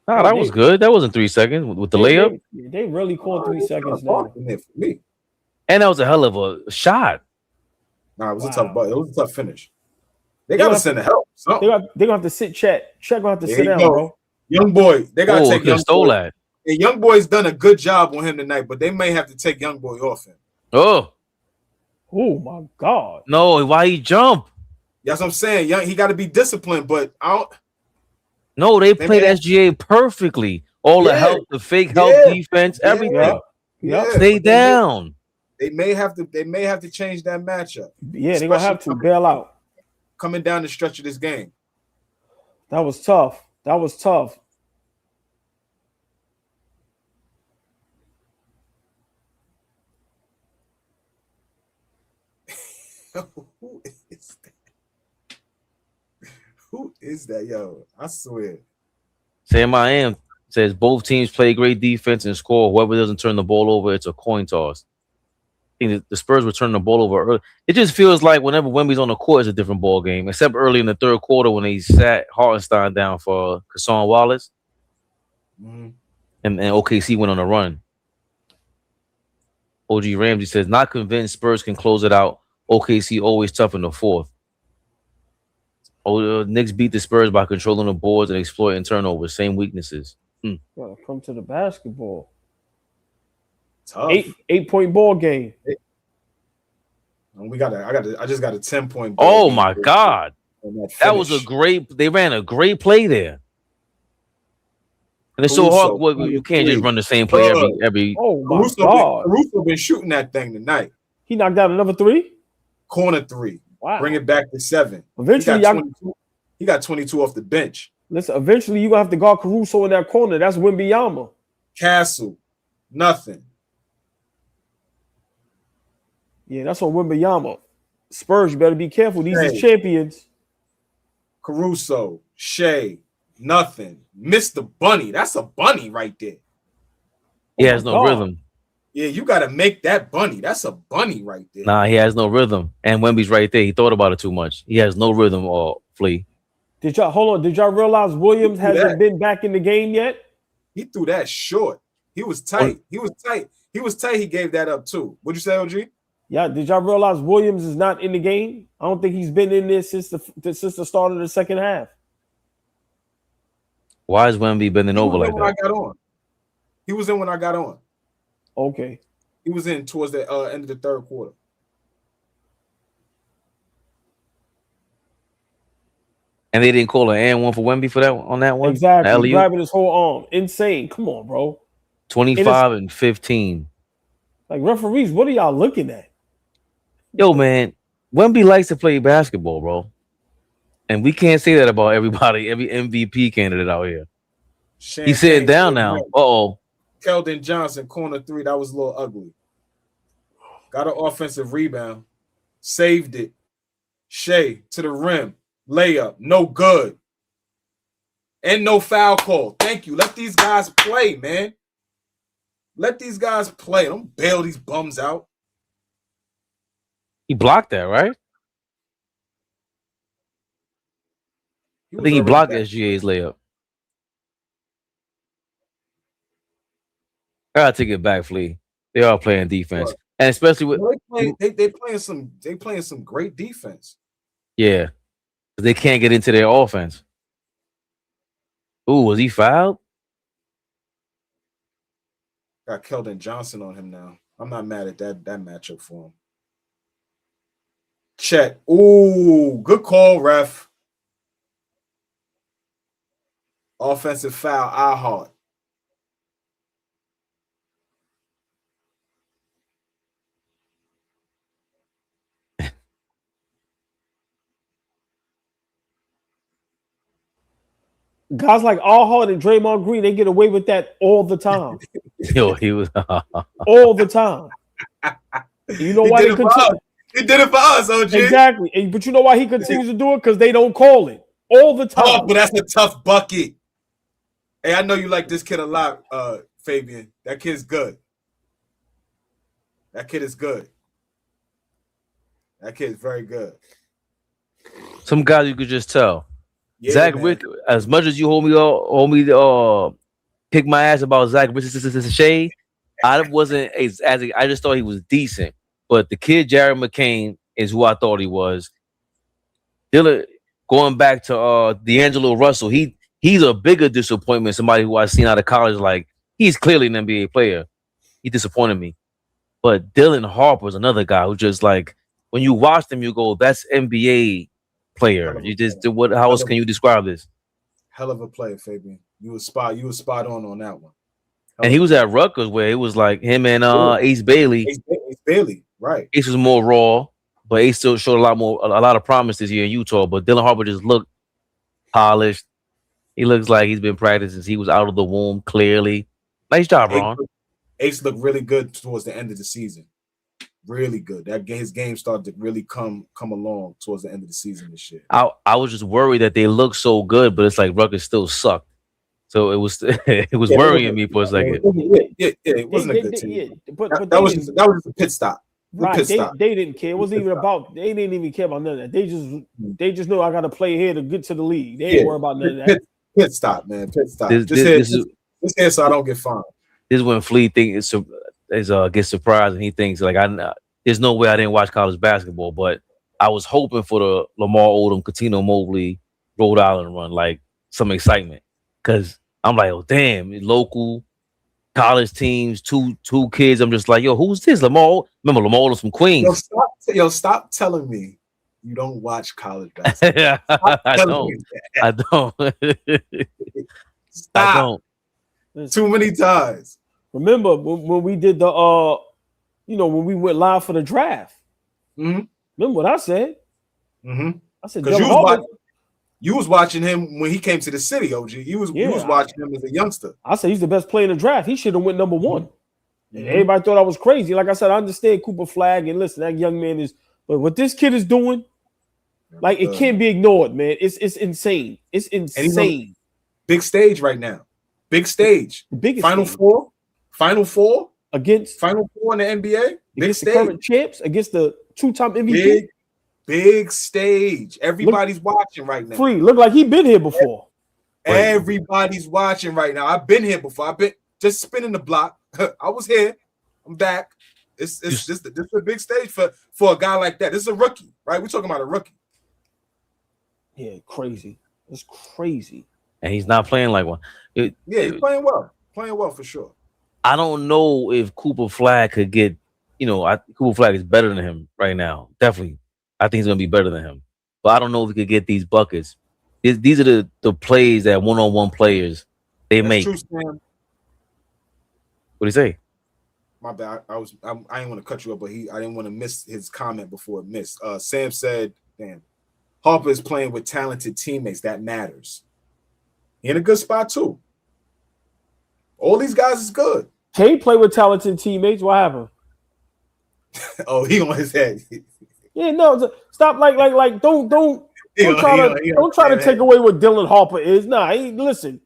Nah, that was good. That wasn't 3 seconds with the layup. They really called 3 seconds now. In there for me. And that was a hell of a shot. Nah, it was a tough ball. It was a tough finish. They gotta send the help. They're gonna have to sit Chet. Chet gonna have to sit down, bro. Young boy, they gotta take young boy. And young boy's done a good job on him tonight, but they may have to take young boy off him. Oh my God! No, why he jump? That's what I'm saying. Young, he got to be disciplined, but I don't. No, they played SGA perfectly. All the help, the fake help defense, everything. Stay down. They may have to change that matchup. Yeah, they're gonna have to bail out. Coming down the stretch of this game. That was tough. Who is that, yo? I swear. Sam I am says both teams play great defense and score. Whoever doesn't turn the ball over, it's a coin toss. I think the Spurs were turning the ball over early. It just feels like whenever Wemby's on the court, it's a different ball game, except early in the third quarter when they sat Hartenstein down for Cason Wallace. And OKC went on a run. OG Ramsey says, not convinced Spurs can close it out. OKC always tough in the fourth. Knicks beat the Spurs by controlling the boards and exploiting turnovers. Same weaknesses. Gotta come to the basketball. Tough. 8-point ball game. I just got a 10-point. Oh my God. That was they ran a great play there. And it's so hard. Well, you can't just run the same play every. Oh my God! Caruso been shooting that thing tonight. He knocked out another 3. Corner 3. Wow. Bring it back to 7. Eventually, he got 22 off the bench. Listen, eventually you're gonna have to guard Caruso in that corner. That's Wembanyama. Castle, nothing. Yeah, that's on Wembanyama. Spurs, you better be careful. These are champions. Caruso, Shea, nothing. Mr. Bunny. That's a bunny right there. He has no rhythm. Yeah, you got to make that bunny. That's a bunny right there. Nah, he has no rhythm. And Wemby's right there. He thought about it too much. He has no rhythm or Flea. Did y'all realize Williams hasn't been back in the game yet? He threw that short. He was tight. He was tight. He gave that up too. What'd you say, OG? Yeah, did y'all realize Williams is not in the game? I don't think he's been in there since the start of the second half. Why has Wemby bending over like that? He was in when I got on. Okay. He was in towards the end of the third quarter. And they didn't call an and one for Wemby for that on that one? Exactly. Grabbing his whole arm. Insane. Come on, bro. 25 and 15. Like, referees, what are y'all looking at? Yo, man, Wemby likes to play basketball, bro. And we can't say that about everybody, every MVP candidate out here. He's sitting down now. Uh-oh. Keldon Johnson, corner 3. That was a little ugly. Got an offensive rebound. Saved it. Shea to the rim. Layup. No good. And no foul call. Thank you. Let these guys play, man. Let these guys play. Don't bail these bums out. He blocked that, right? I think he blocked SGA's layup. I gotta take it back, Flea. They are playing defense, and especially with they playing some great defense. Yeah, they can't get into their offense. Ooh, was he fouled? Got Keldon Johnson on him now. I'm not mad at that matchup for him. Chet. Ooh, good call, ref. Offensive foul, I-Hart. Guys like All-Hart and Draymond Green, they get away with that all the time. Yo, he was all the time. You know why he did it for us, OG. Exactly. But you know why he continues to do it? Because they don't call it all the time. Oh, but that's a tough bucket. Hey, I know you like this kid a lot, Fabian. That kid's good. That kid is good. That kid is very good. Some guys you could just tell. Yeah, Zach man. Rick, as much as you hold me kick my ass about Zach Shea, I wasn't I just thought he was decent. But the kid Jared McCain is who I thought he was. Dylan, going back to D'Angelo Russell, he's a bigger disappointment. Somebody who I've seen out of college, like he's clearly an NBA player. He disappointed me. But Dylan Harper's another guy who just like when you watch them, you go, that's NBA player. You just how else can you describe this? Hell of a player, Fabian. You was spot on that one. And he was at Rutgers where it was like him and Ace Bailey. Ace Bailey, right. Ace was more raw, but Ace still showed a lot of promise this year in Utah. But Dylan Harper just looked polished. He looks like he's been practicing since he was out of the womb, clearly. Nice job, Ron. Ace looked really good towards the end of the season. Really good. His game started to really come along towards the end of the season this year. I was just worried that they looked so good, but it's like Rutgers still sucked. So it was worrying me for a second. Yeah, it wasn't a good team. But that was just a pit stop. Right, they didn't care. It wasn't even about. They didn't even care about none of that. They just know I got to play here to get to the league. They didn't worry about none of that. Pit stop, man. Pit stop. This here so I don't get fined. This is when Flea gets surprised and he thinks like there's no way I didn't watch college basketball, but I was hoping for the Lamar Odom, Cuttino Mobley, Rhode Island run, like some excitement. Because I'm like, oh damn, local college teams, two kids. I'm just like, yo, who's this? Lamar? Remember Lamar Odom's from Queens. Stop telling me you don't watch college basketball. I don't. Stop. I don't. Too many times. Remember when we did the when we went live for the draft? Mm-hmm. Remember what I said? Mm-hmm. I said, because Dylan Harper. You was watching him when he came to the city, OG. You was watching him as a youngster. I said he's the best player in the draft. He should have went number one. Mm-hmm. Everybody thought I was crazy. Like I said, I understand Cooper Flag, and listen, that young man is. But what this kid is doing, like it can't be ignored, man. It's insane. It's insane. Big stage right now. Big stage. The biggest Final stage. four. Final four against Final four in the NBA. Big against stage. the current champs, against the two-time MVP. Big stage. Everybody's watching right now. Free. Look like he been here before. Everybody's watching right now. I've been here before. I've been just spinning the block. I was here. I'm back. This is a big stage for a guy like that. This is a rookie, right? We're talking about a rookie. Yeah, crazy. It's crazy. And he's not playing like one. He's playing well. Playing well for sure. I don't know if Cooper Flag could get, Cooper Flag is better than him right now. Definitely. I think he's going to be better than him. But I don't know if he could get these buckets. These are the plays that one-on-one players, they make. True, Sam. What do you say? My bad. I didn't want to cut you up, but I didn't want to miss his comment before it missed. Sam said, damn, Harper is playing with talented teammates. That matters. He in a good spot too. All these guys is good. He play with talented teammates. What happened? Oh, he on his head. Yeah, no, stop. Like, don't try to take away what Dylan Harper is. Nah, listen,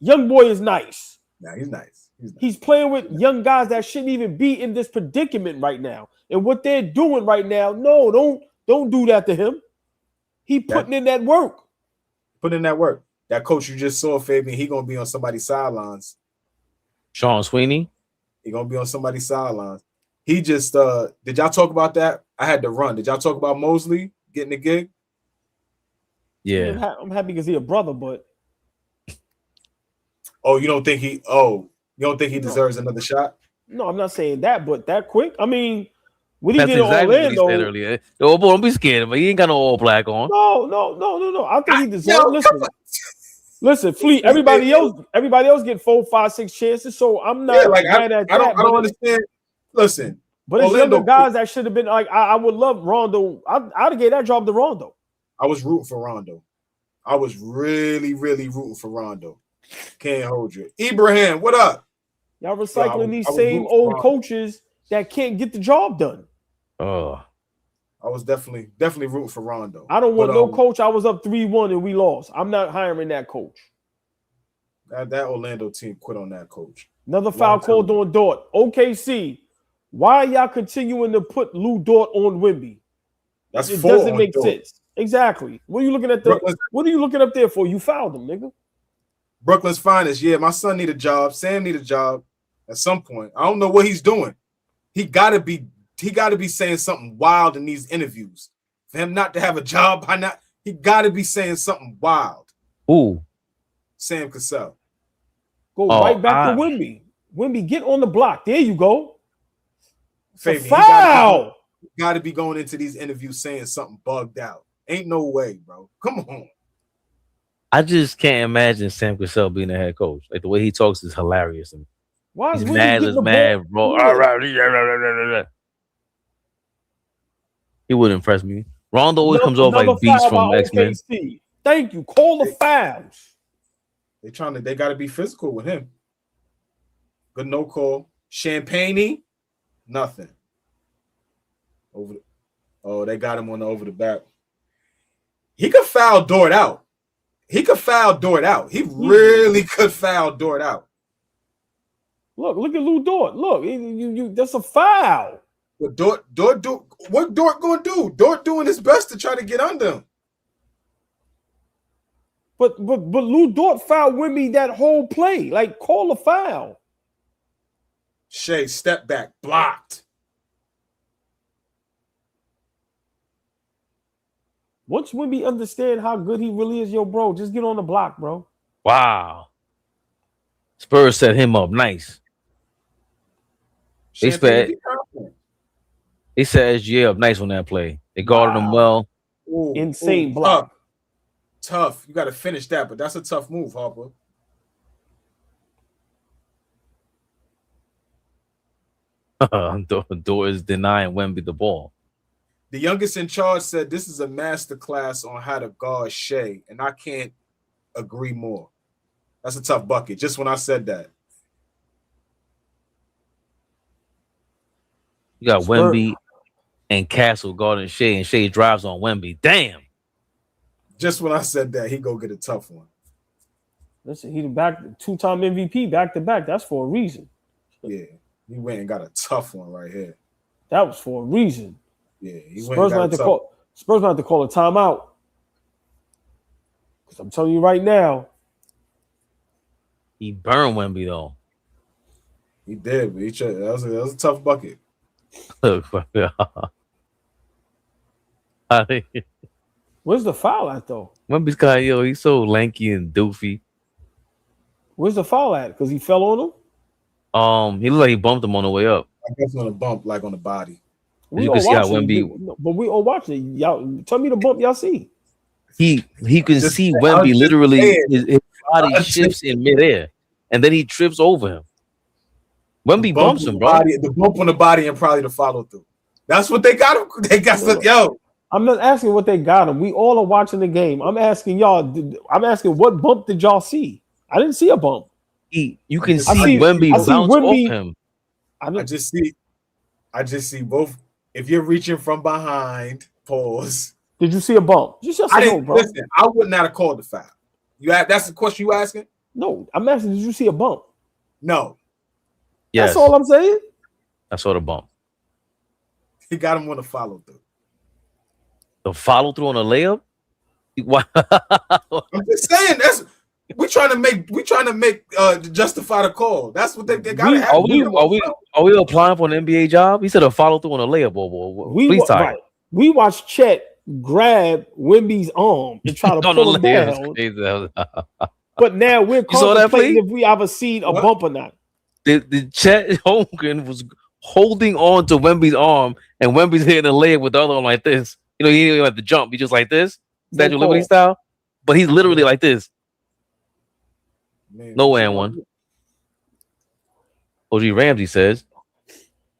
young boy is nice. Nah, he's nice. He's playing with young guys that shouldn't even be in this predicament right now. And what they're doing right now, no, don't do that to him. He putting in that work. Putting in that work. That coach you just saw, Fabian, he gonna be on somebody's sidelines. Sean Sweeney? He gonna be on somebody's sidelines. He just did y'all talk about that? I had to run. Did y'all talk about Mosley getting the gig? Yeah. I'm happy because he's a brother, but you don't think he deserves another shot? No, I'm not saying that, but that quick. I mean, what he That's did exactly Orlando, what he said earlier. Oh, boy, don't be scared of him. He ain't got no all black on. No. I think he deserves. Listen, Fleet. Everybody else get 4, 5, 6 chances. So I'm not mad at that. I don't understand. Listen, but it's younger guys that should have been like. I would love Rondo. I'd have gave that job to Rondo. I was rooting for Rondo. I was really, really rooting for Rondo. Can't hold you, Ibrahim. What up? Y'all recycling these same old coaches that can't get the job done. Oh, I was definitely rooting for Rondo. I don't want no coach. I was up 3-1 and we lost. I'm not hiring that coach. That Orlando team quit on that coach. Another foul called on Dort. OKC. Why are y'all continuing to put Lou Dort on Wemby? It doesn't make sense. Exactly. What are you looking at what are you looking up there for? You fouled him, nigga. Brooklyn's finest. Yeah, my son need a job. Sam need a job at some point. I don't know what he's doing. He gotta be saying something wild in these interviews. For him not to have a job, he gotta be saying something wild. Ooh. Sam Cassell. Go right back to Wemby. Wemby, get on the block. There you go. Fabian, foul. He gotta be going into these interviews saying something bugged out. Ain't no way, bro. Come on. I just can't imagine Sam Cassell being a head coach. Like the way he talks is hilarious. And why he's mad, bro. He wouldn't impress me. Rondo always comes off like Beast from X-Men. Thank you. Call the fouls. They gotta be physical with him. Good no call. Champagne, nothing. They got him on over the back. He could foul Dort out. He really could foul Dort out. Look at Lou Dort. Look, that's a foul. What Dort gonna do? Dort doing his best to try to get under him. But Lou Dort fouled Wemby that whole play. Like, call a foul. Shea, step back, blocked. Once Wemby understand how good he really is, bro, just get on the block, bro. Wow. Spurs set him up nice. They set SGA up nice on that play. They guarded him well. Insane block. Tough. You got to finish that, but that's a tough move, Harper. Dort is denying Wemby the ball. The youngest in charge said this is a masterclass on how to guard Shea, and I can't agree more. That's a tough bucket. Just when I said that. You got Wemby and Castle guarding Shea, and Shea drives on Wemby. Damn. Just when I said that, he go get a tough one. Listen, he the two-time MVP back to back. That's for a reason. Yeah, he went and got a tough one right here. That was for a reason. Yeah, Spurs might have to call a timeout. Because I'm telling you right now, he burned Wemby though. He did, but that was a tough bucket. Where's the foul at though? Wemby's guy, he's so lanky and doofy. Where's the foul at? Because he fell on him? He looked like he bumped him on the way up. I guess on a bump, like on the body. You can see how Wemby, but we all watching it. Y'all tell me the bump y'all see. He can see Wemby literally his body shifts in midair, and then he trips over him. Wemby bumps him, bro. The bump on the body and probably the follow through. That's what they got him. They got yo. I'm not asking what they got him. We all are watching the game. I'm asking y'all. I'm asking what bump did y'all see? I didn't see a bump. You can see Wemby bounce off him. I just see both. If you're reaching from behind, pause. Did you see a bump? I didn't listen. I would not have called the foul. That's the question you asking? No, I'm asking. Did you see a bump? No. Yes. That's all I'm saying. I saw the bump. He got him on the follow through. The follow through on a layup? I'm just saying we're trying to make justify the call. That's what they got to have. Are we applying for an NBA job? He said a follow through on a layup. We watched Chet grab Wemby's arm and try to pull him down. But now we're contemplating if we ever seen a bump or not. The Chet Holmgren was holding on to Wemby's arm, and Wemby's hitting the leg with the other one like this. He didn't even have to jump. He just like this, Statue of Liberty style. But he's literally like this. Man, no and one. OG Ramsey says,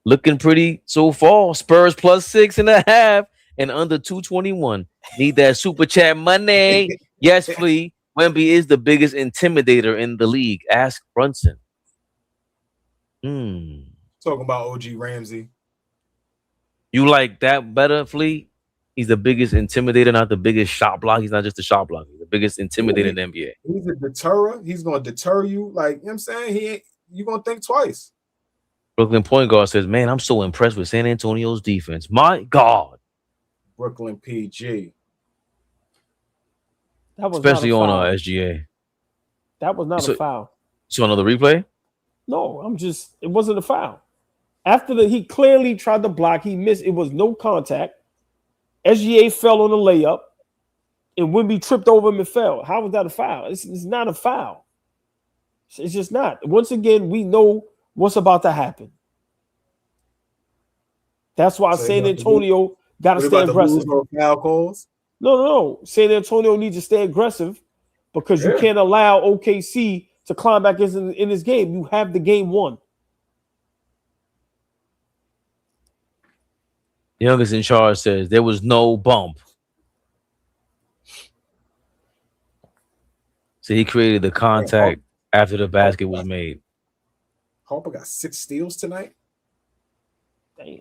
looking pretty so far. Spurs plus 6.5 and under 221. Need that super chat money. Yes, Flea. Wemby is the biggest intimidator in the league. Ask Brunson. Talking about OG Ramsey. You like that better, Flea? He's the biggest intimidator, not the biggest shot block. He's not just a shot block. He's the biggest intimidator in the NBA. He's a deterrer. He's going to deter you. Like, you know what I'm saying? You're going to think twice. Brooklyn point guard says, man, I'm so impressed with San Antonio's defense. My God. Brooklyn PG. That was especially on SGA. That was not a foul. So another replay? No, it wasn't a foul. After he clearly tried to block, he missed. It was no contact. SGA fell on the layup, and Wemby tripped over him and fell. How was that a foul? It's not a foul. It's just not. Once again, we know what's about to happen. That's why San Antonio got to stay aggressive. Foul calls? No. San Antonio needs to stay aggressive because you can't allow OKC to climb back in this game. You have the game won. The youngest in charge says there was no bump. So he created the contact after the basket was made. Harper got 6 steals tonight. Damn.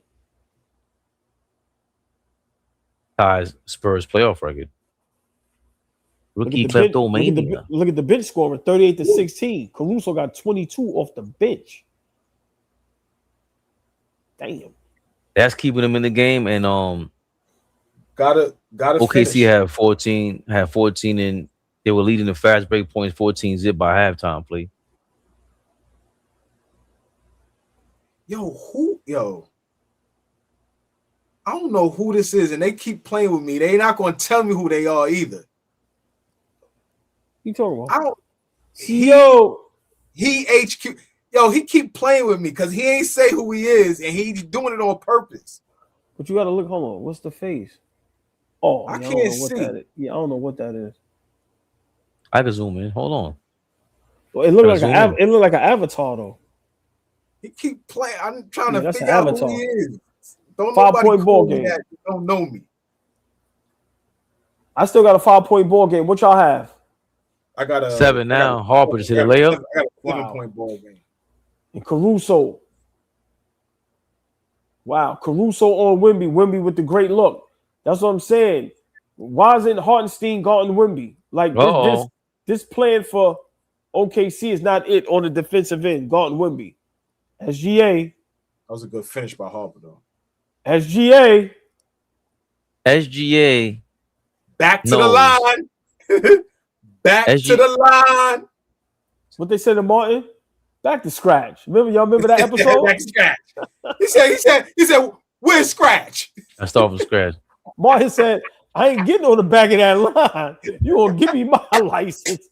Ties Spurs playoff record. Rookie kleptomania. Look at the bench scoring, 38-16. Caruso got 22 off the bench. Damn. That's keeping them in the game, and gotta OKC had 14, and they were leading the fast break points 14 zip by halftime. Play. Yo, I don't know who this is, and they keep playing with me. They not gonna tell me who they are either. You talking about? He HQ. Yo, he keep playing with me because he ain't say who he is, and he's doing it on purpose. But you got to look. Hold on. What's the face? Oh, I can't see. I don't know what that is. I can zoom in. Hold on. Well, it looked like an avatar though. He keep playing. I'm trying to figure out who he is. Don't 5-point ball me game. that. You don't know me. I still got a 5-point ball game. What y'all have? I got a 7 now. Harper just hit a layup. I got a 7-point ball game. And Caruso. Wow, Caruso on Wemby. Wemby with the great look. That's what I'm saying. Why isn't Hartenstein guarding Wemby? Like this plan for OKC is not it on the defensive end, guarding Wemby. SGA. That was a good finish by Harper, though. SGA. Back to the line. Back to the line. What they said to Martin? Back to scratch. Remember that episode? Back to scratch. He said, where's scratch? I start from scratch. Martin said, I ain't getting on the back of that line. You gonna give me my license.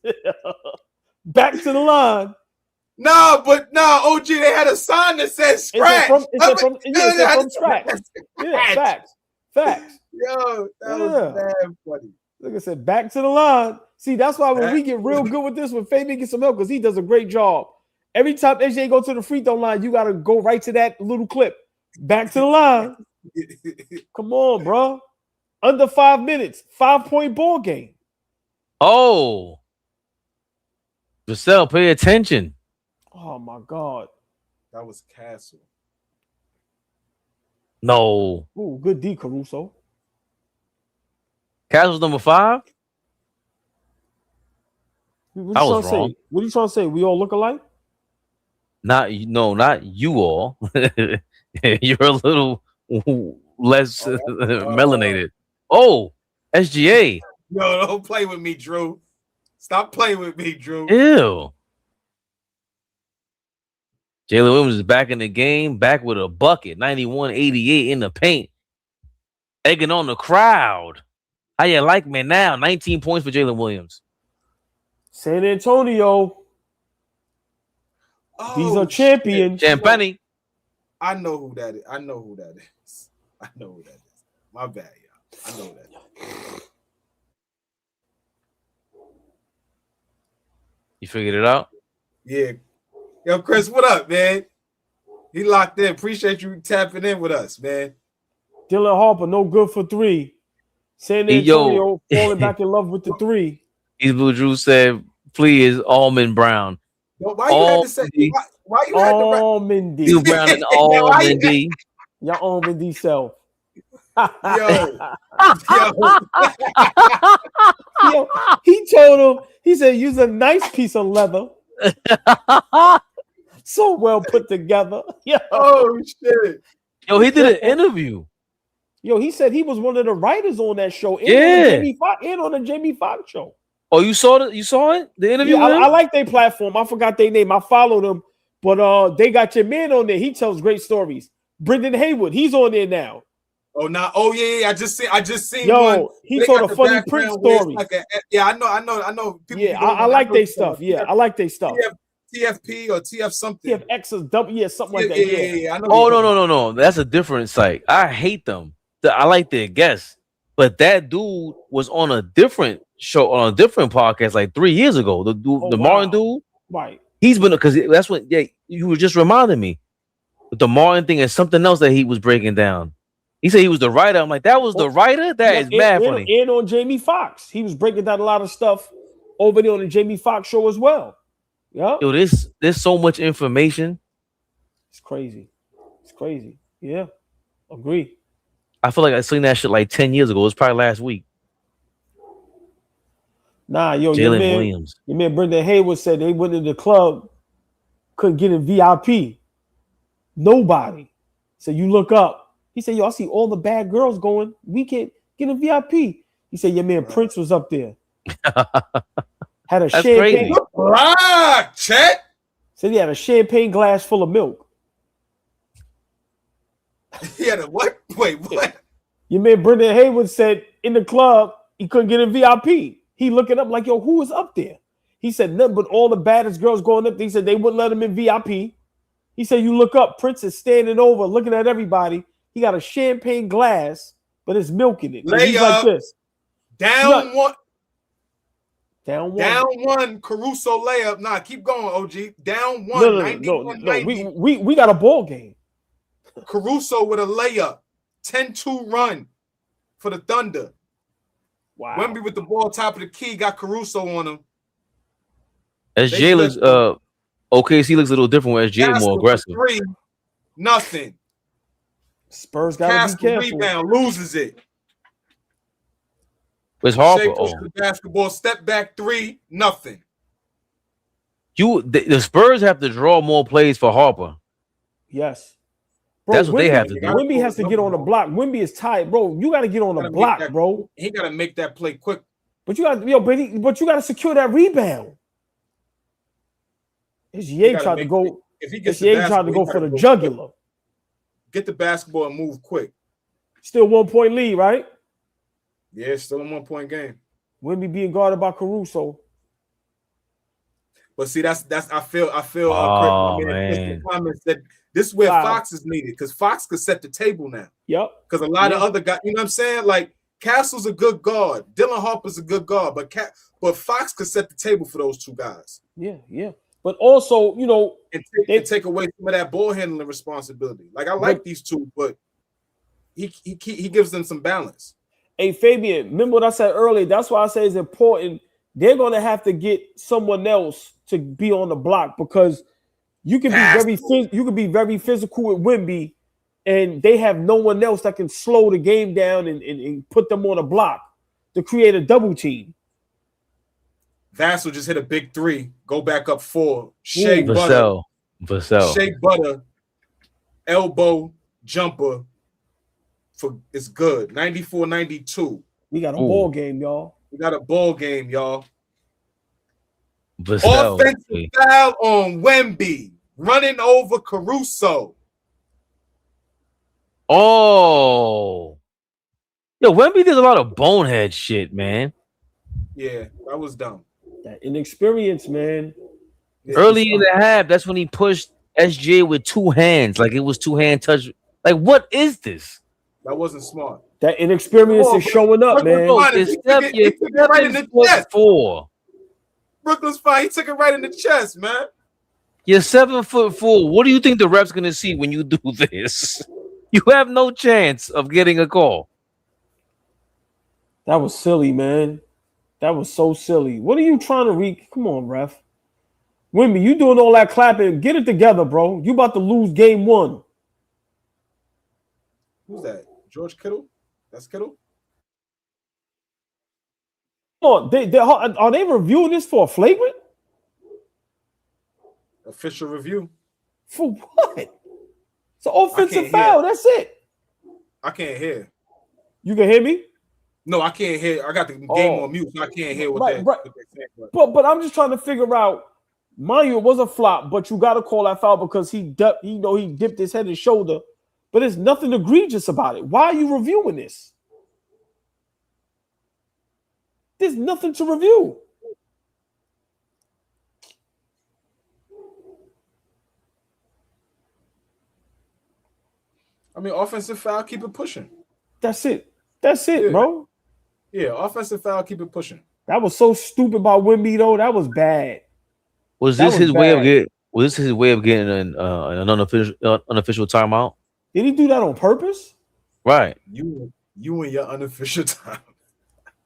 Back to the line. No, OG, they had a sign that says scratch. It said from scratch. Yeah, facts. Yo, that was damn funny. Like I said, back to the line. See, that's why when we get real good with this, when Fabian gets some help, because he does a great job. Every time SJ go to the free throw line, you got to go right to that little clip. Back to the line. Come on, bro. Under 5 minutes. 5-point ball game. Oh. Vassell, pay attention. Oh, my God. That was Castle. No. Ooh, good D, Caruso. Castle's number 5? What are you trying to say? We all look alike? Not you all. You're a little less melanated. Oh, SGA. Yo, don't play with me, Drew. Stop playing with me, Drew. Ew. Jalen Williams is back in the game, back with a bucket, 91-88 in the paint, egging on the crowd. How you like me now? 19 points for Jalen Williams. San Antonio. These are champions. Champagne. I know who that is. My bad, y'all. I know who that is. You figured it out? Yeah. Yo, Chris, what up, man? He locked in. Appreciate you tapping in with us, man. Dylan Harper, no good for 3. San Antonio falling back in love with the 3. East Blue Drew said, please, Almond Brown. Yo, why you had to say why you had to Almondy. You Brown and Almondy. Your Almondy self. Yo, he told him, he said, use a nice piece of leather. So well put together. Yo. Oh, shit. Yo, he did an interview. Yo, he said he was one of the writers on that show. And on the Jamie Foxx show. Oh, you saw it? You saw it? The interview? Yeah, I like their platform. I forgot their name. I followed them, but they got your man on there. He tells great stories. Brendan Haywood, he's on there now. Oh yeah. I just seen. Yo, one. he told a funny Prince story. I know. People I like their stuff. Yeah, I like their stuff. TFP or TF something. TFX or W, something like that. Yeah. I know. Oh no. That's a different site. I hate them. I like their guests, but that dude was on a different show on a different podcast like 3 years ago. The dude, Martin dude, right? He's been because that's what you were just reminding me. But the Martin thing is something else that he was breaking down. He said he was the writer. I'm like, that was the writer? That is mad funny. And on Jamie Foxx, he was breaking down a lot of stuff over there on the Jamie Foxx show as well. Yeah. Yo, there's so much information. It's crazy. Yeah, agree. I feel like I seen that shit like 10 years ago. It was probably last week. Nah, yo, Jalen Williams. Your man Brendan Haywood said they went to the club, couldn't get in VIP. Nobody. So you look up. He said, yo, I see all the bad girls going. We can't get in VIP. He said, your man Prince was up there. Had a champagne. Chet. Said he had a champagne glass full of milk. He had a what? Wait, what? Your man Brendan Haywood said in the club he couldn't get in VIP. He looking up like, yo, who was up there? He said nothing but all the baddest girls going up there. He said they wouldn't let him in VIP. He said you look up, Prince is standing over, looking at everybody. He got a champagne glass, but it's milk in it. He's like this. Down one. Down one. Caruso layup. Nah, keep going, OG. Down one. No. We got a ball game. Caruso with a layup. 10-2 run for the Thunder. Wow. Wemby with the ball top of the key, got Caruso on him. SJ looks OKC looks a little different with SJ more aggressive. 3, nothing. Spurs gotta be careful. Rebound, loses it. It's Harper. The basketball, step back 3, nothing. The Spurs have to draw more plays for Harper. Yes. Bro, that's what they have to do. Wemby has to get on the block. Wemby is tight, bro. You got to get on the block, bro. He got to make that play quick. But you got, but you got to secure that rebound. SGA tried to go. If he gets SGA tried to go for the jugular. Get the basketball and move quick. Still 1 point lead, right? Yeah, still a 1 point game. Wemby being guarded by Caruso. But see, that's I feel. Oh, man. Comments that this is where Fox is needed because Fox could set the table now. Yep. Because a lot of other guys, you know what I'm saying? Like Castle's a good guard, Dylan Harper's a good guard, but Fox could set the table for those two guys. Yeah. But also, you know, and take away some of that ball handling responsibility. Like I like these two, but he gives them some balance. Hey Fabian, remember what I said earlier? That's why I say it's important. They're going to have to get someone else to be on the block because you can be very physical with Wemby, and they have no one else that can slow the game down and put them on a block to create a double team. Vassell just hit a big 3, go back up 4. Shea Butter, elbow jumper it's good. 94-92. We got a ball game, y'all. Offensive foul on Wemby, running over Caruso. Oh, yo, Wemby does a lot of bonehead shit, man. Yeah, that was dumb. That inexperience, man. Early in the half, that's when he pushed SJ with 2 hands, like it was 2-hand touch. Like, what is this? That wasn't smart. That inexperience is showing up, man. He took it right in the chest. Brooklyn's fine. He took it right in the chest, man. You're 7'4". What do you think the ref's gonna see when you do this? You have no chance of getting a call. That was silly, man. That was so silly. What are you trying to read? Come on, ref. Wemby, you doing all that clapping. Get it together, bro. You about to lose game 1. Who's that? George Kittle? That's Kittle? Come on. Are they reviewing this for a flagrant? Official review. For what? It's an offensive foul. That's it. I can't hear. You can hear me? No, I can't hear. I got the game on mute, so I can't hear what they're saying. But I'm just trying to figure out. Mind you, it was a flop, but you got to call that foul because he dipped his head and shoulder. But there's nothing egregious about it. Why are you reviewing this? There's nothing to review. I mean, offensive foul, keep it pushing. That's it, bro. Yeah, offensive foul, keep it pushing. That was so stupid by Wemby, though. That was bad. Was this his way of getting an unofficial timeout? Did he do that on purpose? Right. You and your unofficial time.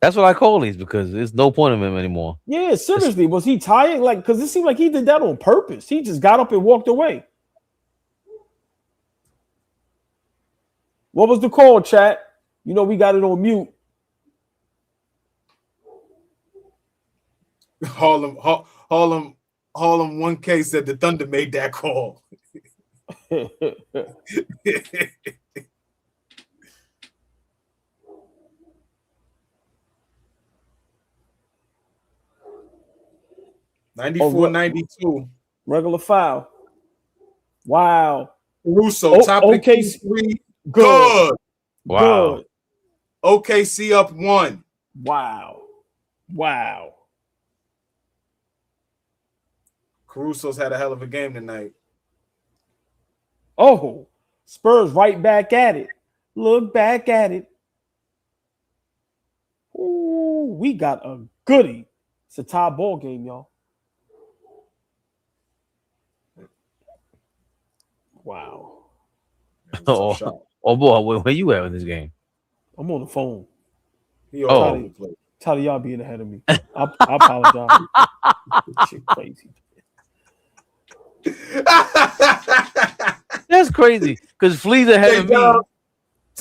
That's what I call these because there's no point in him anymore. Yeah, seriously. Was he tired? Like, because it seemed like he did that on purpose. He just got up and walked away. What was the call, chat? You know we got it on mute. Harlem 1K said the Thunder made that call. 94-92. Regular foul. Wow. Caruso, top of the 3. Good. Wow. Good. OKC up 1. Wow. Caruso's had a hell of a game tonight. Oh, Spurs right back at it. Look back at it. Ooh, we got a goodie. It's a tie ball game, y'all. Wow. Oh, Oh boy, where you at in this game? I'm on the phone. He all over the place. Tired of y'all being ahead of me. I apologize. Shit crazy. That's crazy because Flea's ahead of me. To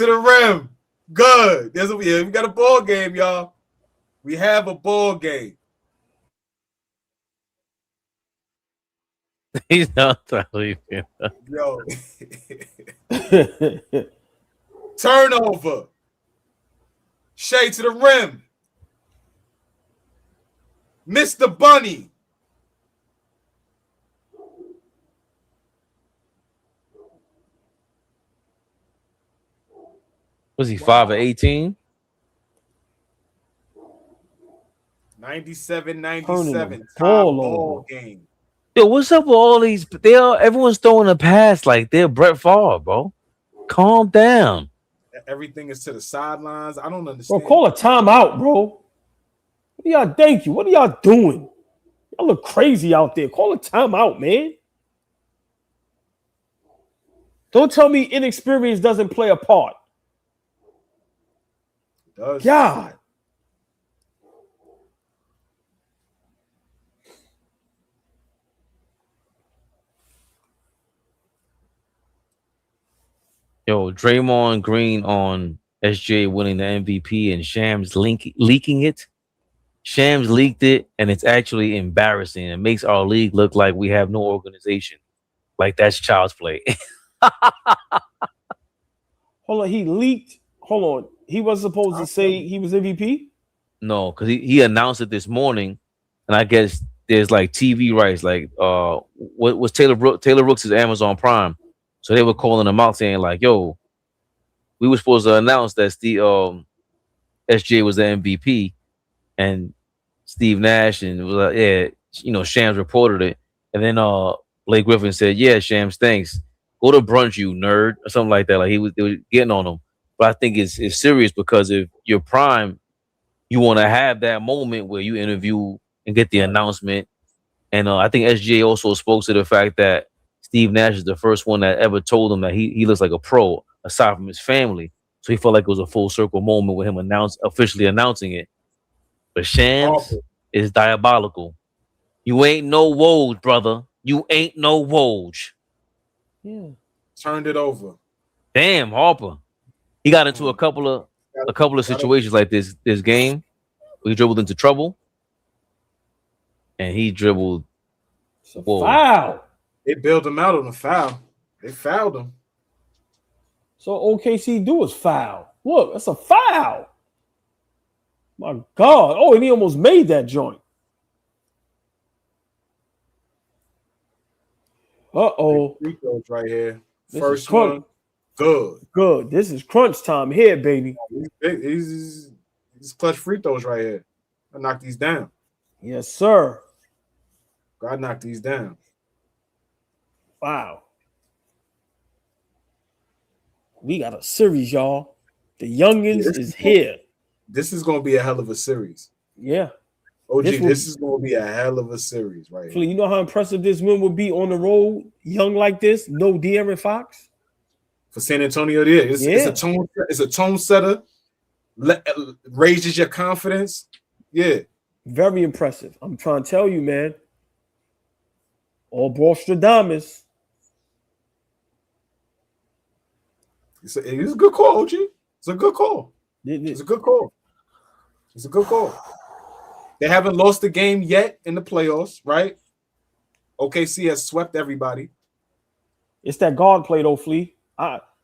the rim. Good. We got a ball game, y'all. We have a ball game. He's not totally. Yo. Turnover. Shea to the rim. Mr. Bunny. Was he 5 or 18? 97-97. Ball game. Yo, what's up with all these? Everyone's throwing a pass like they're Brett Favre, bro. Calm down. Everything is to the sidelines. I don't understand. Bro, call a timeout, bro. Thank you. What are y'all doing? Y'all look crazy out there. Call a timeout, man. Don't tell me inexperience doesn't play a part. It does. God. Yo, Draymond Green on SJ winning the MVP and Shams leaking it. Shams leaked it, and it's actually embarrassing. It makes our league look like we have no organization. Like that's child's play. Hold on, he leaked. Hold on. He was supposed to say he was MVP? No, because he announced it this morning, and I guess there's like TV rights. Like what was Taylor Rooks is Amazon Prime. So they were calling him out saying, like, yo, we were supposed to announce that SJ was the MVP, and Steve Nash and was like, yeah, Shams reported it. And then Blake Griffin said, yeah, Shams, thanks. Go to brunch, you nerd, or something like that. Like they were getting on him. But I think it's serious because if you're prime, you want to have that moment where you interview and get the announcement. And I think SGA also spoke to the fact that Steve Nash is the first one that ever told him that he looks like a pro aside from his family. So he felt like it was a full circle moment with him officially announcing it. But Shams is diabolical. You ain't no Woj, brother. You ain't no Woj. Yeah. Turned it over. Damn, Harper. He got into a couple of situations like this game. He dribbled into trouble. And he dribbled. Foul. They bailed him out on a foul. They fouled him. So OKC do is foul. Look, that's a foul. My God. Oh, and he almost made that joint. Uh-oh. Free throws right here. This First one. Good. This is crunch time here, baby. He's clutch free throws right here. I knock these down. Yes, sir. God knock these down. Wow. We got a series, y'all. The youngins is here. This is going to be a hell of a series. Yeah. OG, this is going to be a hell of a series right here. You know how impressive this win would be on the road, young like this, no De'Aaron Fox? For San Antonio, it's a tone setter. Raises your confidence. Yeah. Very impressive. I'm trying to tell you, man. All Brostradamus. It's a good call, OG. It's a good call. It's a good call. It's a good call. They haven't lost a game yet in the playoffs, right? OKC has swept everybody. It's that guard play, though, Flea.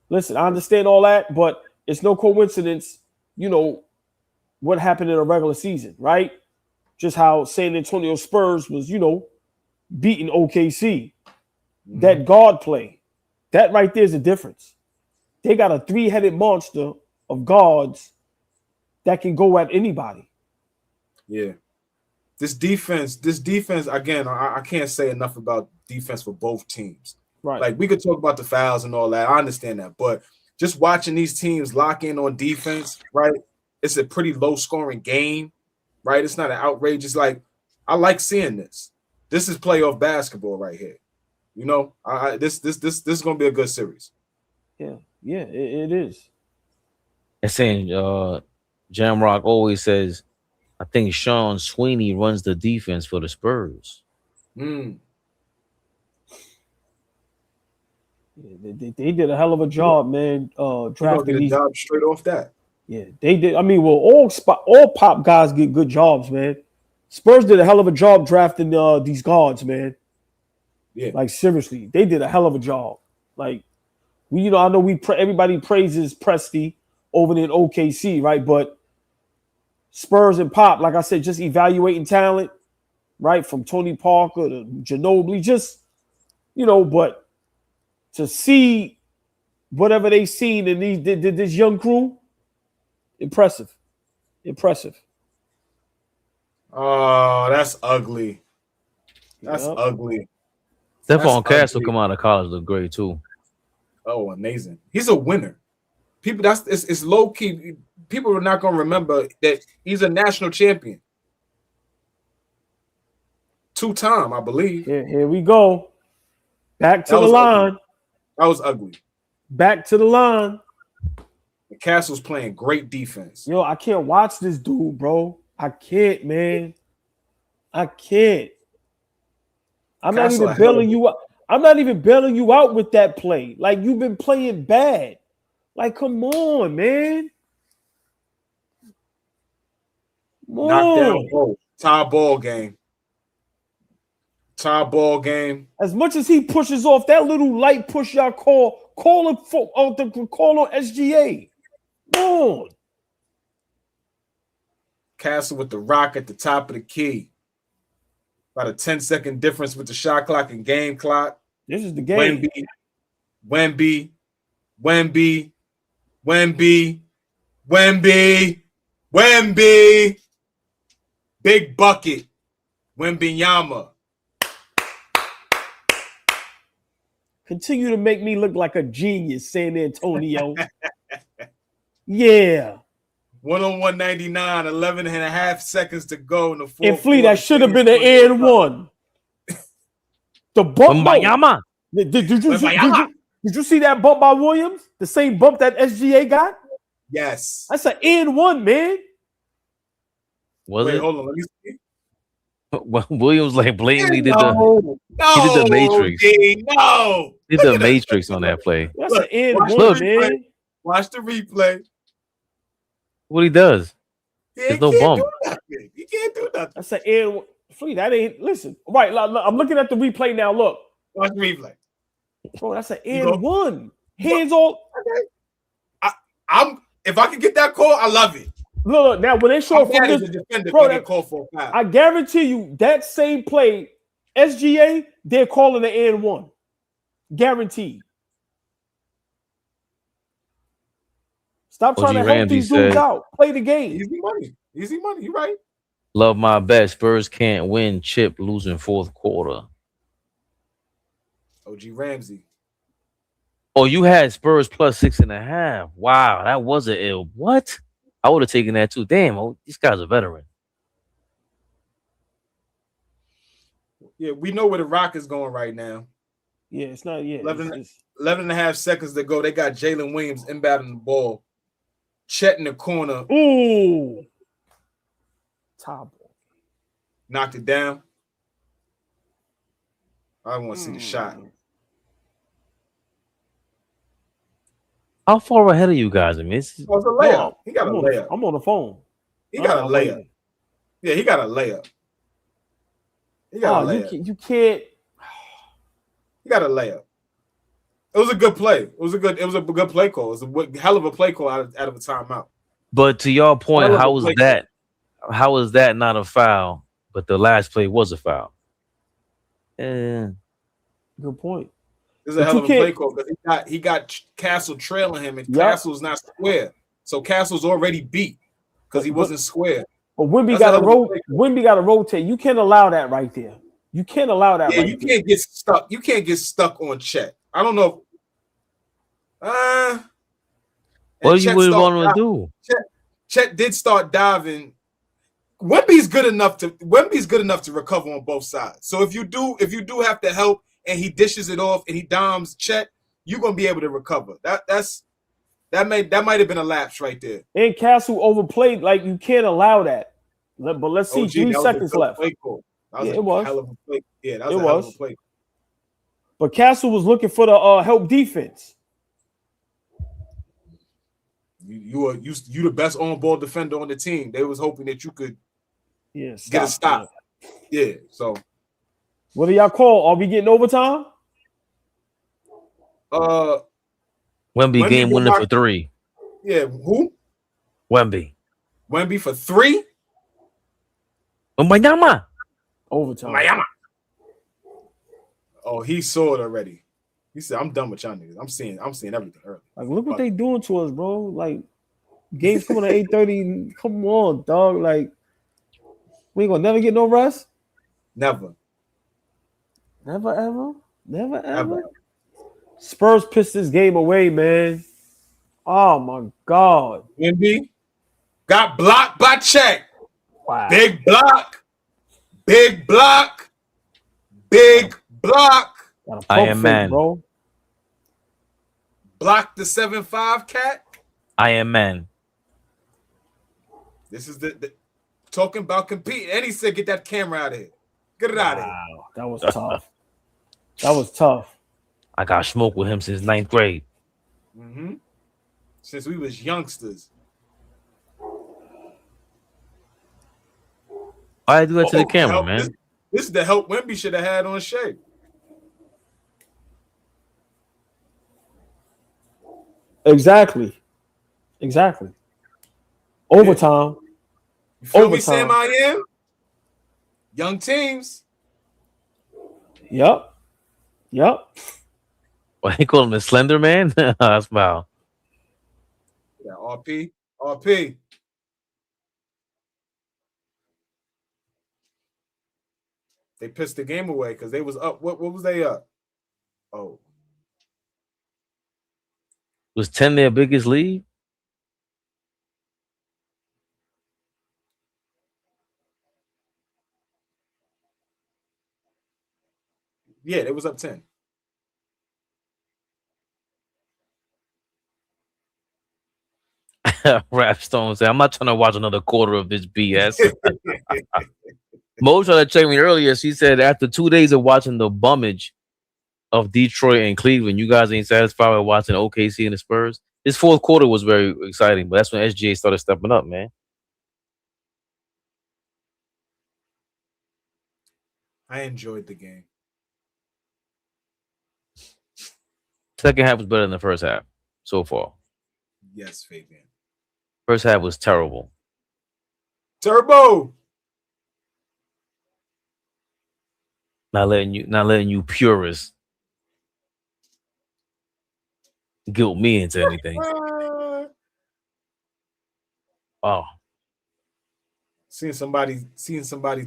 Listen, I understand all that, but it's no coincidence, what happened in a regular season, right? Just how San Antonio Spurs was, beating OKC. Mm-hmm. That guard play, that right there is the difference. They got a three-headed monster of guards that can go at anybody. Yeah. This defense, again, I can't say enough about defense for both teams. Right. Like, we could talk about the fouls and all that. I understand that. But just watching these teams lock in on defense, right, it's a pretty low-scoring game, right? It's not an outrageous, I like seeing this. This is playoff basketball right here. This is going to be a good series. Yeah, it is. And saying Jamrock always says, I think Sean Sweeney runs the defense for the Spurs. Mm. They did a hell of a job, man. Drafting Get a these job straight off that. Yeah, they did. I mean, well, all pop guys get good jobs, man. Spurs did a hell of a job drafting these guards, man. Yeah, like seriously, they did a hell of a job. Like I know everybody praises Presti over in OKC, right? But Spurs and Pop, like I said, just evaluating talent, right? From Tony Parker to Ginobili, just but to see whatever they seen in this young crew. Impressive. Oh, that's ugly. That's ugly. Stephon Castle come out of college look great too. Oh, amazing. He's a winner. People, it's low key. People are not gonna remember that he's a national champion. 2-time, I believe. Here we go. Back to the line. Ugly. That was ugly. Back to the line. Castle's playing great defense. Yo, I can't watch this dude, bro. I can't, man. I can't. I'm not even bailing you out. I'm not even bailing you out with that play. Like, you've been playing bad. Like, come on, man. Knock down ball. Tie ball game. Tie ball game. As much as he pushes off that little light push y'all call on SGA. Come on. Castle with the rock at the top of the key. About a 10-second difference with the shot clock and game clock. This is the game. Wemby. Big bucket. Wembenyama. Continue to make me look like a genius, San Antonio. Yeah. 101.99, 11 and a half seconds to go in the fourth. And Fleet, that should have been an and one. The bump. Did you see that bump by Williams? The same bump that SGA got? Yes. That's an and one, man. Wait, hold on. Let me see. Williams blatantly did the Matrix. Did the Matrix on that play. That's an and one, man. Watch the replay. What he does? There's no bump. He can't do nothing. That's an and Fleet. That ain't listen. Right, I'm looking at the replay now. Look. Watch the replay. Bro, that's an and one. Hands all. Okay. If I can get that call, I love it. Look, now when they show up from this, I guarantee you that same play, SGA, they're calling the and one. Guaranteed. Stop trying to help these dudes out. Play the game. Easy money. You right. Love my bet. Spurs can't win. Chip losing fourth quarter. OG Ramsey. Oh, you had Spurs plus 6.5. Wow, that was an ill. What? I would have taken that too. Damn, this guy's a veteran. Yeah, we know where the Rock is going right now. Yeah, it's not. Yeah, 11 and a half seconds to go. They got Jalen Williams inbounding the ball. Chet in the corner. Ooh. Top. Knocked it down. I want to see the shot. How far ahead of you guys? I mean, it's a layup. He got a layup. I'm on the phone. He got a layup. Yeah, he got a layup. He got a layup. You can't. He got a layup. It was a good play. It was a good play call. It was a hell of a play call out of a timeout. But to your point, how was that? How is that not a foul? But the last play was a foul. Good point. This is a hell of a play call because he got Castle trailing him, and Castle's not square. So Castle's already beat because he wasn't square. But Wemby got to rotate. You can't allow that right there. You can't allow that. Yeah, you can't get stuck. You can't get stuck on Chet. I don't know. What you would want to do? Chet did start diving. Wemby's good enough to recover on both sides. So if you do have to help and he dishes it off and he doms Chet, you're gonna be able to recover. That might have been a lapse right there. And Castle overplayed. Like, you can't allow that. But let's see, 3 seconds left. It was. Hell of a play. Yeah, that was a hell of a play. But Castle was looking for the help defense. You the best on-ball defender on the team. They was hoping that you could get a stop. Yeah. So what do y'all call? Are we getting overtime? Wemby game winner for 3. Yeah, who? Wemby for 3? Mayama. Overtime. Mayama. Oh, he saw it already. He said, "I'm done with y'all niggas. I'm seeing everything early." Like, look what they doing to us, bro. Like, games coming at 8:30. Come on, dog. Like, we ain't gonna never get no rest. Never ever. Spurs pissed this game away, man. Oh my God. Wemby got blocked by Check. Wow. Big block. I am man, bro. Block the 7-5 cat. I am man. This is the talking about competing. And he said, "Get that camera out of here. Get it out of here." Wow, that was tough. That was tough. I got smoked with him since 9th grade. Mm-hmm. Since we was youngsters. I do that to the camera, man. This is the help Wemby should have had on Shea. Exactly. Overtime. You feel me, Sam? I am. Young teams. Yep. Why they call him the Slender Man? I smile. Yeah, RP. They pissed the game away because they was up. What was they up? Oh. Was 10 their biggest lead? Yeah, it was up 10. Rapstone said, "I'm not trying to watch another quarter of this BS." Mo tried to check me earlier. She said, after 2 days of watching the bummage of Detroit and Cleveland, you guys ain't satisfied with watching OKC and the Spurs. This fourth quarter was very exciting, but that's when SGA started stepping up, man. I enjoyed the game. Second half was better than the first half so far. Yes, Fabian. First half was terrible. Turbo. Not letting you purists guilt me into anything. Oh. Seeing somebody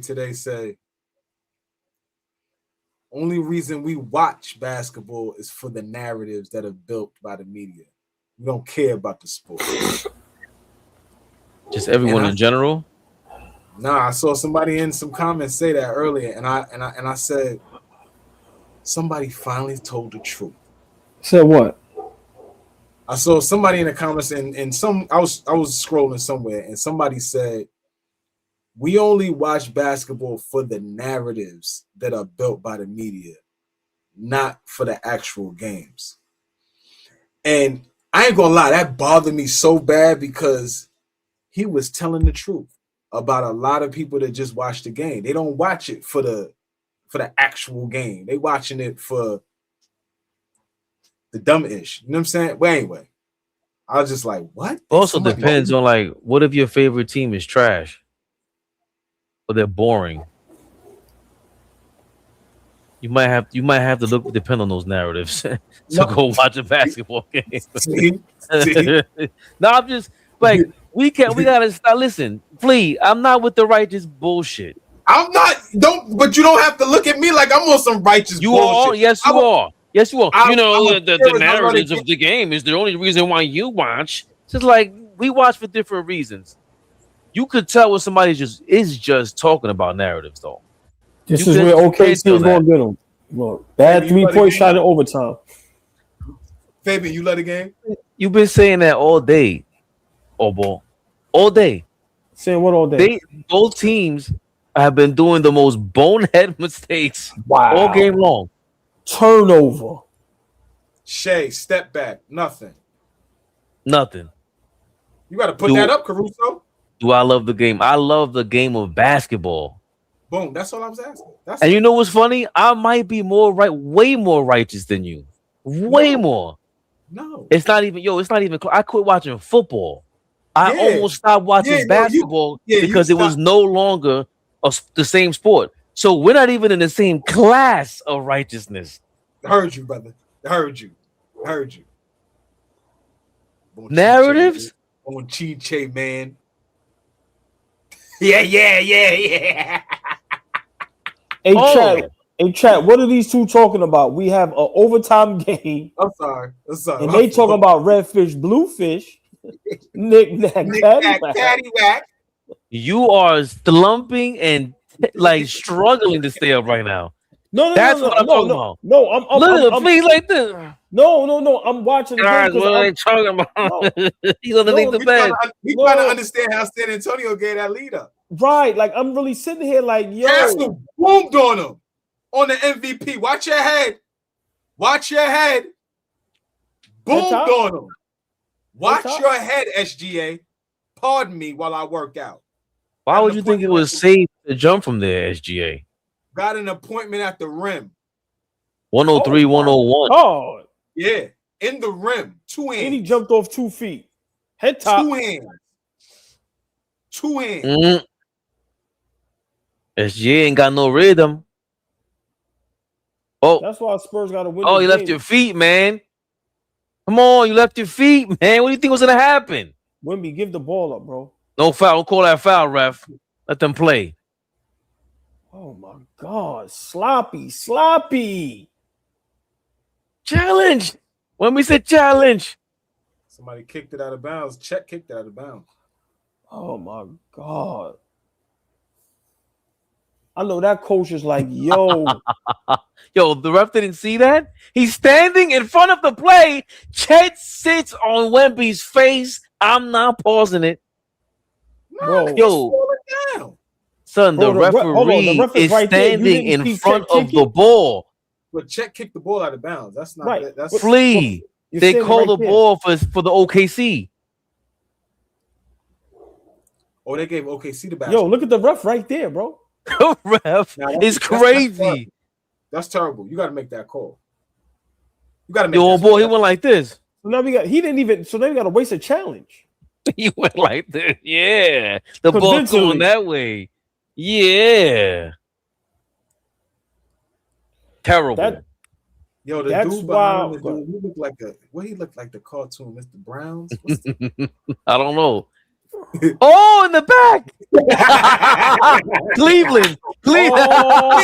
today say, only reason we watch basketball is for the narratives that are built by the media. We don't care about the sport. Just everyone in general? Nah, I saw somebody in some comments say that earlier, and I said, somebody finally told the truth. Said what? I saw somebody in the comments and some I was scrolling somewhere, and somebody said, we only watch basketball for the narratives that are built by the media, not for the actual games. And I ain't gonna lie, that bothered me so bad because he was telling the truth about a lot of people that just watch the game. They don't watch it for the actual game. They watching it for the dumb ish. You know what I'm saying? Well, anyway, I was just like, what? Also depends on, like, what if your favorite team is trash? Or they're boring. You might have to depend on those narratives to go watch a basketball game. See? No, I'm just like, we gotta stop. Listen, please, I'm not with the righteous bullshit. But you don't have to look at me like I'm on some righteous bullshit. Yes, you are. The narratives of the game is the only reason why you watch. It's just like, we watch for different reasons. You could tell when somebody is just talking about narratives, though. This is where OKC is going to get them. Look, bad 3-point shot in overtime. Fabian, you love the game? You've been saying that all day, AllBall. All day. Saying what all day? Both teams have been doing the most bonehead mistakes all game long. Turnover. Shay, step back. Nothing. You got to put that up, Caruso. Do I love the game? I love the game of basketball. Boom. That's all I was asking. And you know what's funny? I might be way more righteous than you. Way more. No. It's not even, I quit watching football. I almost stopped watching basketball because it was no longer the same sport. So we're not even in the same class of righteousness. I heard you, brother. I heard you. Narratives? On Chiche, man. Yeah. Hey, chat, what are these two talking about? We have an overtime game. I'm sorry. And they talking about red fish, blue fish. Knick-knack, paddywhack. You are slumping and like struggling to stay up right now. That's what I'm talking about. No, I'm please like this. No. I'm watching the guys. game. What are they talking about? He's underneath the bed. He's trying to understand how San Antonio gave that lead up. Right, like I'm really sitting here like, yo, Castle boomed on him on the MVP. Watch your head. Boomed on him. Watch your head, SGA. Pardon me while I work out. Why would you think it was safe to jump from there, SGA? Got an appointment at the rim. 103, 101. Oh, yeah. In the rim. 2 hands. And he jumped off 2 feet. Head top. 2 hands. 2 hands. Mm-hmm. SGA ain't got no rhythm. Oh, that's why Spurs got to win. Oh, you left your feet, man. Come on, you left your feet, man. What do you think was gonna happen? Wemby, give the ball up, bro. No foul. Don't call that foul, ref. Let them play. Oh my God, sloppy. Challenge. When we said challenge, somebody kicked it out of bounds. Chet kicked it out of bounds. Oh my God. I know that coach is like, yo. Yo, the ref didn't see that? He's standing in front of the play. Chet sits on Wemby's face. I'm not pausing it. Bro, yo, son, the referee is right standing in front of the ball. But Chet kicked the ball out of bounds. That's not right. That's Flea. They called the ball for the OKC. Oh, they gave OKC the basketball. Yo, look at the ref right there, bro. The ref is crazy. That's terrible. You got to make that call. You got to make. Yo, boy, he went like this. So now we got to waste a challenge. He went like this. Yeah, the ball going that way. Yeah, terrible. Yo, the dude behind him, he looked like he looked like the cartoon Mr. Browns. I don't know. Oh, in the back. Cleveland. Oh.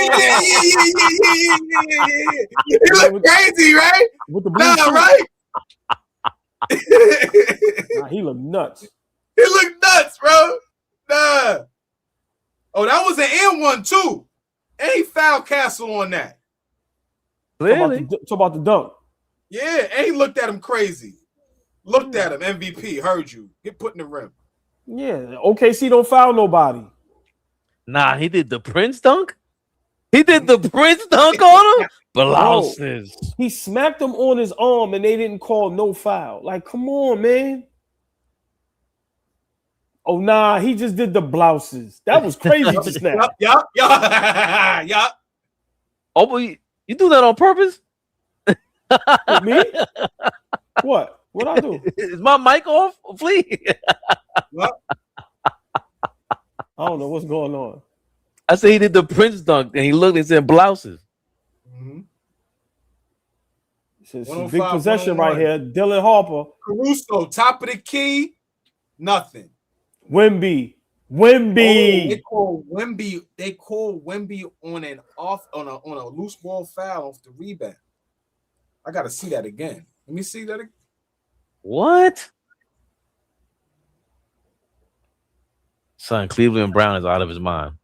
He looked crazy, right? With the blue suit. Right? He looked nuts. He looked nuts, bro. Nah. Oh, that was an N1 too. And he fouled Castle on that. Really? Talk about the dunk. Yeah, and he looked at him crazy. Looked at him, MVP, heard you. Get put in the rim. Yeah, OKC don't foul nobody. Nah, he did the Prince dunk. He did the Prince dunk on him. Blouses. He smacked him on his arm, and they didn't call no foul. Like, come on, man. Oh nah, he just did the blouses. That was crazy to snap. Yup. Oh, but you do that on purpose? Me? What? What I do? Is my mic off? Please. What? I don't know what's going on. I said he did the Prince dunk, and he looked and said blouses. Mm-hmm. It's a big possession right here. Dylan Harper. Caruso, top of the key. Nothing. Wemby. Oh, they call Wemby on a loose ball foul off the rebound. I gotta see that again. Let me see that again. What? Son, Cleveland Brown is out of his mind.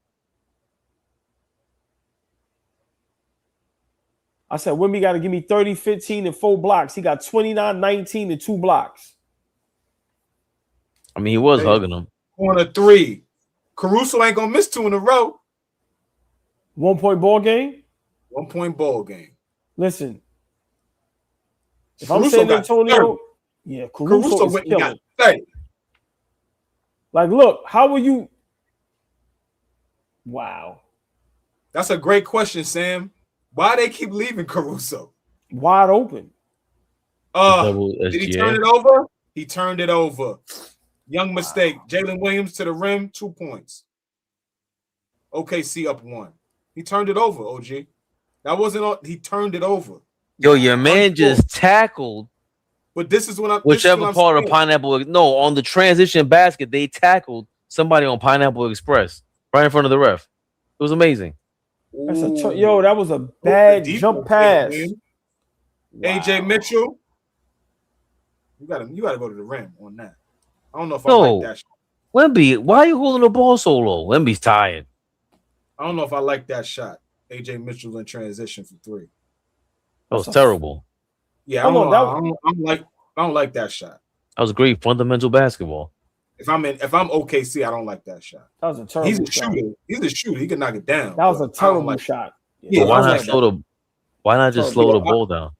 I said, Wemby got to give me 30, 15, and 4 blocks. He got 29, 19, and 2 blocks. I mean, he was hugging him. Corner 3. Caruso ain't gonna miss 2 in a row. 1 point ball game. 1 point ball game. Listen, if Caruso I'm San Antonio, 30. yeah, Caruso is killing. Got 30. Like, look, how will you? Wow, that's a great question, Sam. Why they keep leaving Caruso? Wide open. Did he turn it over? He turned it over. Young mistake. Jalen Williams to the rim, 2 points. OKC up 1. He turned it over, OG. That wasn't all. He turned it over. Yo, your man just tackled. But this is what I'm. Whichever part of Pineapple. No, on the transition basket, they tackled somebody on Pineapple Express right in front of the ref. It was amazing. That's that was a bad jump pass. AJ Mitchell. You gotta go to the rim on that. I don't know if I like that shot. Wemby, why are you holding the ball so low? Wemby's tired. I don't know if I like that shot. AJ Mitchell in transition for 3. That was terrible. Yeah, I don't like that shot. That was great fundamental basketball. If I'm OKC, I don't like that shot. That was a terrible He's a shot. shooter. He's a shooter. He can knock it down. That was a terrible shot. Yeah, why not just slow the ball down?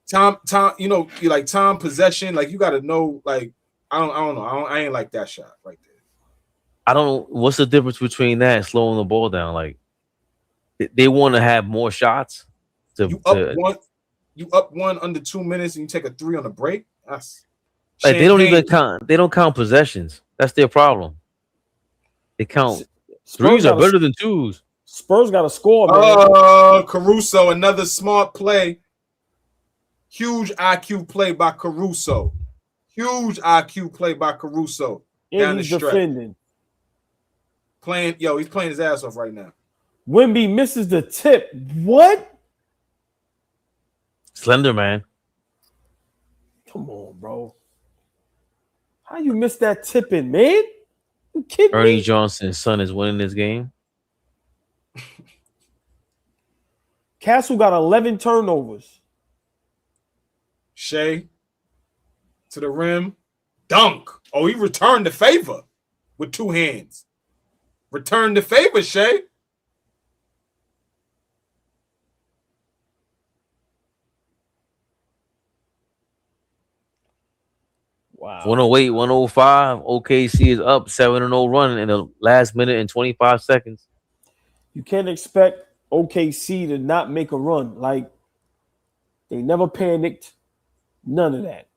Time, you like time possession. Like you got to know. Like I don't know. I ain't like that shot right there. I don't. What's the difference between that and slowing the ball down? Like they want to have more shots. You up one under 2 minutes and you take a 3 on the break. That's like they don't even count. They don't count possessions. That's their problem. They count threes are better than 2s. Spurs got to score, man. Caruso, another smart play. Huge IQ play by Caruso. Huge IQ play by Caruso. And he's defending. He's playing his ass off right now. Wemby misses the tip. What? Slender man. Come on, bro. How you miss that tipping, man? You kidding Ernie me? Johnson's son is winning this game. Castle got 11 turnovers. Shea to the rim. Dunk. Oh, he returned the favor with 2 hands. Return the favor, Shea. Wow. 108, 105. OKC is up 7-0 run in the last minute and 25 seconds. You can't expect OKC to not make a run. Like, they never panicked. None of that.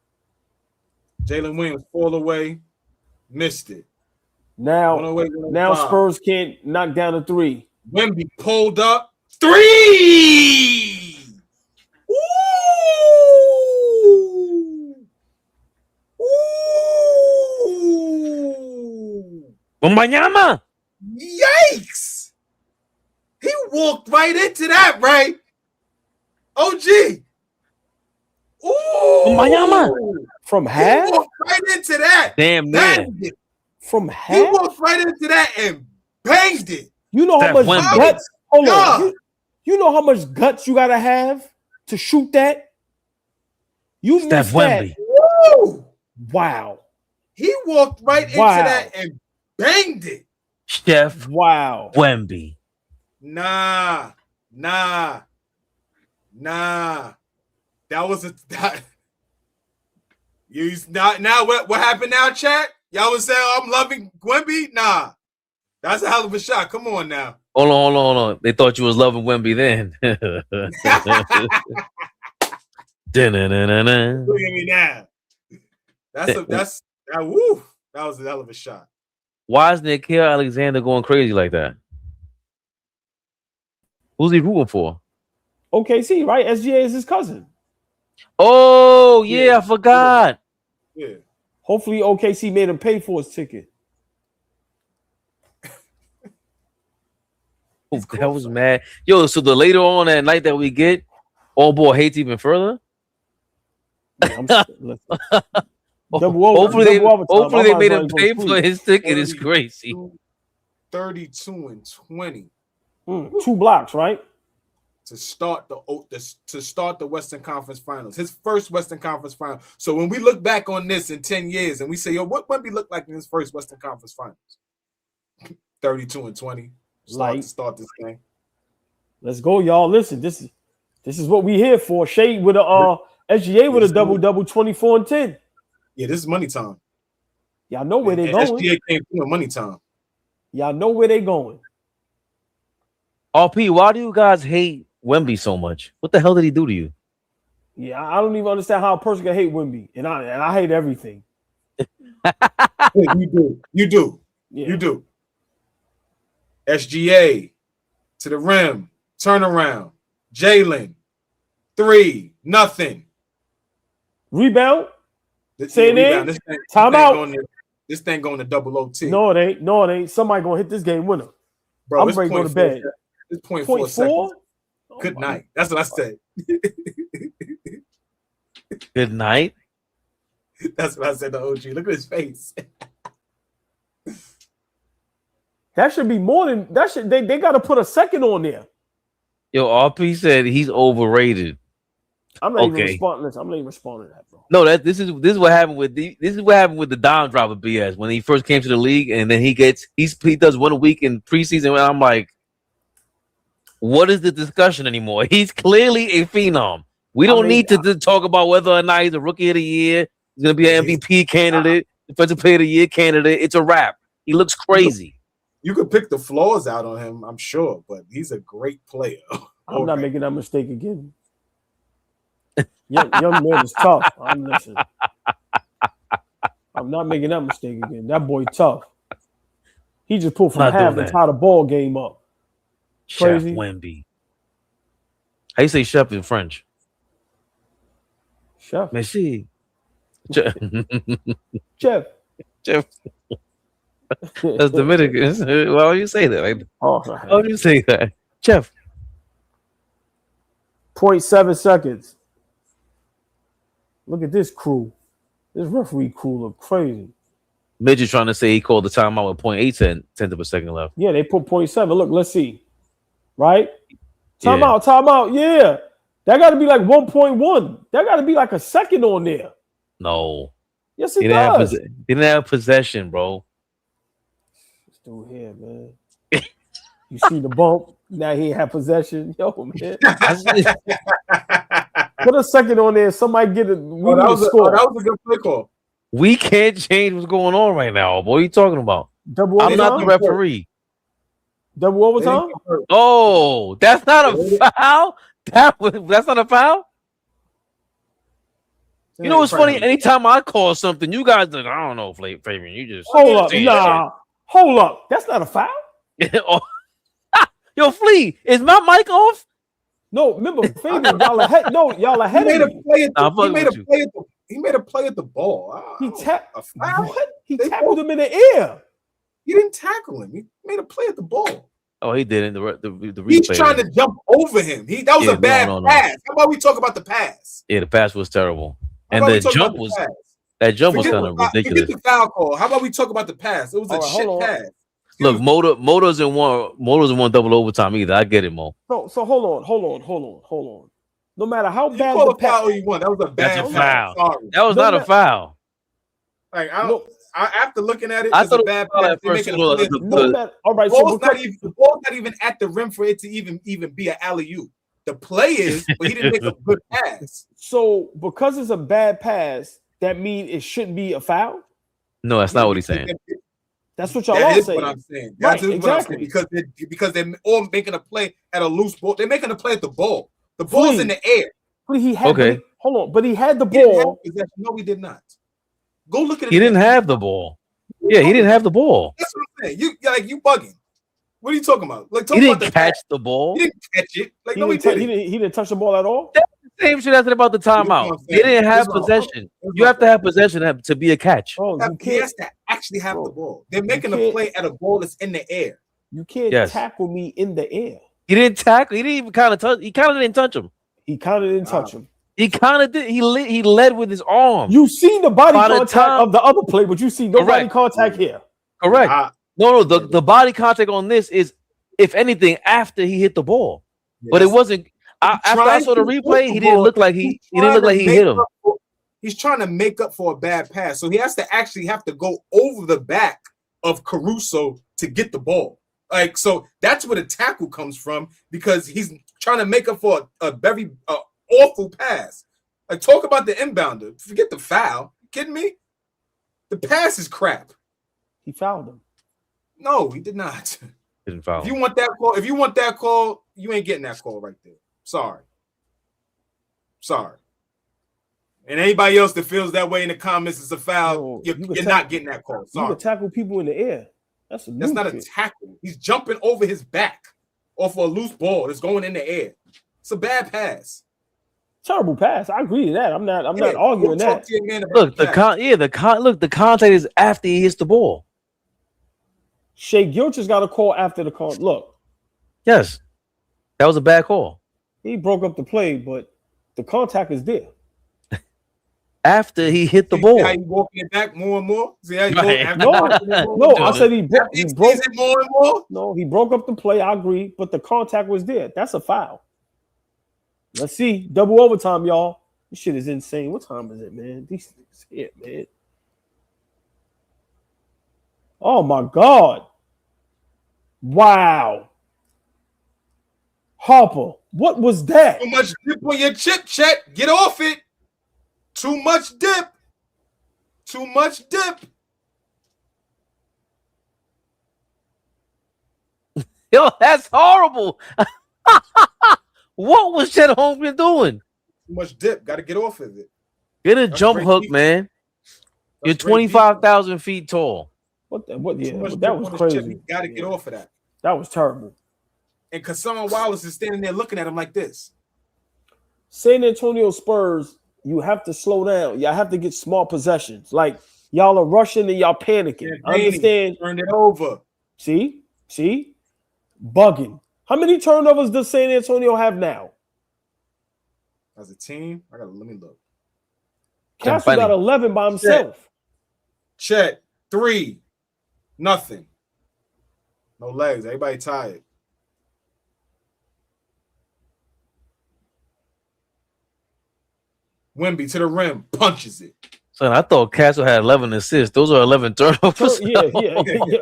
Jalen Williams fall away. Missed it. Now Spurs can't knock down a 3. Wemby pulled up. 3! Ooh! Ooh! Wembanyama! Yikes! He walked right into that, right? OG! Ooh! Wembanyama! From half? He walked right into that. Damn near. From half? He walked right into that and banged it. You know how much Wemby. guts? Hold on. You know how much guts you gotta have to shoot that? You missed Wemby. that. Woo! Wow. He walked right into that and banged it. Chef Wow. Wemby. Nah. That was now what happened now, chat? Y'all was saying I'm loving Wemby? Nah. That's a hell of a shot. Come on now. Hold on. They thought you was loving Wemby then. Look at me now. Woo. That was a hell of a shot. Why is Nikhil Alexander going crazy like that? Who's he rooting for? OKC, right? SGA is his cousin. Oh, yeah, I forgot. Yeah. Hopefully OKC made him pay for his ticket. That was mad. Yo, so the later on that night that we get, AllBall hates even further. Hopefully they made him pay for his ticket. It's crazy. 32 and 20. 2 blocks, right? to start the Western Conference Finals. His first Western Conference Final. So when we look back on this in 10 years and we say, yo, what Wemby look like in his first Western Conference Finals? 32-20. Start this thing. Let's go, y'all. Listen, this is what we here for. Shade with a SGA with a double 24 and 10. Yeah, this is money time. Y'all know where they going. SGA came through money time. Y'all know where they going. RP, why do you guys hate Wemby so much? What the hell did he do to you? Yeah, I don't even understand how a person can hate Wemby, and I hate everything. You do. SGA to the rim, turnaround, Jalen, 3, nothing. Rebound. Say it. Timeout. This thing going to double OT. No, it ain't. Somebody gonna hit this game winner. Bro, I'm ready to go to bed. It's 0.4 seconds. Good night. That's what I said. Good night. That's what I said to OG. Look at his face. That should be more than that. They got to put a second on there. Yo, RP said he's overrated. I'm not even responding. Listen, I'm not even responding to that, bro. No, this is what happened with the Dime Dropper BS when he first came to the league, and then he does 1 week in preseason, and I'm like, what is the discussion anymore? He's clearly a phenom. We don't need to talk about whether or not he's a rookie of the year. He's gonna be an MVP candidate, defensive player of the year candidate. It's a wrap. He looks crazy. You could pick the flaws out on him, I'm sure, but he's a great player. I'm not making that mistake again. Young man is tough. I'm not making that mistake again. That boy tough. He just pulled from half and tied the ball game up. Chef Crazy. Wemby. How you say chef in French? Chef. Merci. Chef. That's Dominican. Why would you say that? Like, why would you say that? Chef. 0.7 seconds. Look at this crew. This referee crew look crazy. Midge is trying to say he called the timeout with 0.8 tenth of a second left. Yeah, they put 0.7. Look, let's see. Right? Timeout. Yeah. That got to be like 1.1. That got to be like a second on there. No. Yes, it does. He didn't have possession, bro. This dude here, man. You see the bump. Now he ain't have possession. Yo, man. Put a second on there. Somebody get it. That was a good play call. We can't change what's going on right now. What are you talking about? I'm not the referee. Double overtime? Oh, that's not a foul? That's not a foul? You know what's funny? Anytime I call something, you guys like, I don't know, Fabian. You just hold up. Nah. Hold up. That's not a foul. Yo, Flea, is my mic off? No, remember, Fabian, y'all ahead of me. He made a play at the ball. He tackled him in the air. He didn't tackle him. He made a play at the ball. Oh, he didn't. The He's trying to jump over him. That was a bad pass. How about we talk about the pass? Yeah, the pass was terrible. And the jump was kind of ridiculous. Forget the foul call. How about we talk about the pass? It was a shit pass. Look, Moto's in one double overtime either. I get it, Mo. So hold on. No matter how bad the foul you want, that was a bad foul. Sorry. That was not a foul. Like after looking at it, it's a bad pass. All right, the ball's not even at the rim for it to even be an alley-oop. The play is, but he didn't make a good pass. So because it's a bad pass, that means it shouldn't be a foul? No, that's not what he's saying. That's what y'all are saying. What I'm saying. That's what I'm saying. Because they're all making a play at a loose ball. They're making a play at the ball. The ball's in the air. But he had the ball. No, he did not. Go look at it. He didn't have the ball. Yeah, he didn't have the ball. That's what I'm saying. You bugging. What are you talking about? Like, he didn't catch the ball. He didn't catch it. Like, he didn't touch the ball at all. That's the same shit I said about the timeout. They didn't have possession. You have to have possession to be a catch. He has to actually have the ball. They're making a play at a ball that's in the air. You can't tackle me in the air. He didn't tackle. He didn't even kind of touch. He kind of didn't touch him. He kind of didn't touch him. He kind of did. He led with his arm. You seen the body contact of the other play, but you see no body contact here. Correct. No. The body contact on this is, if anything, after he hit the ball. Yes. But it wasn't. After I saw the replay, he didn't look like he hit him. He's trying to make up for a bad pass, so he has to actually have to go over the back of Caruso to get the ball. Like, so that's where the tackle comes from, because he's trying to make up for a very awful pass. Like, talk about the inbounder. Forget the foul. You kidding me? The pass is crap. He fouled him. No, he did not. Didn't foul. If you want that call, you ain't getting that call right there. Sorry. And anybody else that feels that way in the comments is a foul. You're not getting that call. Sorry. You can tackle people in the air. That's not a tackle. He's jumping over his back off of a loose ball that's going in the air. It's a bad pass. Terrible pass. I agree to that. I'm not arguing that. Look, the contact is after he hits the ball. Shea Gilchrist got a call after the call. Look. Yes. That was a bad call. He broke up the play, but the contact is there. After he hit the ball. How you walking it back more and more? See how you No, I said he broke it more and more. No, he broke up the play. I agree, but the contact was there. That's a foul. Let's see. Double overtime, y'all. This shit is insane. What time is it, man? These things here, man. Oh my God. Wow. Harper, what was that? Too much dip on your chip, Chet. Get off it. Too much dip. Too much dip. Yo, that's horrible. What was Chet Holmgren doing? Too much dip. Got to get off of it. Get a jump hook, man. You're 25,000 feet tall. That was crazy. You got to get off of that. That was terrible. And Cassandra Wallace is standing there looking at him like this. San Antonio Spurs, you have to slow down. Y'all have to get small possessions. Like, y'all are rushing and y'all panicking. I understand. Turn it over. See? Bugging. How many turnovers does San Antonio have now? As a team, let me look. Castle got 11 by himself. Chet, 3, nothing. No legs. Everybody tired. Wemby to the rim, punches it. Son, I thought Castle had 11 assists. Those are 11 turnovers. Yeah,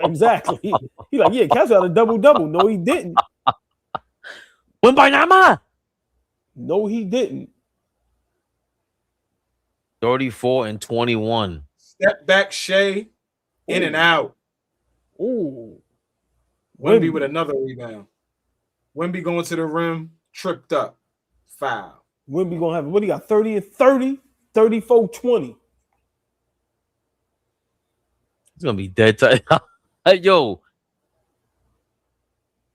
exactly. He's like, yeah, Castle had a double-double. No, he didn't. Wembanyama. No, he didn't. 34 and 21. Step back, Shea, in and out. Ooh. Wemby with another rebound. Wemby going to the rim, tripped up. Foul. Wemby going to have, what he got, 30 and 30, 34, 20. It's going to be dead tight. Yo,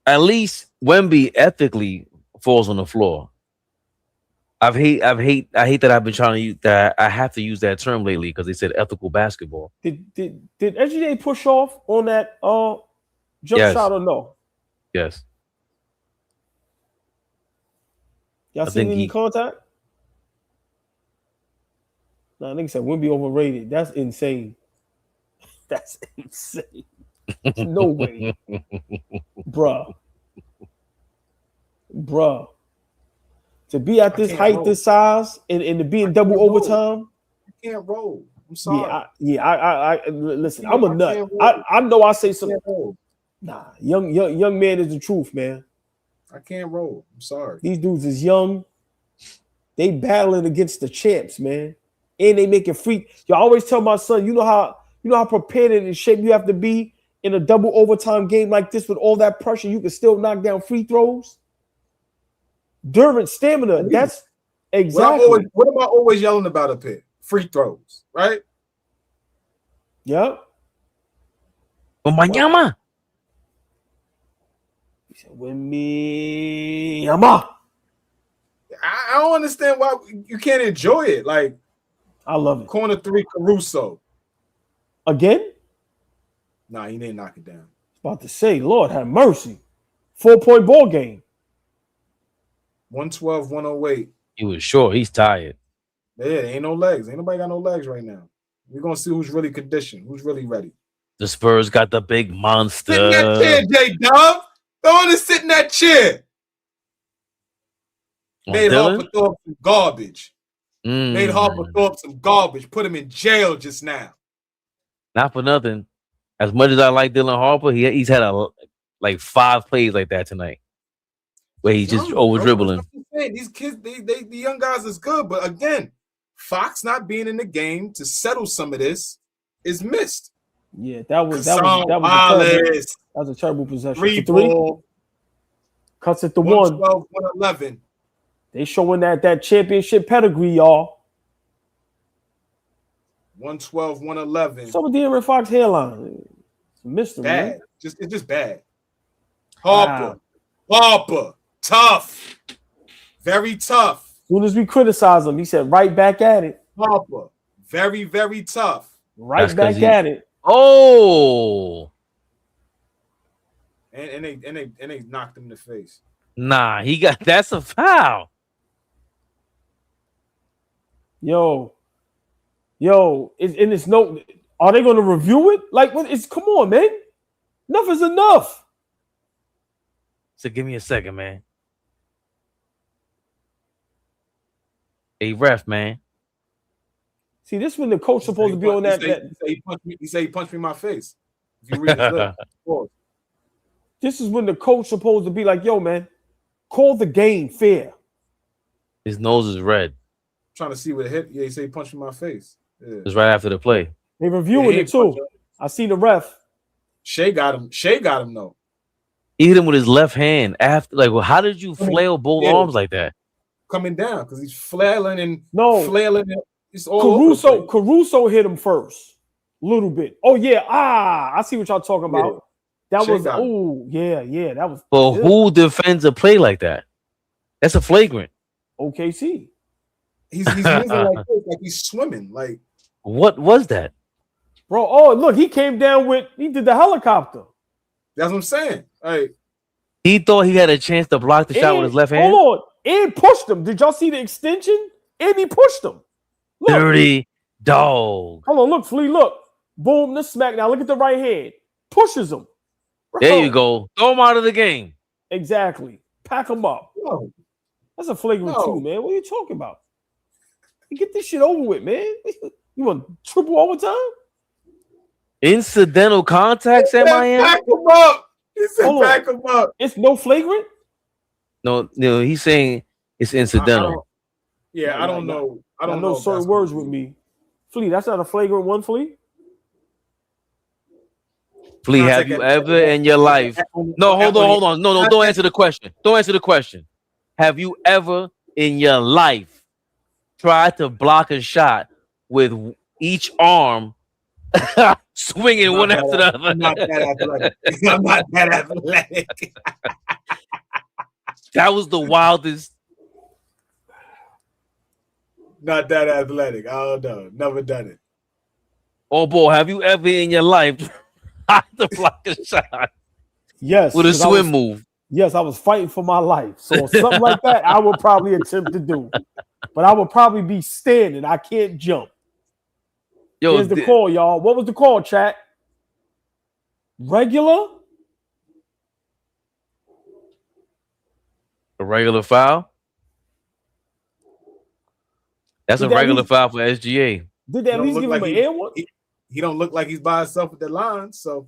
at least Wemby ethically falls on the floor. I hate that I've been trying to use that. I have to use that term lately because they said ethical basketball. Did SGA push off on that jump shot or no? Yes. Y'all seen any contact? Nah, nigga said Wemby overrated. That's insane. That's insane. No way. Bruh. To be at this height, this size, and to be in double overtime. You can't roll. I'm sorry. I listen, I'm a nut. I know I say something. Nah, young man is the truth, man. I can't roll. I'm sorry. These dudes is young. They battling against the champs, man. And they making free. You always tell my son, you know how prepared and in shape you have to be in a double overtime game like this with all that pressure. You can still knock down free throws. Durant stamina. That's exactly. What am I always yelling about up here? Free throws, right? Yep. Wembanyama. He said, Wembanyama. I don't understand why you can't enjoy it. Like, I love it. Corner 3, Caruso. Again? Nah, he didn't knock it down. About to say, Lord have mercy. 4-point ball game. 112, 108. He was short. He's tired. Yeah, ain't no legs. Ain't nobody got no legs right now. We're going to see who's really conditioned, who's really ready. The Spurs got the big monster. Sit in that chair, J-Dub. Don't want to sit in that chair. Made Dylan? Harper throw up some garbage. Made Harper Mm. throw up some garbage. Put him in jail just now. Not for nothing. As much as I like Dylan Harper, he's had like 5 plays like that tonight, where he's just over dribbling. These kids, the young guys is good, but again, Fox not being in the game to settle some of this is missed. Yeah, that was a terrible possession. 3 ball, cuts it to 1. 111. They showing that championship pedigree, y'all. 112, 111. Some of De'Aaron Fox hairline. It's a mystery. Bad. Man. It's just bad. Harper. Tough. Very tough. As soon as we criticize him, he said right back at it. Harper. Very, very tough. Right back at it. Oh. And they knocked him in the face. Nah, that's a foul. Yo, it's no. Are they going to review it? Like, what? Come on, man. Enough is enough. So give me a second, man. Hey, ref, man. See, this when the coach supposed to be on that. He said he punched me in my face. If you read his lips. This is when the coach supposed to be like, yo, man, call the game fair. His nose is red. Trying to see what it hit. Yeah, he said he punched me in my face. Yeah. It's right after the play. They reviewing it too. I see the ref. Shea got him though. He hit him with his left hand after. Like, well, how did you flail both arms like that? Coming down because he's flailing and flailing. It's all Caruso hit him first, a little bit. Oh yeah, I see what y'all talking about. That was that was. But who defends a play like that? That's a flagrant. OKC. He's moving like this, like he's swimming. Like what was that, bro? Oh look, he came down he did the helicopter. That's what I'm saying. Like he thought he had a chance to block the shot with his left hand. Hold on, and pushed him. Did y'all see the extension? And he pushed him. Look. Dirty dog. Hold on, look, Flea, look. Boom, the smack. Now look at the right hand. Pushes him. Bro. There you go. Throw him out of the game. Exactly. Pack him up. No. That's a flagrant too, man. What are you talking about? Get this shit over with, man. You want triple overtime? Incidental contact, Sam Miami? Back him up. He said back him up. It's no flagrant? No, he's saying it's incidental. I don't know. I don't know certain words with me. Flea, that's not a flagrant one, Flea? Flea, have you ever in your life? No, hold on. No, don't answer the question. Don't answer the question. Have you ever in your life tried to block a shot with each arm swinging one after the other? I'm not that athletic. That was the wildest. Not that athletic. Oh no, never done it. Oh boy, have you ever in your life tried to block a shot? Yes, with a swim move. Yes, I was fighting for my life. So something like that, I would probably attempt to do. But I would probably be standing. I can't jump. Yo, here's the call, y'all. What was the call, chat? Regular? A regular foul? That's a regular foul for SGA. Did they at least give him an air one? He don't look like he's by himself at the line, so.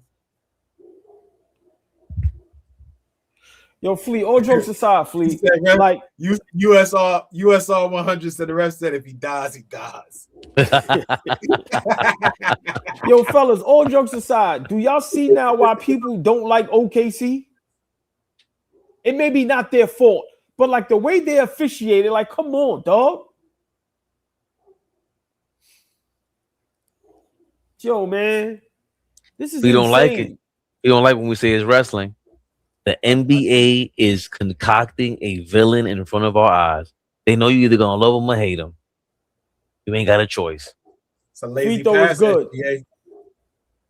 Yo, Flea, all jokes aside, Flea. Like USR 100 said the rest said if he dies, he dies. Yo, fellas, all jokes aside, do y'all see now why people don't like OKC? It may be not their fault, but like the way they officiated, like, come on, dog. Yo, man, this is. We don't like it. We don't like when we say it's wrestling. The NBA is concocting a villain in front of our eyes. They know you either gonna love him or hate him. You ain't got a choice. It's a lazy pass. Good. NBA.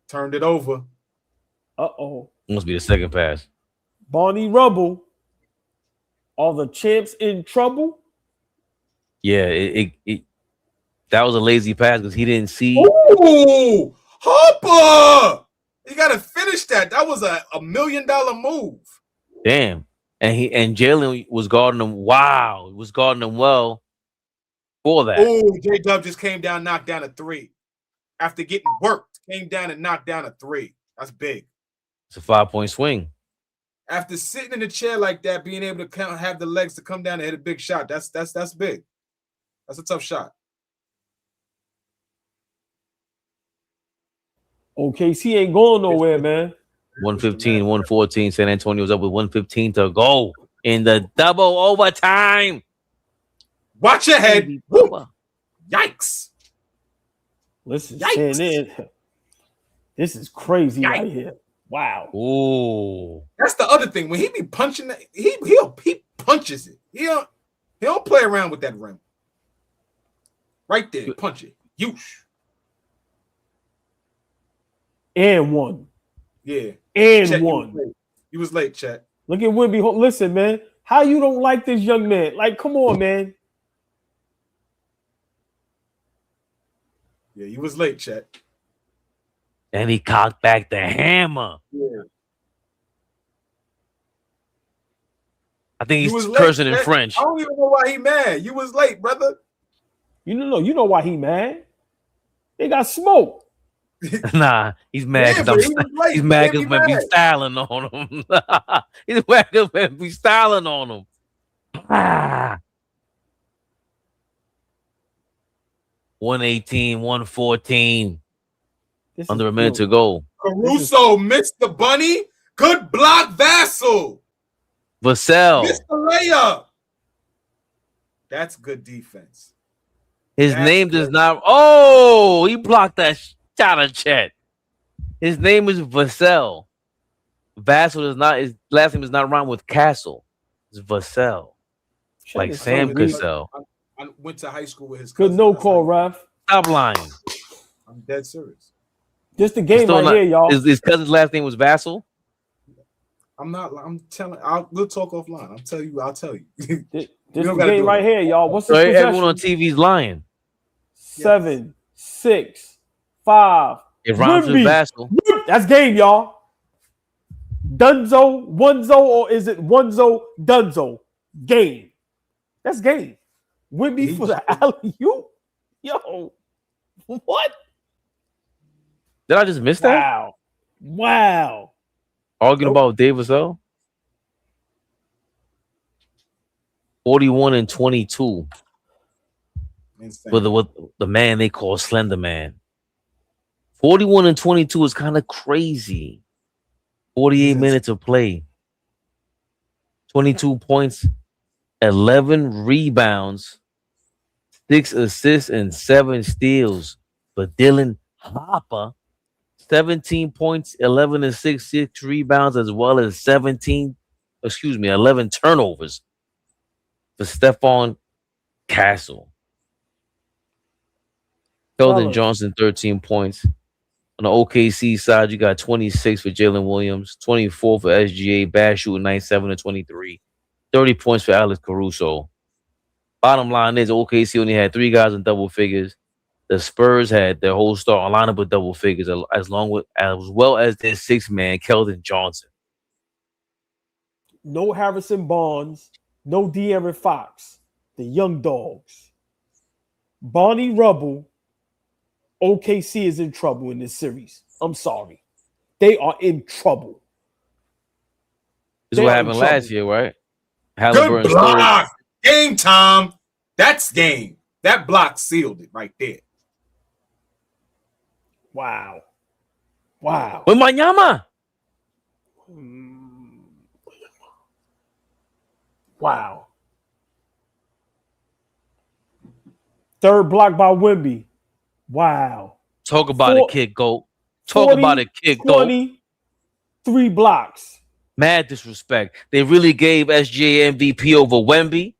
Turned it over. Must be the second pass. Barney Rubble. Are the champs in trouble? Yeah, that was a lazy pass because he didn't see. Ooh, Harper! You gotta finish that. That was a $1 million move. Damn. and Jalen was guarding him. Wow, was guarding him well for that. Oh, J-Dub just came down, knocked down a 3. After getting worked, came down and knocked down a 3. That's big. It's a 5-point swing. After sitting in the chair like that, being able to have the legs to come down and hit a big shot, that's big. That's a tough shot. OKC ain't going nowhere, man. 115, 114. San Antonio's up with 115 to go in the double overtime. Watch your head. Yikes. Listen, this is crazy right here. Wow. Ooh. That's the other thing. When he be punching that, he punches it. He don't play around with that rim. Right there, punch it. And one. Yeah. And Chet, one. You was late, Chet. Look at Wimby. Listen, man. How you don't like this young man? Like, come on, man. Yeah, you was late, Chet. And he cocked back the hammer. Yeah. I think he's cursing in French. I don't even know why he mad. You was late, brother. You know why he mad? They got smoked. Nah, he's mad because he's mad because men be styling on him. He's mad because men be styling on him. Ah. 118, 114. Under a minute to go. Caruso missed the bunny. Good block, Vassell. Vassell missed the layup. That's good defense. His name does not. Oh, he blocked that shot of Chet. His name is Vassell. Vassell does not. His last name does not rhyme with Castle. It's Vassell, like Sam Cassell. I went to high school with his cousin. Good no call, Raf. Stop lying. I'm dead serious. Just the game right here, y'all. His cousin's last name was Vassell. I'm not. I'm telling. We'll talk offline. I'll tell you. This the game right here, y'all. What's the everyone on TV's lying? 7, 6, 5. It rhymes with Vassell. That's game, y'all. Dunzo, Onezo, or is it Onezo, Dunzo? Game. That's game. Wimby for the alley-oop. Yo, what? Did I just miss that? Wow. Arguing about Dave Vassell? 41 and 22. With the man they call Slender Man. 41 and 22 is kind of crazy. 48 minutes of play. 22 points, 11 rebounds, 6 assists, and 7 steals. But Dylan Hopper, 17 points, 11 and 6 rebounds, as well as 11 turnovers for Stephon Castle. Keldon Johnson, 13 points. On the OKC side, you got 26 for Jalen Williams, 24 for SGA, bad shooting night, 7 and 23. 30 points for Alex Caruso. Bottom line is OKC only had 3 guys in double figures. The Spurs had their whole start lineup with double figures, as well as their 6-man, Keldon Johnson. No Harrison Barnes, no De'Aaron Fox, the young dogs. Bonnie Rubble. OKC is in trouble in this series. I'm sorry. They are in trouble. This is what happened last year, right? Good block. Game time. That's game. That block sealed it right there. Wow. With Manyama. Wow. Third block by Wimby. Wow. Talk about a kick, GOAT. Talk about a kick, GOAT. 3 blocks. Mad disrespect. They really gave SGA MVP over Wemby.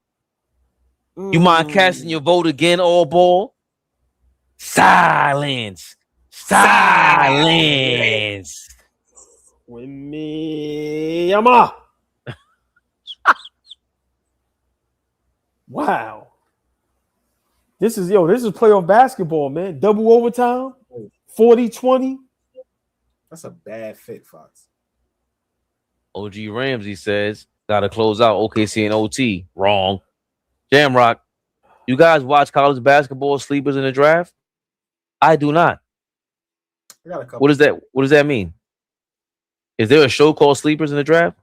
You mind casting your vote again, AllBall? Silence. Wimby. Wow. This is playoff basketball, man. Double overtime, 40-20. That's a bad fit, Fox. OG Ramsey says Got to close out OKC and OT. Wrong. Jamrock, you guys watch college basketball sleepers in the draft? I do not. I got a couple. What does that? What does that mean? Is there a show called Sleepers in the Draft?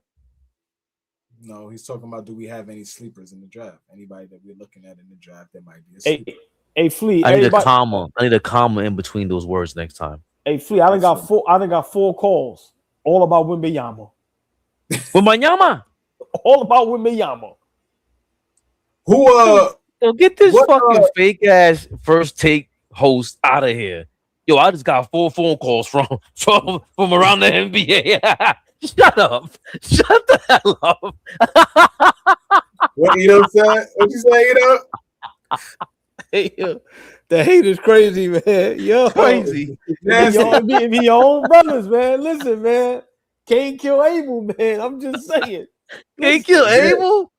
No, he's talking about do we have any sleepers in the draft? Anybody that we're looking at in the draft that might be a sleeper. Hey, Flea. I need a comma. I need a comma in between those words next time. Hey, Flea, I done got four calls all about Wembanyama. Wembanyama? All about Wembanyama. Who Yo, get this fucking fake ass first take host out of here. Yo, I just got 4 phone calls from around the NBA. Shut up. Shut the hell up. What Ito said? What you say, Ito? Hey, yo, the hate is crazy, man. Yo, Crazy. Be your own brothers, man. Listen, man. Can't kill Abel, man. I'm just saying. Can't kill Abel?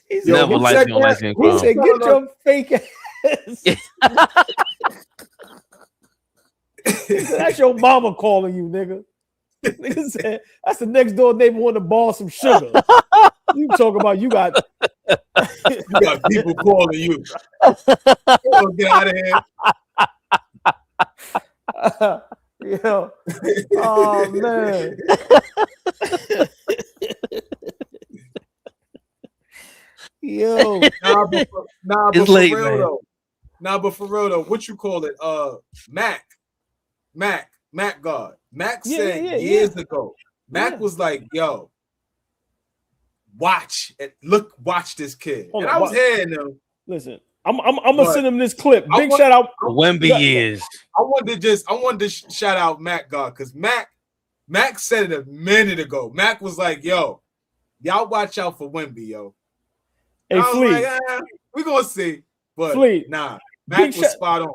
He's never liked me on light skin crime. He said, get your fake ass. That's your mama calling you, nigga. Nigga said, that's the next door neighbor want to borrow some sugar. You talk about you got people calling you. Get out of here. Yeah. Oh man. Yo. But it's for late, real man. though. But for real though, what you call it? Mac God. Mac said years ago. Mac was like, yo, watch this kid. Hold and on, I was hearing them. Listen, I'm gonna send him this clip. Big shout out Wemby is. I wanted to shout out Mac God because Mac said it a minute ago. Mac was like, yo, y'all watch out for Wemby, yo. Hey, Flea. Like, we're gonna see. But Flea. Nah, Mac was spot on.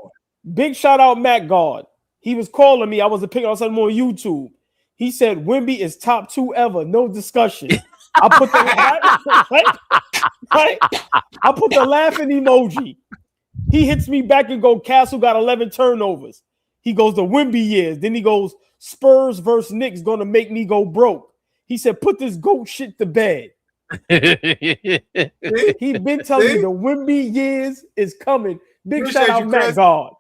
Big shout out Mac God. He was calling me. I was picking on something on YouTube. He said Wemby is top 2 ever. No discussion. I put the right? I put the laughing emoji. He hits me back and go, Castle got 11 turnovers. He goes, the Wemby years. Then he goes, Spurs versus Knicks gonna make me go broke. He said, put this goat shit to bed. He been telling me the Wemby years is coming. Big shout out Mac God.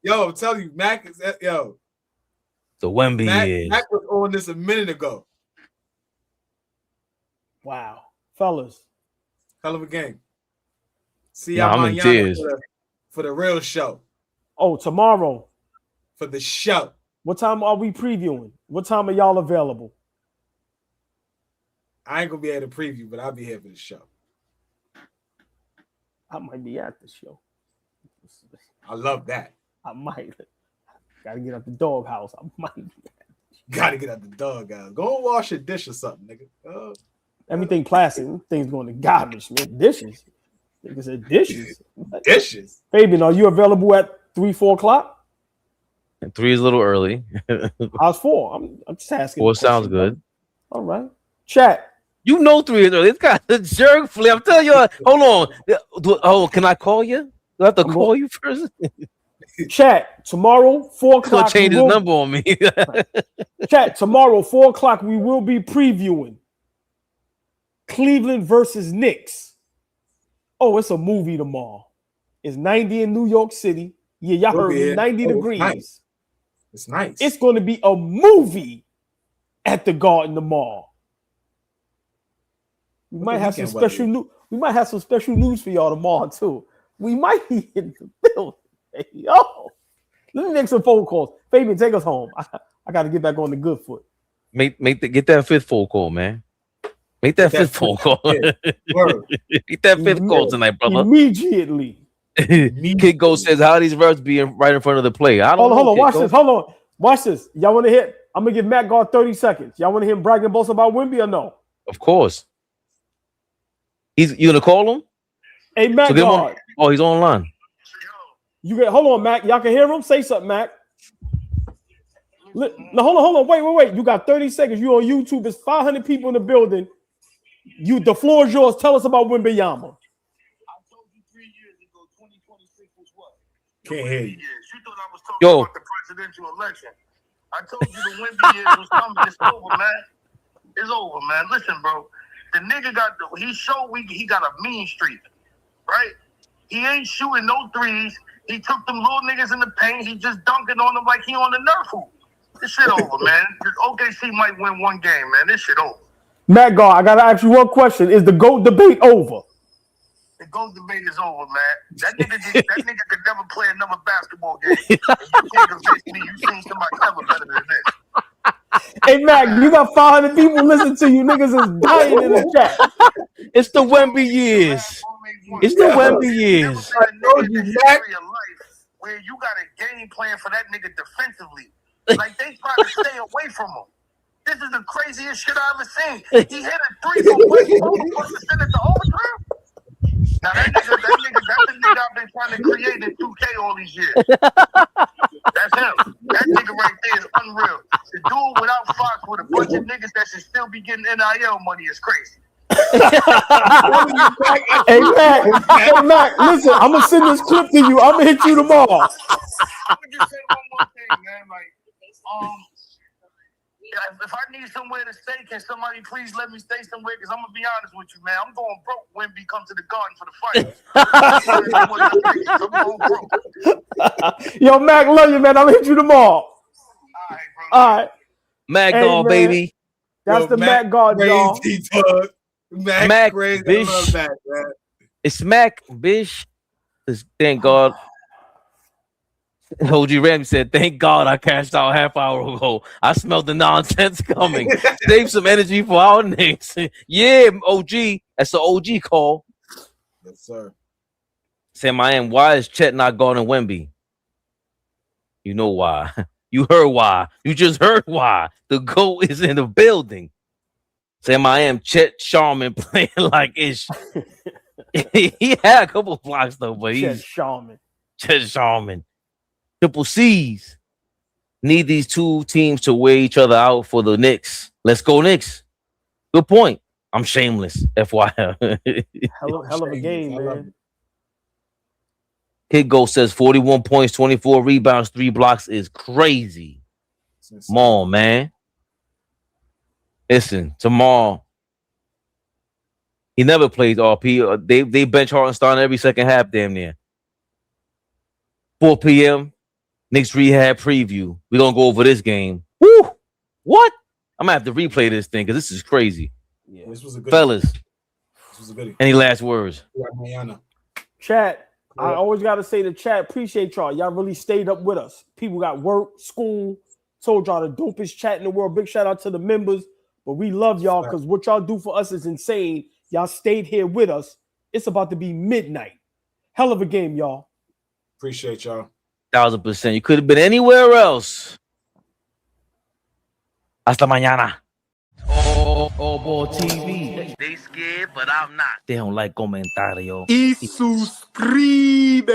Yo, I'm telling you, Mac is yo. The Wemby years. Mac was on this a minute ago. Wow, fellas. Hell of a game. See y'all I'm in tears. For the real show. Oh, tomorrow. For the show. What time are we previewing? What time are y'all available? I ain't gonna be able to preview, but I'll be here for the show. I might be at the show. I love that. I might. Gotta get out the doghouse. I might. Gotta get out the doghouse. Go and wash your dish or something, nigga. Everything plastic. Things going to garbage, man. Dishes. Nigga said dishes. Dishes. Fabian, are you available at 3-4 o'clock? And 3 is a little early. How's 4? I'm just asking. 4 sounds good. All right. Chat. You know 3 is early. It's got a jerk flip. I'm telling you. Hold on. Oh, can I call you? Do I have to call you first? Chat. Tomorrow, 4 o'clock. He'll change his number on me. Chat. Tomorrow, 4 o'clock, we will be previewing Cleveland versus Knicks. Oh, it's a movie tomorrow. It's 90 in New York City. Yeah, y'all heard me. 90 degrees. Nice. It's nice. It's going to be a movie at the Garden tomorrow. We might have some special news. We might have some special news for y'all tomorrow too. We might be in the building. Hey, yo, let me make some phone calls. Fabian, take us home. I got to get back on the good foot. Get that 5th phone call, man. Make that 5th phone call. Get that 5th call tonight, brother. Immediately. Kid Go says, how these refs being right in front of the play? I don't know. Hold on. Watch this. Hold on. Watch this. Y'all want to hit? I'm going to give Matt Guard 30 seconds. Y'all want to hear him bragging both about Wemby or no? Of course. You going to call him? Hey, Matt Guard. Oh, he's online. Hold on, Mac. Y'all can hear him? Say something, Mac. No, hold on. Wait. You got 30 seconds. You on YouTube. There's 500 people in the building. The floor is yours. Tell us about Wembanyama. I told you 3 years ago, 2026 was what? Can't hear you. You thought I was talking about the presidential election. I told you the Wemby years was coming. It's over, man. It's over, man. Listen, bro. The nigga he showed he got a mean streak, right? He ain't shooting no threes. He took them little niggas in the paint. He just dunking on them like he on the Nerf hoop. This shit over, man. OKC might win one game, man. This shit over. Matt Gar, I gotta ask you one question. Is the GOAT debate over? The GOAT debate is over, man. That nigga could never play another basketball game. And you can't convince me you seen somebody ever better than this. Hey, Mac, you got 500 people listening to you. Niggas is dying in the chat. It's the Wemby years. It's the Wemby years. I know you, Mac. Where you got a game plan for that nigga defensively. Like, they try to stay away from him. This is the craziest shit I ever seen. He hit a 3 from West supposed to send it to overtime. Now that's the nigga I've been trying to create in 2K all these years. That's him. That nigga right there is unreal. The dude without Fox with a bunch of niggas that should still be getting NIL money is crazy. Hey Mac, listen, I'm gonna send this clip to you. I'm gonna hit you tomorrow. I'm gonna just say one more thing, man. Like, if I need somewhere to stay, can somebody please let me stay somewhere? Because I'm gonna be honest with you, man. I'm going broke when we come to the Garden for the fight. Yo, Mac, love you, man. I'll hit you tomorrow. All right, bro. All right. Mac Gar, baby. That's the Mac Gar, y'all. Mac crazy. Bish. I love Mac, man. It's Mac Bish. Thank God. OG Ramsey said, "Thank God I cashed out half hour ago. I smelled the nonsense coming. Save some energy for our Knicks." Yeah, OG. That's the OG call. Yes, sir. Sam, I am. Why is Chet not guarding Wemby? You know why. You heard why. You just heard why. The GOAT is in the building. Sam, I am. Chet Sharman playing like ish. He had a couple of blocks though, but he's Chet Sharman. Triple C's need these two teams to wear each other out for the Knicks. Let's go Knicks. Good point. I'm shameless. FYI. Hell of a game, man. Kid Go says 41 points, 24 rebounds, 3 blocks is crazy. Come on, man. Listen, tomorrow he never plays RP. They bench Hartenstein every second half, damn near. 4 p.m. Knicks rehab preview. We're gonna go over this game. Woo! What? I'm gonna have to replay this thing because this is crazy. Yeah, this was a good fellas. This was a good. Any last words? Chat. I always gotta say to chat, appreciate y'all. Y'all really stayed up with us. People got work, school, told y'all the dopest chat in the world. Big shout out to the members. But we love y'all because what y'all do for us is insane. Y'all stayed here with us. It's about to be midnight. Hell of a game, y'all. Appreciate y'all. 1000%. You could have been anywhere else. Hasta mañana. AllBall TV. They scared, but I'm not. They don't like comentario. Y suscribe.